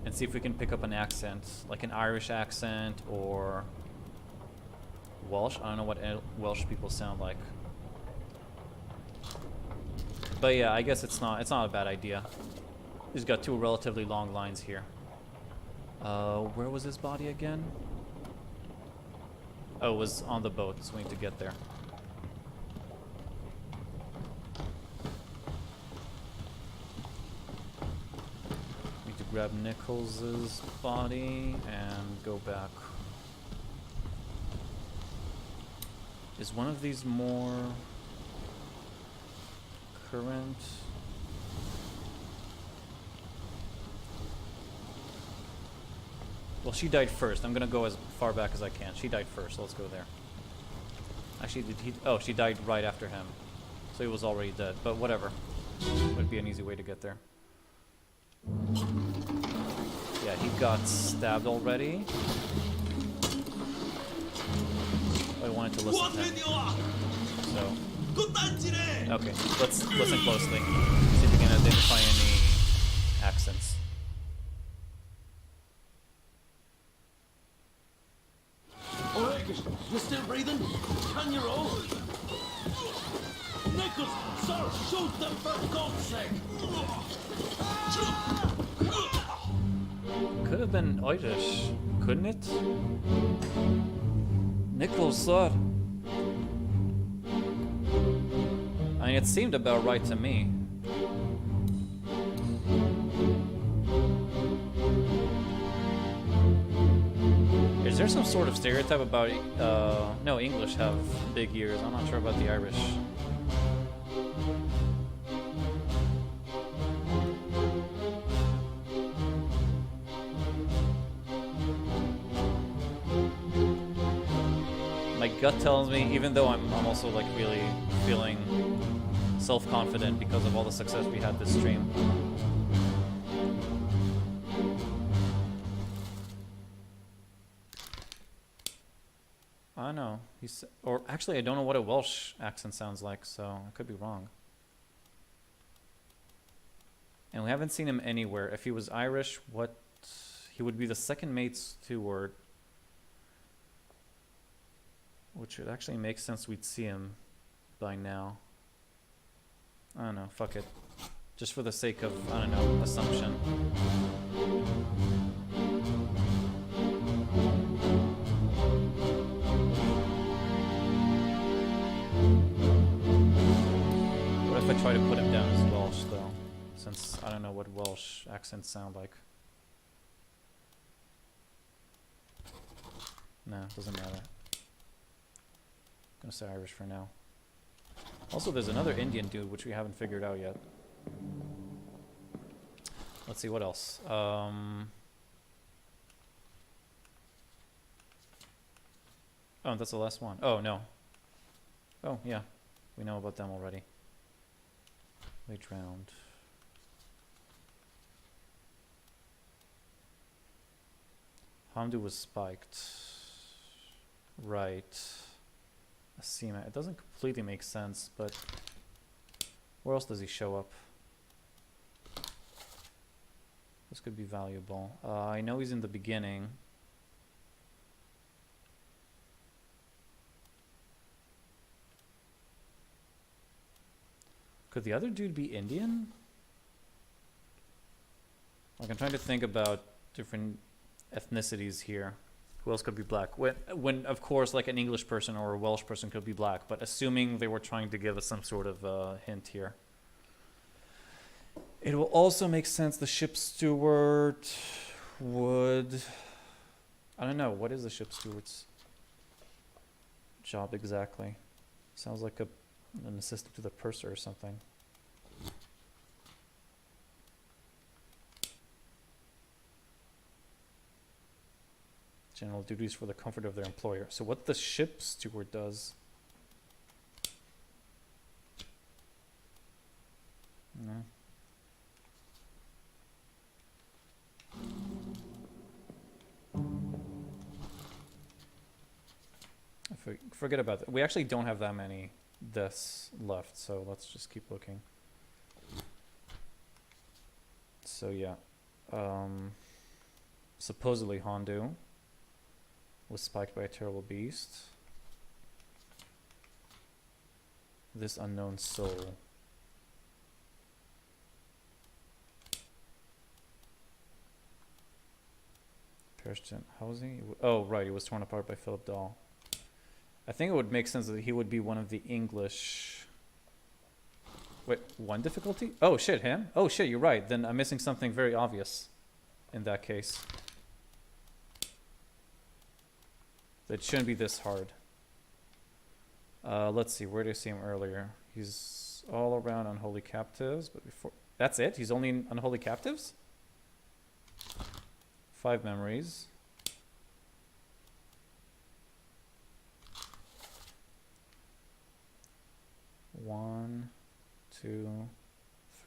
and see if we can pick up an accent, like an Irish accent or Welsh. I don't know what Welsh people sound like. But yeah, I guess it's not a bad idea. He's got 2 relatively long lines here. Where was his body again? Oh, it was on the boat, so we need to get there. Need to grab Nichols's body and go back. Is one of these more current? Well, she died first. I'm gonna go as far back as I can. She died first. Let's go there. Actually, did he? Oh, she died right after him. So he was already dead. But whatever. Would be an easy way to get there. Yeah, he got stabbed already. I wanted to listen to him. So. Okay, let's listen closely. See if we can identify any accents. Alright, you still breathing? Can you roll? Nichols, sir, shoot them for God's sake! Could have been Irish, couldn't it? Nichols, sir. I mean, it seemed about right to me. Is there some sort of stereotype about, no, English have big ears. I'm not sure about the Irish. My gut tells me, even though I'm also like really feeling self-confident because of all the success we had this stream. I know. Or actually, I don't know what a Welsh accent sounds like, so I could be wrong. And we haven't seen him anywhere. If he was Irish, what? He would be the second mate steward. Which would actually make sense we'd see him by now. I don't know, fuck it. Just for the sake of, I don't know, assumption. What if I try to put him down as Welsh, though? Since I don't know what Welsh accents sound like. No, doesn't matter. I'm gonna say Irish for now. Also, there's another Indian dude which we haven't figured out yet. Let's see what else. Oh, that's the last one. Oh no. Oh yeah, we know about them already. They drowned. Hamdu was spiked. Right. Asima. It doesn't completely make sense, but where else does he show up? This could be valuable. I know he's in the beginning. Could the other dude be Indian? Like, I'm trying to think about different ethnicities here. Who else could be black? When of course, like an English person or a Welsh person could be black, but assuming they were trying to give us some sort of hint here. It will also make sense the ship steward would... I don't know, what is the ship steward's job exactly? Sounds like an assistant to the purser or something. General duties for the comfort of their employer. So what the ship steward does... No. Forget about that. We actually don't have that many deaths left, so let's just keep looking. So yeah. Supposedly Hondu was spiked by a terrible beast. This unknown soul. Perished in, how was he? Oh, right, he was torn apart by Philip Dahl. I think it would make sense that he would be one of the English... Wait, one difficulty? Oh shit, him? Oh shit, you're right. Then I'm missing something very obvious in that case. It shouldn't be this hard. Let's see, where did I see him earlier? He's all around Unholy Captives, but before... That's it? He's only in Unholy Captives? 5 memories. 1, 2,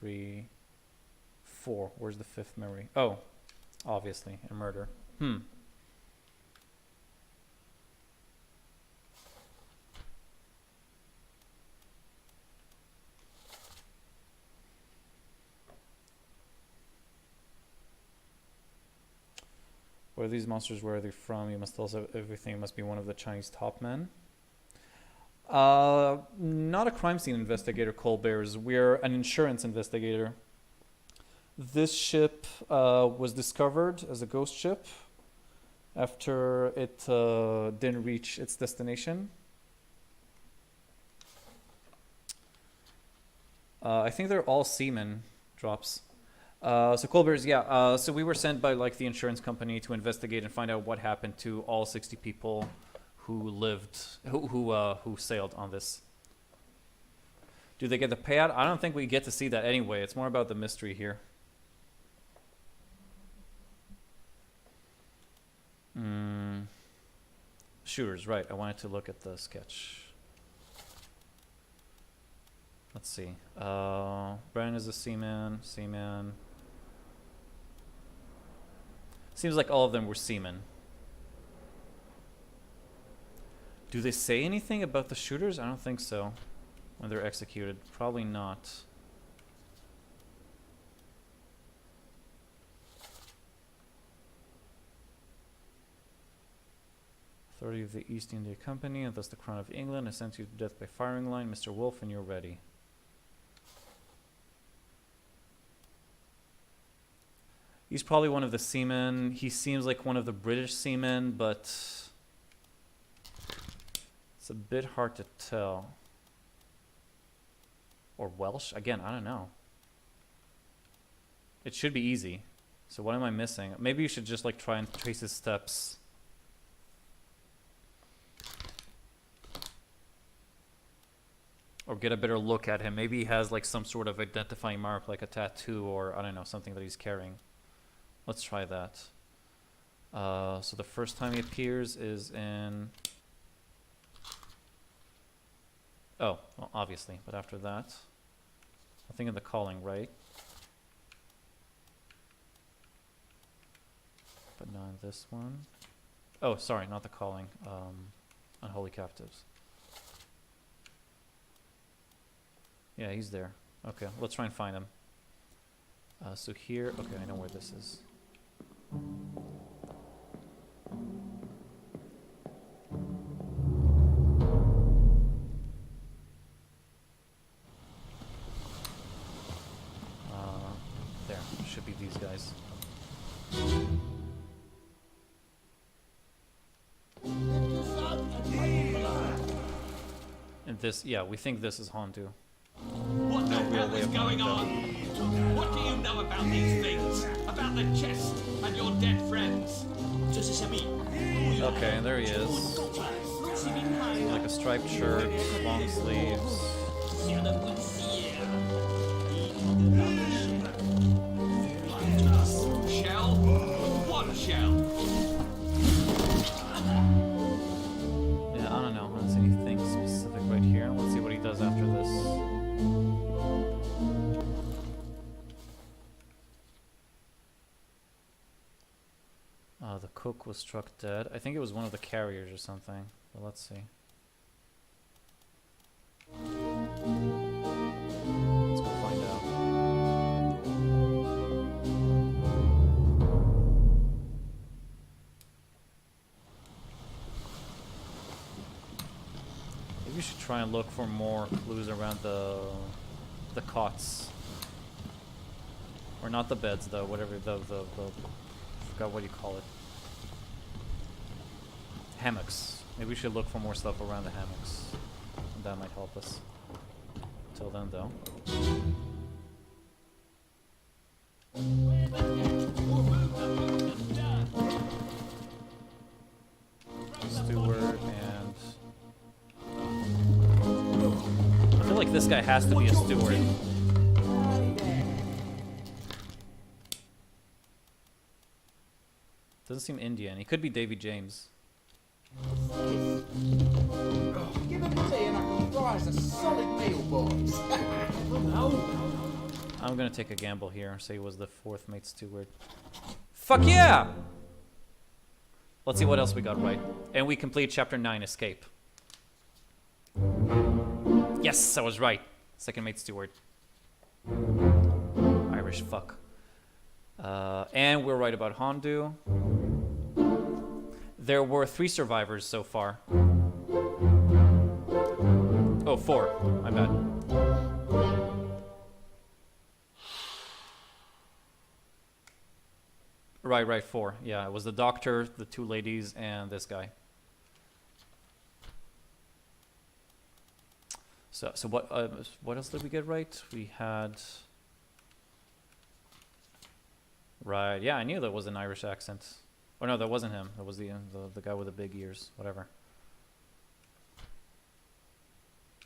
3, 4. Where's the fifth memory? Oh, obviously, a murder. What are these monsters? Where are they from? You must tell us everything. It must be one of the Chinese top men. Not a crime scene investigator, Colbert's. We're an insurance investigator. This ship was discovered as a ghost ship after it didn't reach its destination. I think they're all seamen drops. So Colbert's, yeah. So we were sent by like the insurance company to investigate and find out what happened to all 60 people who lived, who sailed on this. Do they get the payout? I don't think we get to see that anyway. It's more about the mystery here. Shooters, right. I wanted to look at the sketch. Let's see. Brennan is a seaman. Seems like all of them were seamen. Do they say anything about the shooters? I don't think so. When they're executed. Probably not. Authority of the East India Company, and thus the Crown of England, has sent you to death by firing line. Mr. Wolf, when you're ready. He's probably one of the seamen. He seems like one of the British seamen, but it's a bit hard to tell. Or Welsh? Again, I don't know. It should be easy. So what am I missing? Maybe you should just like try and trace his steps. Or get a better look at him. Maybe he has like some sort of identifying mark, like a tattoo or I don't know, something that he's carrying. Let's try that. So the first time he appears is in... Oh, well, obviously, but after that, I think in the Calling, right? But not in this one. Oh, sorry, not the Calling. Unholy Captives. Yeah, he's there. Okay, let's try and find him. So here, okay, I know where this is. There, should be these guys. And this, yeah, we think this is Hondu. What the hell is going on? What do you know about these things? About the chest and your dead friends? 这是虾米？ Okay, there he is. 骑兵派 Like a striped shirt, long sleeves. 写的温馨啊！一头的大血。 Shell? What shell? Yeah, I don't know. I don't see anything specific right here. Let's see what he does after this. The cook was struck dead. I think it was one of the carriers or something. But let's see. Let's go find out. Maybe we should try and look for more clues around the cots. Or not the beds though, whatever the I forgot what you call it. Hammocks. Maybe we should look for more stuff around the hammocks. That might help us. Till then though. Steward and I feel like this guy has to be a steward. Doesn't seem Indian. He could be Davy James. Give him tea and I can fry us a solid meal, boys. I'm gonna take a gamble here. Say he was the 4th mate steward. Fuck yeah! Let's see what else we got right. And we complete chapter 9, escape. Yes, I was right. 2nd mate steward. Irish fuck. And we're right about Hondu. There were 3 survivors so far. Oh, 4. My bad. Right, 4. Yeah, it was the doctor, the 2 ladies, and this guy. So what else did we get right? We had... Right, yeah, I knew that was an Irish accent. Oh no, that wasn't him. That was the guy with the big ears. Whatever.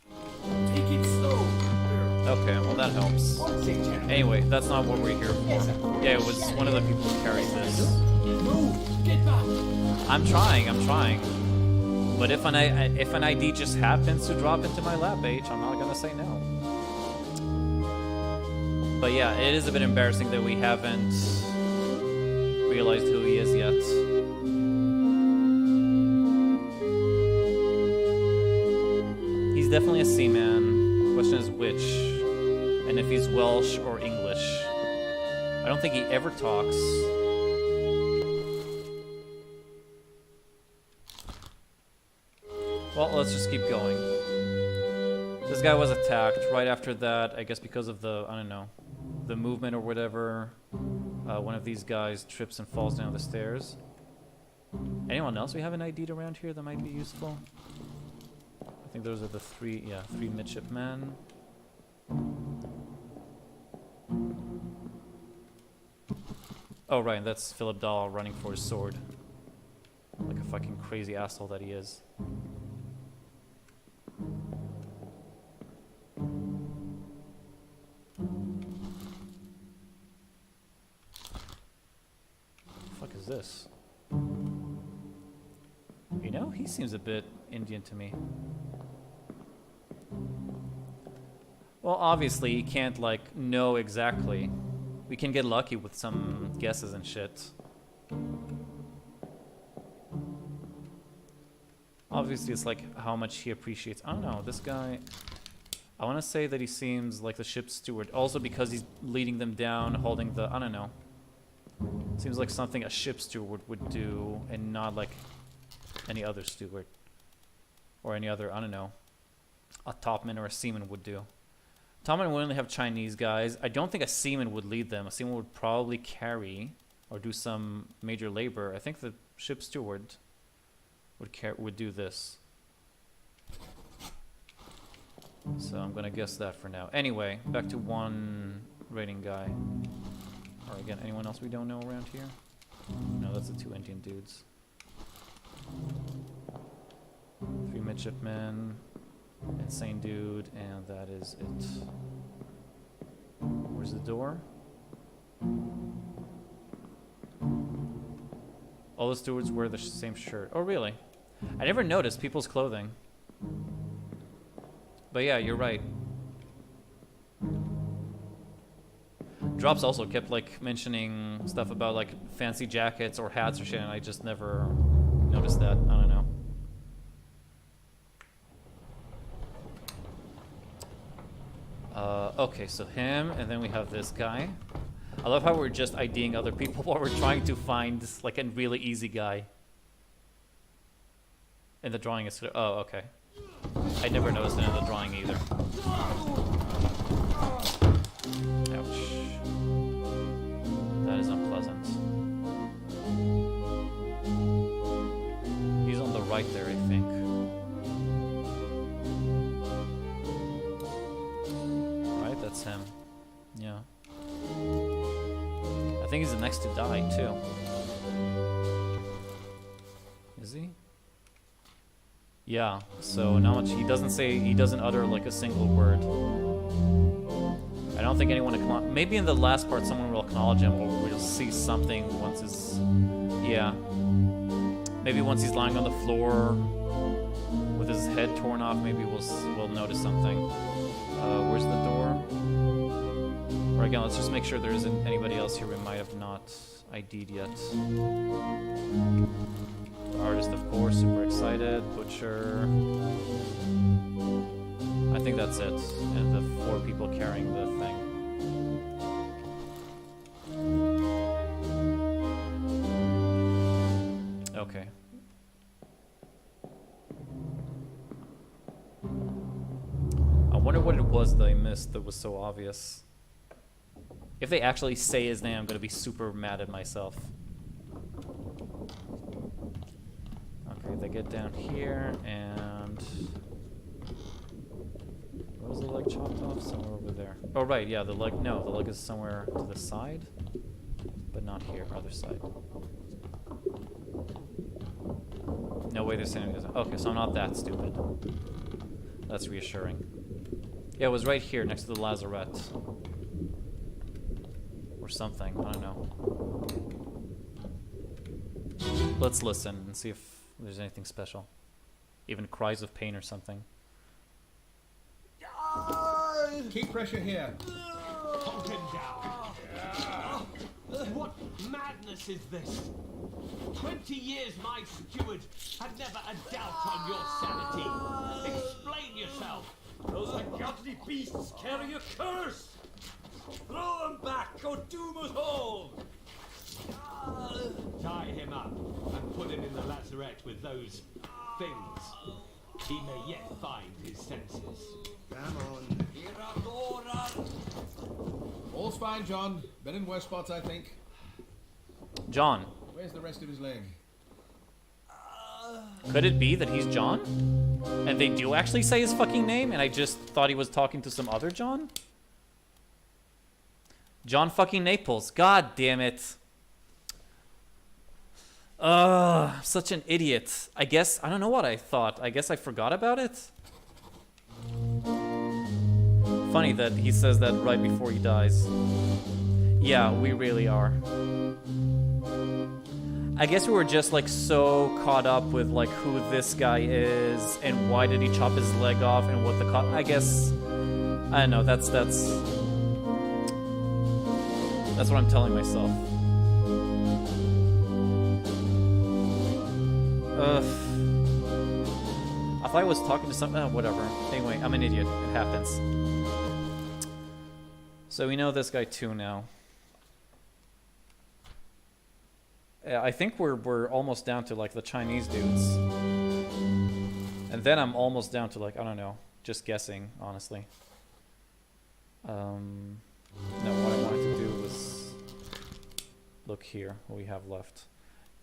Take it slow. Okay, well that helps. What's it, Jack? Anyway, that's not what we're here for. Yeah, it was one of the people who carried this. Move. Get back. I'm trying. But if an ID just happens to drop into my lap page, I'm not gonna say no. But yeah, it is a bit embarrassing that we haven't realized who he is yet. He's definitely a seaman. Question is which, and if he's Welsh or English. I don't think he ever talks. Well, let's just keep going. This guy was attacked right after that, I guess because of the, I don't know, the movement or whatever. One of these guys trips and falls down the stairs. Anyone else we haven't ID'd around here that might be useful? I think those are the 3 midshipmen. Oh right, and that's Philip Dahl running for his sword. Like a fucking crazy asshole that he is. Fuck is this? You know, he seems a bit Indian to me. Well, obviously, you can't, like, know exactly. We can get lucky with some guesses and shit. Obviously, it's like how much he appreciates. I don't know, this guy... I want to say that he seems like the ship's steward. Also because he's leading them down, holding the... I don't know. Seems like something a ship steward would do, and not like any other steward. Or any other, I don't know, a topman or a seaman would do. Topman would only have Chinese guys. I don't think a seaman would lead them. A seaman would probably carry or do some major labor. I think the ship steward would do this. So I'm gonna guess that for now. Anyway, back to 1 raiding guy. Or again, anyone else we don't know around here? No, that's the 2 Indian dudes. 3 midshipmen, insane dude, and that is it. Where's the door? All the stewards wear the same shirt. Oh, really? I never noticed people's clothing. But yeah, you're right. Drops also kept like mentioning stuff about like fancy jackets or hats or shit, and I just never noticed that. I don't know. Okay, so him, and then we have this guy. I love how we're just IDing other people while we're trying to find like a really easy guy. And the drawing is... Oh, okay. I never noticed it in the drawing either. Ouch. That is unpleasant. He's on the right there, I think. Right, that's him. Yeah. I think he's the next to die, too. Is he? Yeah, so not much. He doesn't utter like a single word. I don't think anyone maybe in the last part someone will acknowledge him, or we'll see something once his... Yeah. Maybe once he's lying on the floor with his head torn off, maybe we'll notice something. Where's the door? Or again, let's just make sure there isn't anybody else here we might have not ID'd yet. Artist, of course, super excited. Butcher. I think that's it. And the 4 people carrying the thing. Okay. I wonder what it was that I missed that was so obvious. If they actually say his name, I'm gonna be super mad at myself. Okay, they get down here, and... Where was the leg chopped off? Somewhere over there. Oh, right, yeah, the leg... No, the leg is somewhere to the side. But not here, other side. No way they're saying it. Okay, so I'm not that stupid. That's reassuring. Yeah, it was right here, next to the lazarette. Or something, I don't know. Let's listen and see if there's anything special. Even cries of pain or something. Keep pressure here. Hold him down. What madness is this? 20 years my steward had never a doubt on your sanity. Explain yourself. Those ungodly beasts carry a curse! Throw them back or doom us all! Tie him up and put him in the lazarette with those things. He may yet find his senses. Come on. All's fine, John. Been in worse spots, I think. John. Where's the rest of his leg? Could it be that he's John? And they do actually say his fucking name, and I just thought he was talking to some other John? John fucking Naples. God damn it. Such an idiot. I guess, I don't know what I thought. I guess I forgot about it. Funny that he says that right before he dies. Yeah, we really are. I guess we were just like so caught up with like who this guy is and why did he chop his leg off and what the I guess I don't know. That's what I'm telling myself. I thought I was talking to some. Whatever. Anyway, I'm an idiot. It happens. So we know this guy too now. I think we're almost down to like the Chinese dudes. And then I'm almost down to like, I don't know, just guessing, honestly. No, what I wanted to do was look here, what we have left.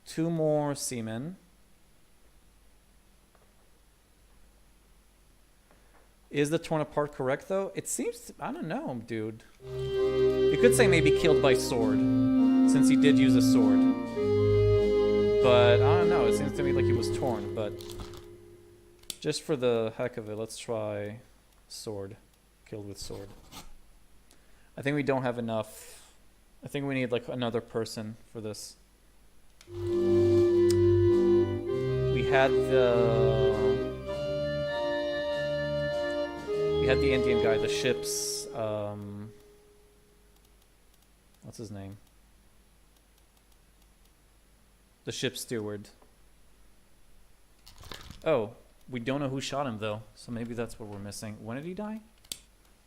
2 more seamen. Is the torn apart correct though? It seems, I don't know, dude. You could say maybe killed by sword, since he did use a sword. But I don't know, it seems to me like he was torn, but just for the heck of it, let's try sword. Killed with sword. I think we don't have enough. I think we need like another person for this. We had the Indian guy, the ship's what's his name? The ship's steward. Oh, we don't know who shot him though, so maybe that's what we're missing. When did he die?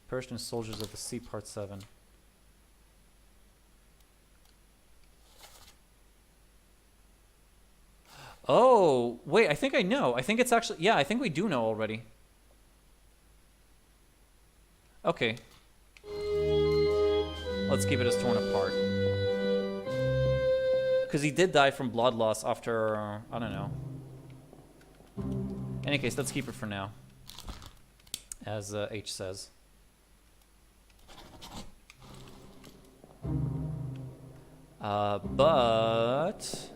Persian Soldiers of the Sea, Part 7. Oh, wait, I think I know. I think it's actually, yeah, I think we do know already. Okay. Let's keep it as torn apart. Because he did die from blood loss after, I don't know. In any case, let's keep it for now. As H says. But...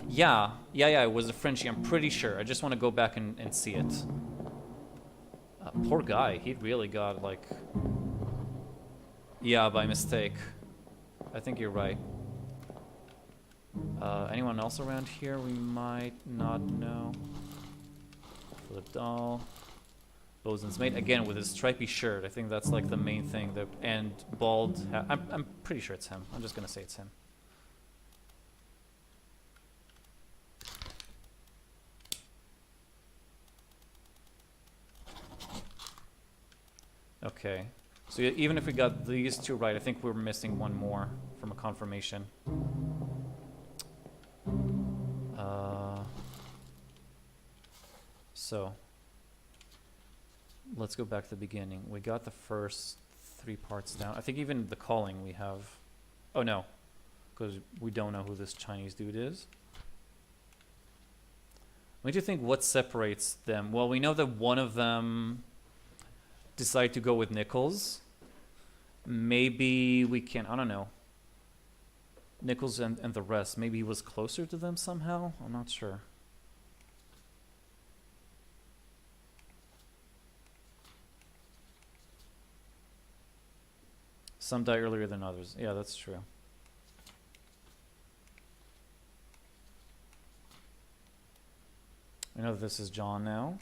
Yeah, it was a Frenchie, I'm pretty sure. I just want to go back and see it. Poor guy, he really got, like... Yeah, by mistake. I think you're right. Anyone else around here we might not know? For the doll. Bosun's mate, again with his stripy shirt. I think that's like the main thing. And bald. I'm pretty sure it's him. I'm just gonna say it's him. Okay. So even if we got these two right, I think we're missing one more from a confirmation. So let's go back to the beginning. We got the first 3 parts down. I think even the calling we have. Oh no, because we don't know who this Chinese dude is. What do you think? What separates them? Well, we know that one of them decided to go with Nichols. Maybe we can, I don't know. Nichols and the rest. Maybe he was closer to them somehow? I'm not sure. Some die earlier than others. Yeah, that's true. I know this is John now.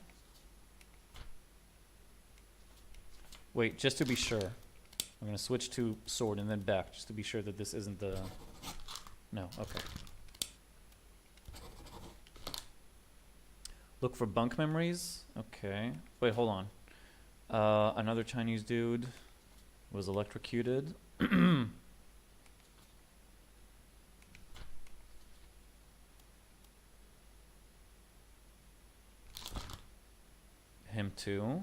Wait, just to be sure. I'm going to switch to sword and then back, just to be sure that this isn't the... No, okay. Look for bunk memories. Okay. Wait, hold on. Another Chinese dude was electrocuted. Him too.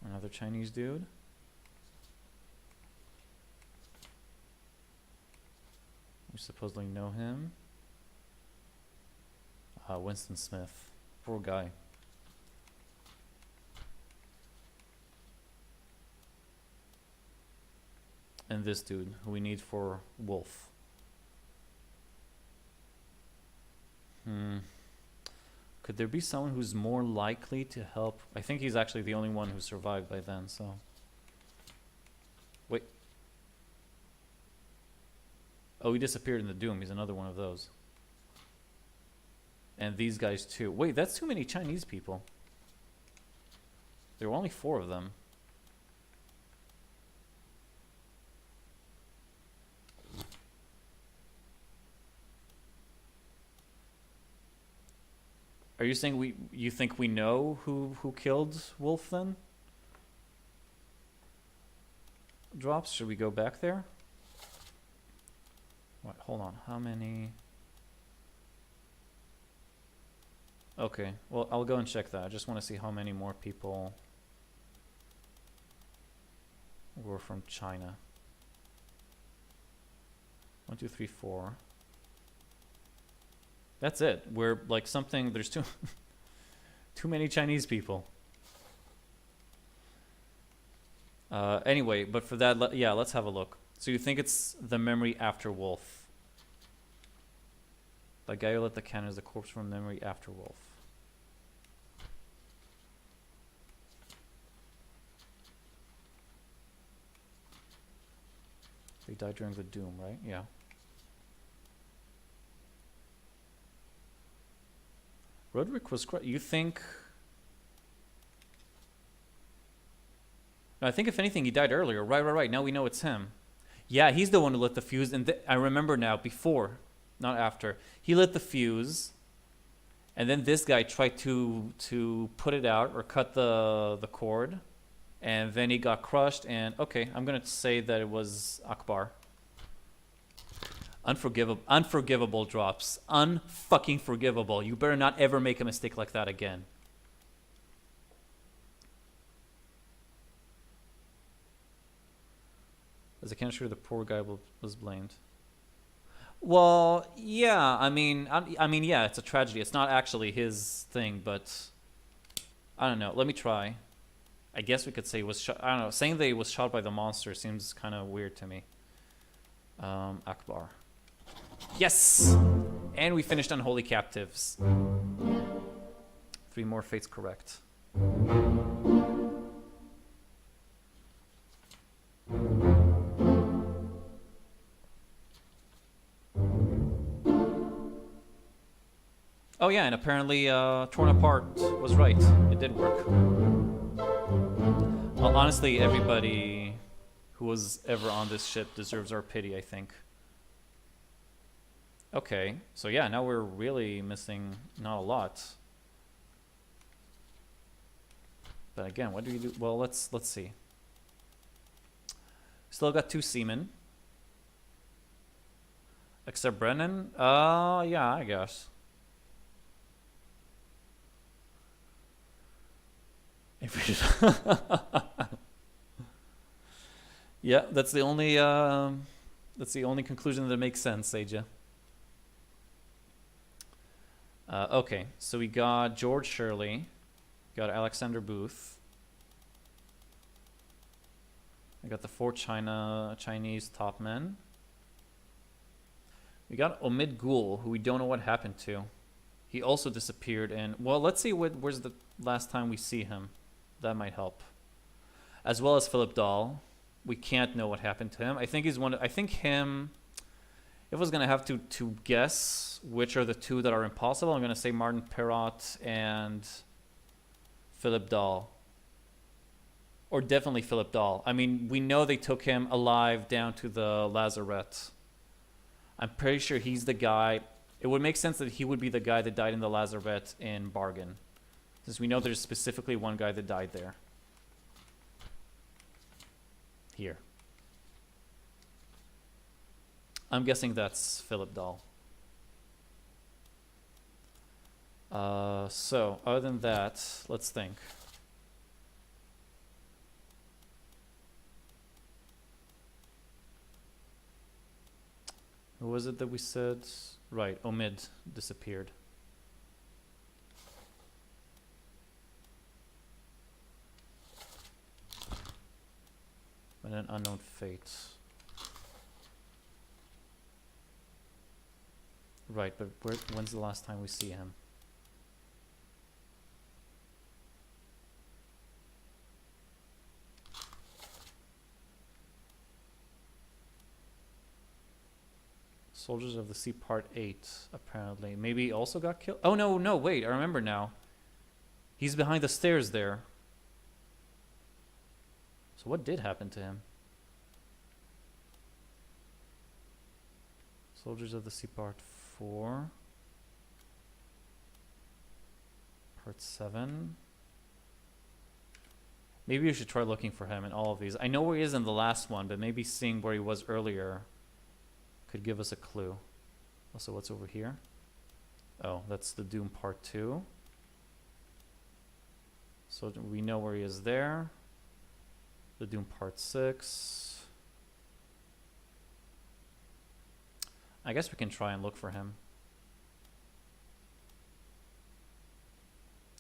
Another Chinese dude. We supposedly know him. Winston Smith. Poor guy. And this dude, who we need for Wolf. Could there be someone who's more likely to help? I think he's actually the only one who survived by then, so... Wait. Oh, he disappeared in the Doom. He's another one of those. And these guys too. Wait, that's too many Chinese people. There were only 4 of them. Are you saying you think we know who killed Wolf then? Drops, should we go back there? What, hold on, how many? Okay, well, I'll go and check that. I just want to see how many more people were from China. 1, 2, 3, 4. That's it. We're like something, there's too many Chinese people. Anyway, but for that, yeah, let's have a look. So you think it's the memory after Wolf? The guy who lit the cannon is the corpse from memory after Wolf. They died during the Doom, right? Yeah. Roderick was correct. You think... No, I think if anything, he died earlier. Right. Now we know it's him. Yeah, he's the one who lit the fuse. And I remember now, before, not after. He lit the fuse. And then this guy tried to put it out or cut the cord. And then he got crushed. And, okay, I'm going to say that it was Akbar. Unforgivable drops. Unfucking forgivable. You better not ever make a mistake like that again. As a cancer, the poor guy was blamed. Well, yeah. I mean, yeah. It's a tragedy. It's not actually his thing, but I don't know. Let me try. I guess we could say he was shot. I don't know. Saying that he was shot by the monster seems kind of weird to me. Akbar. Yes! And we finished Unholy Captives. 3 more fates correct. Oh yeah, and apparently Torn Apart was right. It did work. Well, honestly, everybody who was ever on this ship deserves our pity, I think. Okay, so yeah, now we're really missing not a lot. But again, what do you do? Well, let's see. Still got 2 seamen. Except Brennan? Yeah, I guess. If we yeah, that's the only conclusion that makes sense, Seija. Okay, so we got George Shirley, got Alexander Booth. I got the 4 Chinese top men. We got Omid Gul, who we don't know what happened to. He also disappeared, and well, let's see where's the last time we see him. That might help. As well as Philip Dahl. We can't know what happened to him. I think he's one. I think him. If I was gonna have to guess which are the 2 that are impossible, I'm gonna say Martin Perrott and Philip Dahl. Or definitely Philip Dahl. I mean, we know they took him alive down to the lazarette. I'm pretty sure he's the guy. It would make sense that he would be the guy that died in the lazarette in Bargain, since we know there's specifically one guy that died there. Here. I'm guessing that's Philip Dahl. So, other than that, let's think. Who was it that we said? Right, Omid disappeared. And an unknown fate. Right, but when's the last time we see him? Soldiers of the Sea Part 8, apparently. Maybe he also got killed? Oh, no, wait, I remember now. He's behind the stairs there. So what did happen to him? Soldiers of the Sea Part 4. Part 7. Maybe we should try looking for him in all of these. I know where he is in the last one, but maybe seeing where he was earlier could give us a clue. Also, what's over here? Oh, that's the Doom Part 2. So we know where he is there. The Doom Part 6. I guess we can try and look for him.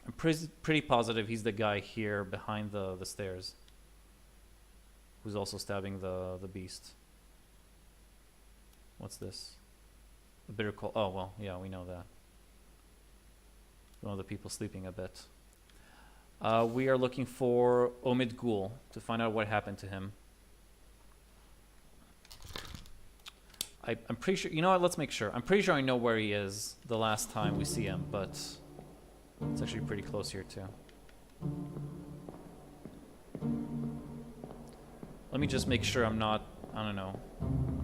I'm pretty positive he's the guy here behind the stairs, who's also stabbing the beast. What's this? A bitter cold. Oh, well, yeah, we know that. One of the people sleeping a bit. We are looking for Omid Gul to find out what happened to him. I'm pretty sure, you know what, let's make sure. I'm pretty sure I know where he is the last time we see him, but it's actually pretty close here too. Let me just make sure I'm not, I don't know,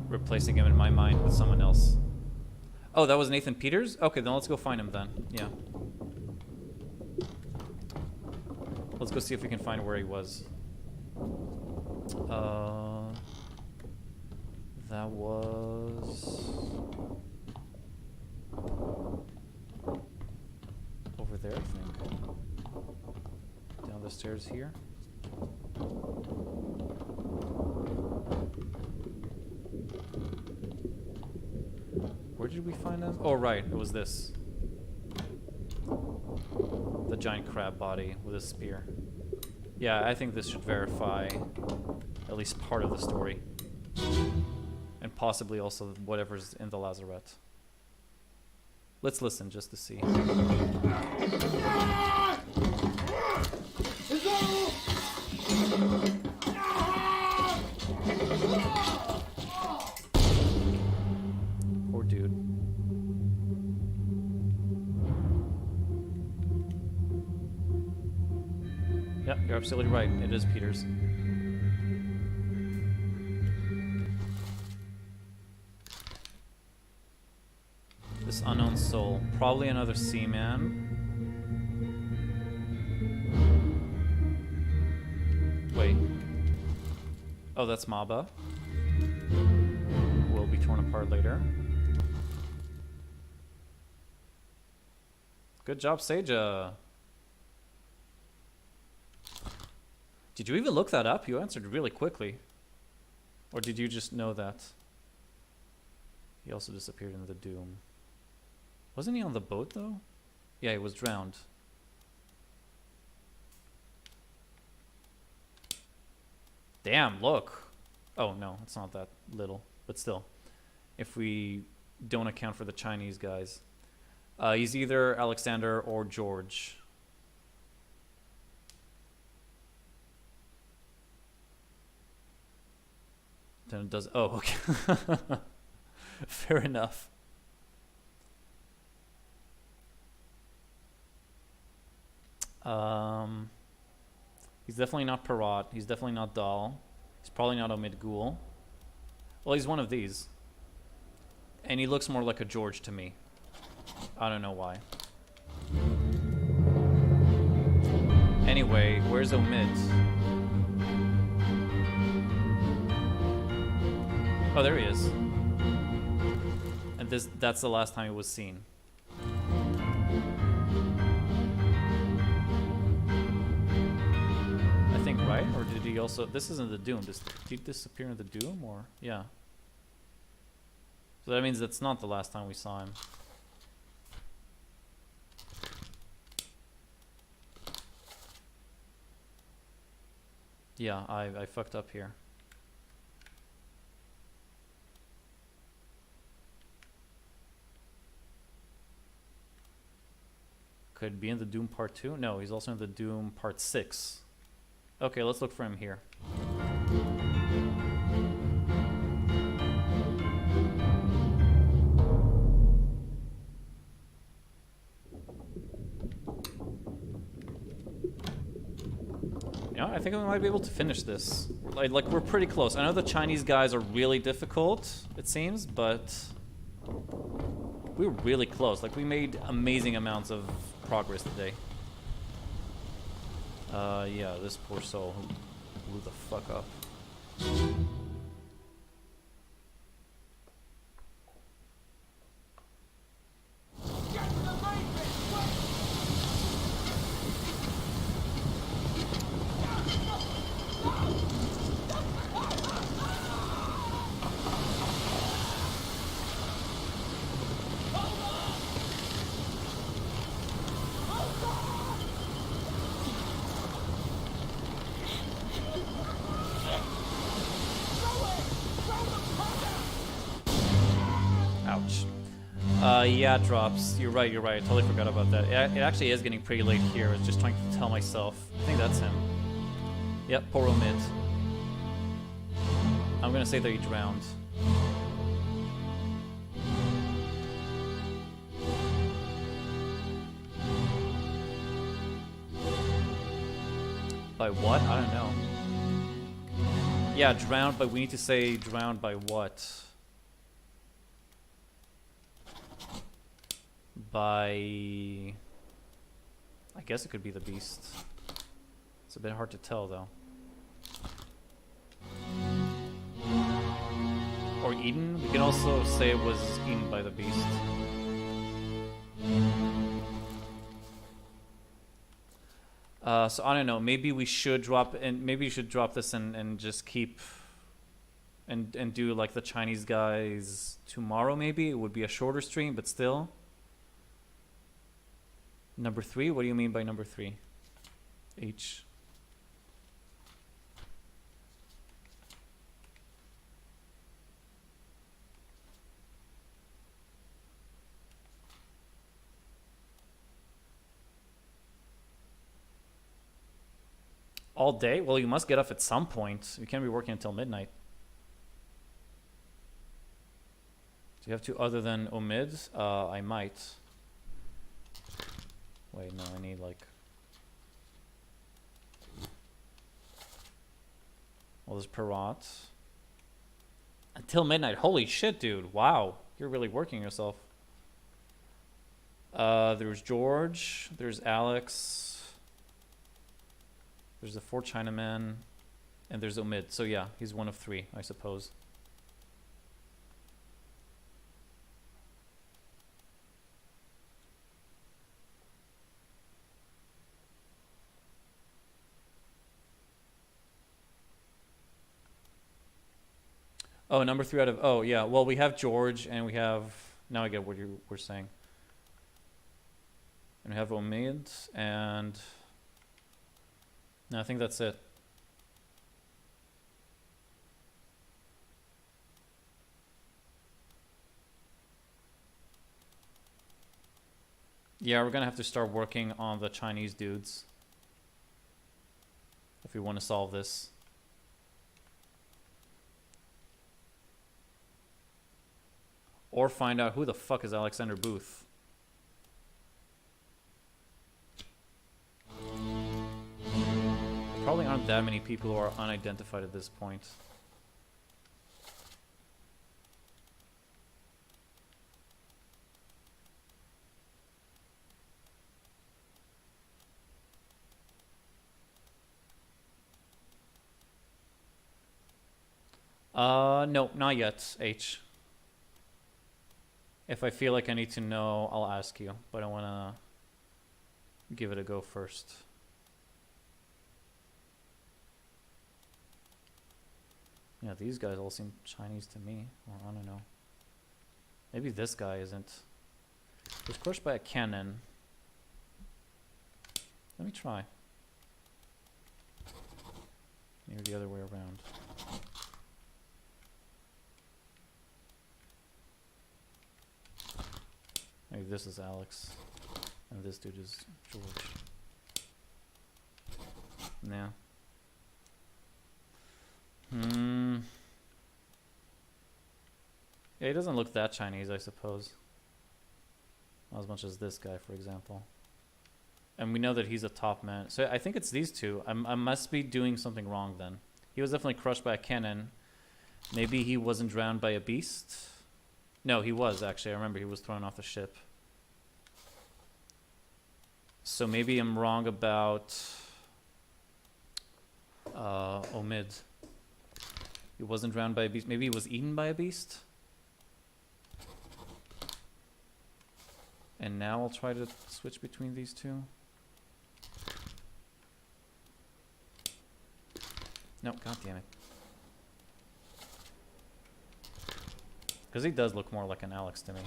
replacing him in my mind with someone else. Oh, that was Nathan Peters? Okay, then let's go find him then. Yeah. Let's go see if we can find where he was. That was over there, I think. Down the stairs here. Where did we find him? Oh, right, it was this. The giant crab body with a spear. Yeah, I think this should verify at least part of the story. And possibly also whatever's in the lazarette. Let's listen just to see. Poor dude. You're absolutely right. It is Peter's. This unknown soul. Probably another seaman. Wait. Oh, that's Maba. Will be torn apart later. Good job, Seija. Did you even look that up? You answered really quickly. Or did you just know that? He also disappeared in the Doom. Wasn't he on the boat, though? Yeah, he was drowned. Damn, look. Oh, no, it's not that little. But still. If we don't account for the Chinese guys. He's either Alexander or George. Then it does. Oh, okay. Fair enough. He's definitely not Parat. He's definitely not Dal. He's probably not Omid Ghoul. Well, he's one of these. And he looks more like a George to me. I don't know why. Anyway, where's Omid? Oh, there he is. And that's the last time he was seen. I think, right? Or did he also... This isn't the Doom. Did he disappear in the Doom? Or... Yeah. So that means that's not the last time we saw him. Yeah, I fucked up here. Could be in the Doom Part 2? No, he's also in the Doom Part 6. Okay, let's look for him here. Yeah, I think we might be able to finish this. Like we're pretty close. I know the Chinese guys are really difficult, it seems, but we were really close. Like we made amazing amounts of progress today. Yeah, this poor soul who blew the fuck up. Yeah, drops. You're right, I totally forgot about that. It actually is getting pretty late here. I was just trying to tell myself. I think that's him. Yep, poor Omid. I'm gonna say that he drowned. By what? I don't know. Yeah, drowned, but we need to say drowned by what? By... I guess it could be the beast. It's a bit hard to tell, though. Or eaten? We can also say it was eaten by the beast. So I don't know. Maybe we should drop, and maybe you should drop this and just keep and do like the Chinese guys tomorrow. Maybe it would be a shorter stream, but still. Number 3? What do you mean by number 3? H. All day? Well, you must get up at some point. You can't be working until midnight. Do you have to other than Omid? I might. Wait, no, I need like... Well, there's Perrot. Until midnight. Holy shit, dude. Wow. You're really working yourself. There's George. There's Alex. There's the 4 Chinamen. And there's Omid. So yeah, he's one of 3, I suppose. Oh, number 3 out of... Oh, yeah. Well, we have George, and we have... Now I get what you were saying. And we have Omid, and... No, I think that's it. Yeah, we're gonna have to start working on the Chinese dudes. If we want to solve this. Or find out who the fuck is Alexander Booth. There probably aren't that many people who are unidentified at this point. No, not yet, H. If I feel like I need to know, I'll ask you, but I want to give it a go first. Yeah, these guys all seem Chinese to me, or I don't know. Maybe this guy isn't. He was crushed by a cannon. Let me try. Maybe the other way around. Maybe this is Alex, and this dude is George. Yeah. Yeah, he doesn't look that Chinese, I suppose. Not as much as this guy, for example. And we know that he's a top man. So I think it's these two. I must be doing something wrong then. He was definitely crushed by a cannon. Maybe he wasn't drowned by a beast. No, he was actually. I remember he was thrown off the ship. So maybe I'm wrong about Omid. He wasn't drowned by a beast. Maybe he was eaten by a beast. And now I'll try to switch between these two. No, god damn it. Because he does look more like an Alex to me.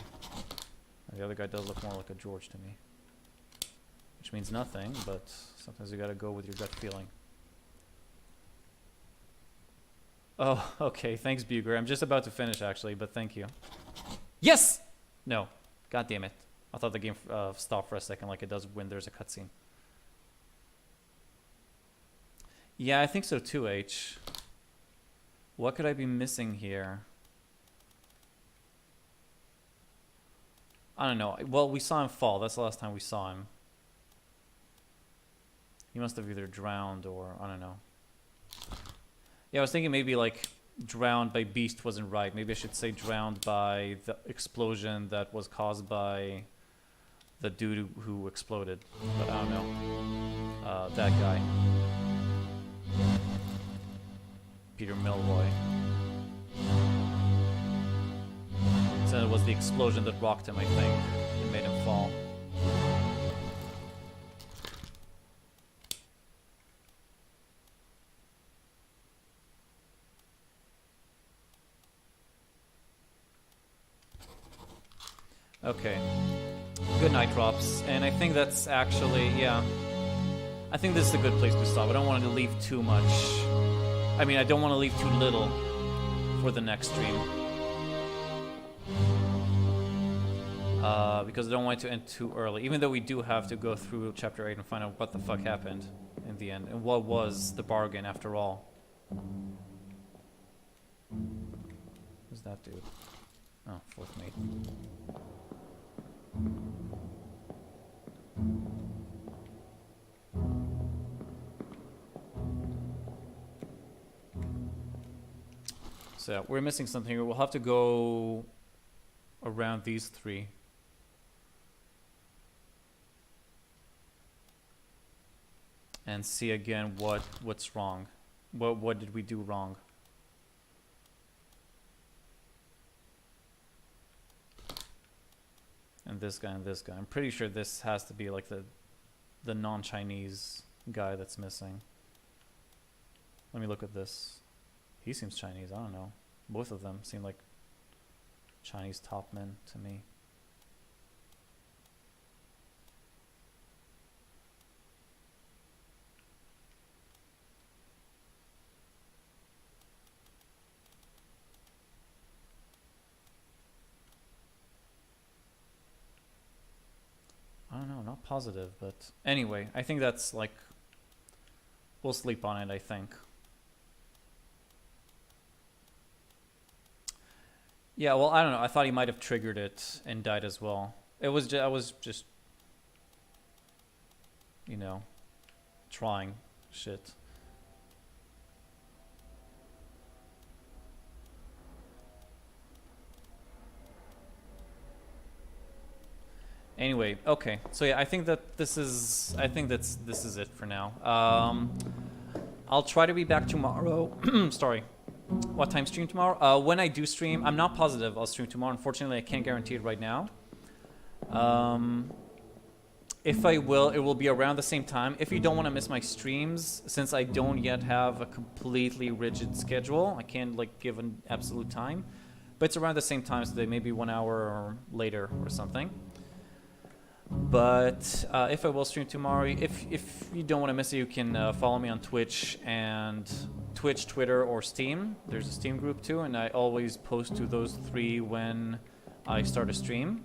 And the other guy does look more like a George to me. Which means nothing, but sometimes you gotta go with your gut feeling. Oh, okay, thanks Buger. I'm just about to finish actually, but thank you. Yes! No, god damn it. I thought the game stopped for a second like it does when there's a cutscene. Yeah, I think so too, H. What could I be missing here? I don't know. Well, we saw him fall. That's the last time we saw him. He must have either drowned or... I don't know. Yeah, I was thinking maybe like drowned by beast wasn't right. Maybe I should say drowned by the explosion that was caused by the dude who exploded. But I don't know. That guy. Peter Milroy. So it was the explosion that rocked him, I think. It made him fall. Okay. Good night, Drops. And I think that's actually, yeah. I think this is a good place to stop. I don't want to leave too much. I mean, I don't want to leave too little for the next stream. Because I don't want it to end too early. Even though we do have to go through Chapter 8 and find out what the fuck happened in the end. And what was the bargain after all. Who's that dude? Oh, fourth mate. So yeah, we're missing something here. We'll have to go around these three. And see again what's wrong. What did we do wrong? And this guy and this guy. I'm pretty sure this has to be like the non-Chinese guy that's missing. Let me look at this. He seems Chinese, I don't know. Both of them seem like Chinese top men to me. I don't know, not positive, but anyway, I think that's like, we'll sleep on it, I think. Yeah, well, I don't know. I thought he might have triggered it and died as well. I was just, you know, trying shit. Anyway, okay. So yeah, I think this is it for now. I'll try to be back tomorrow. Sorry. What time stream tomorrow? When I do stream, I'm not positive I'll stream tomorrow. Unfortunately, I can't guarantee it right now. If I will, it will be around the same time. If you don't want to miss my streams, since I don't yet have a completely rigid schedule, I can't like give an absolute time, but it's around the same time today, maybe 1 hour or later or something. But if I will stream tomorrow, if you don't want to miss it, you can follow me on Twitch, Twitter, or Steam. There's a Steam group too, and I always post to those three when I start a stream.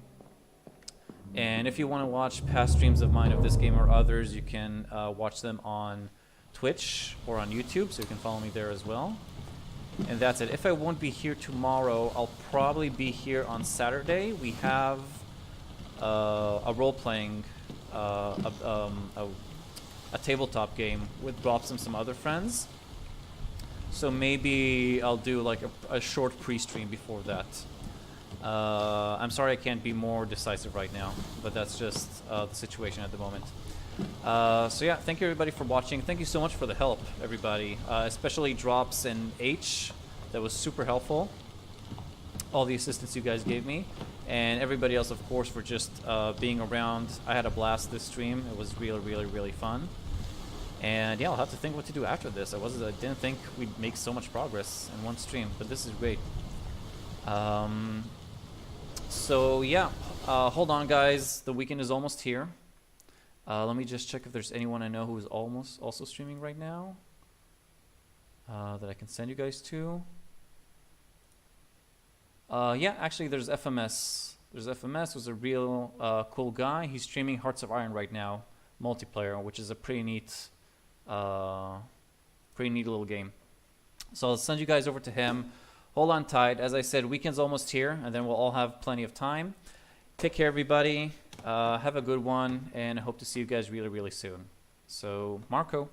And if you want to watch past streams of mine of this game or others, you can watch them on Twitch or on YouTube, so you can follow me there as well. And that's it. If I won't be here tomorrow, I'll probably be here on Saturday. We have a role-playing, a tabletop game with Drops and some other friends. So maybe I'll do like a short pre-stream before that. I'm sorry I can't be more decisive right now, but that's just the situation at the moment. So yeah, thank you everybody for watching. Thank you so much for the help, everybody, especially Drops and H. That was super helpful. All the assistance you guys gave me, and everybody else, of course, for just being around. I had a blast this stream. It was really, really, really fun. And yeah, I'll have to think what to do after this. I didn't think we'd make so much progress in one stream, but this is great. So yeah, hold on, guys. The weekend is almost here. Let me just check if there's anyone I know who is almost also streaming right now that I can send you guys to. Yeah, actually, there's FMS. There's FMS, who's a real cool guy. He's streaming Hearts of Iron right now, multiplayer, which is a pretty neat little game. So I'll send you guys over to him. Hold on tight. As I said, weekend's almost here, and then we'll all have plenty of time. Take care, everybody. Have a good one, and I hope to see you guys really, really soon. So, Marco.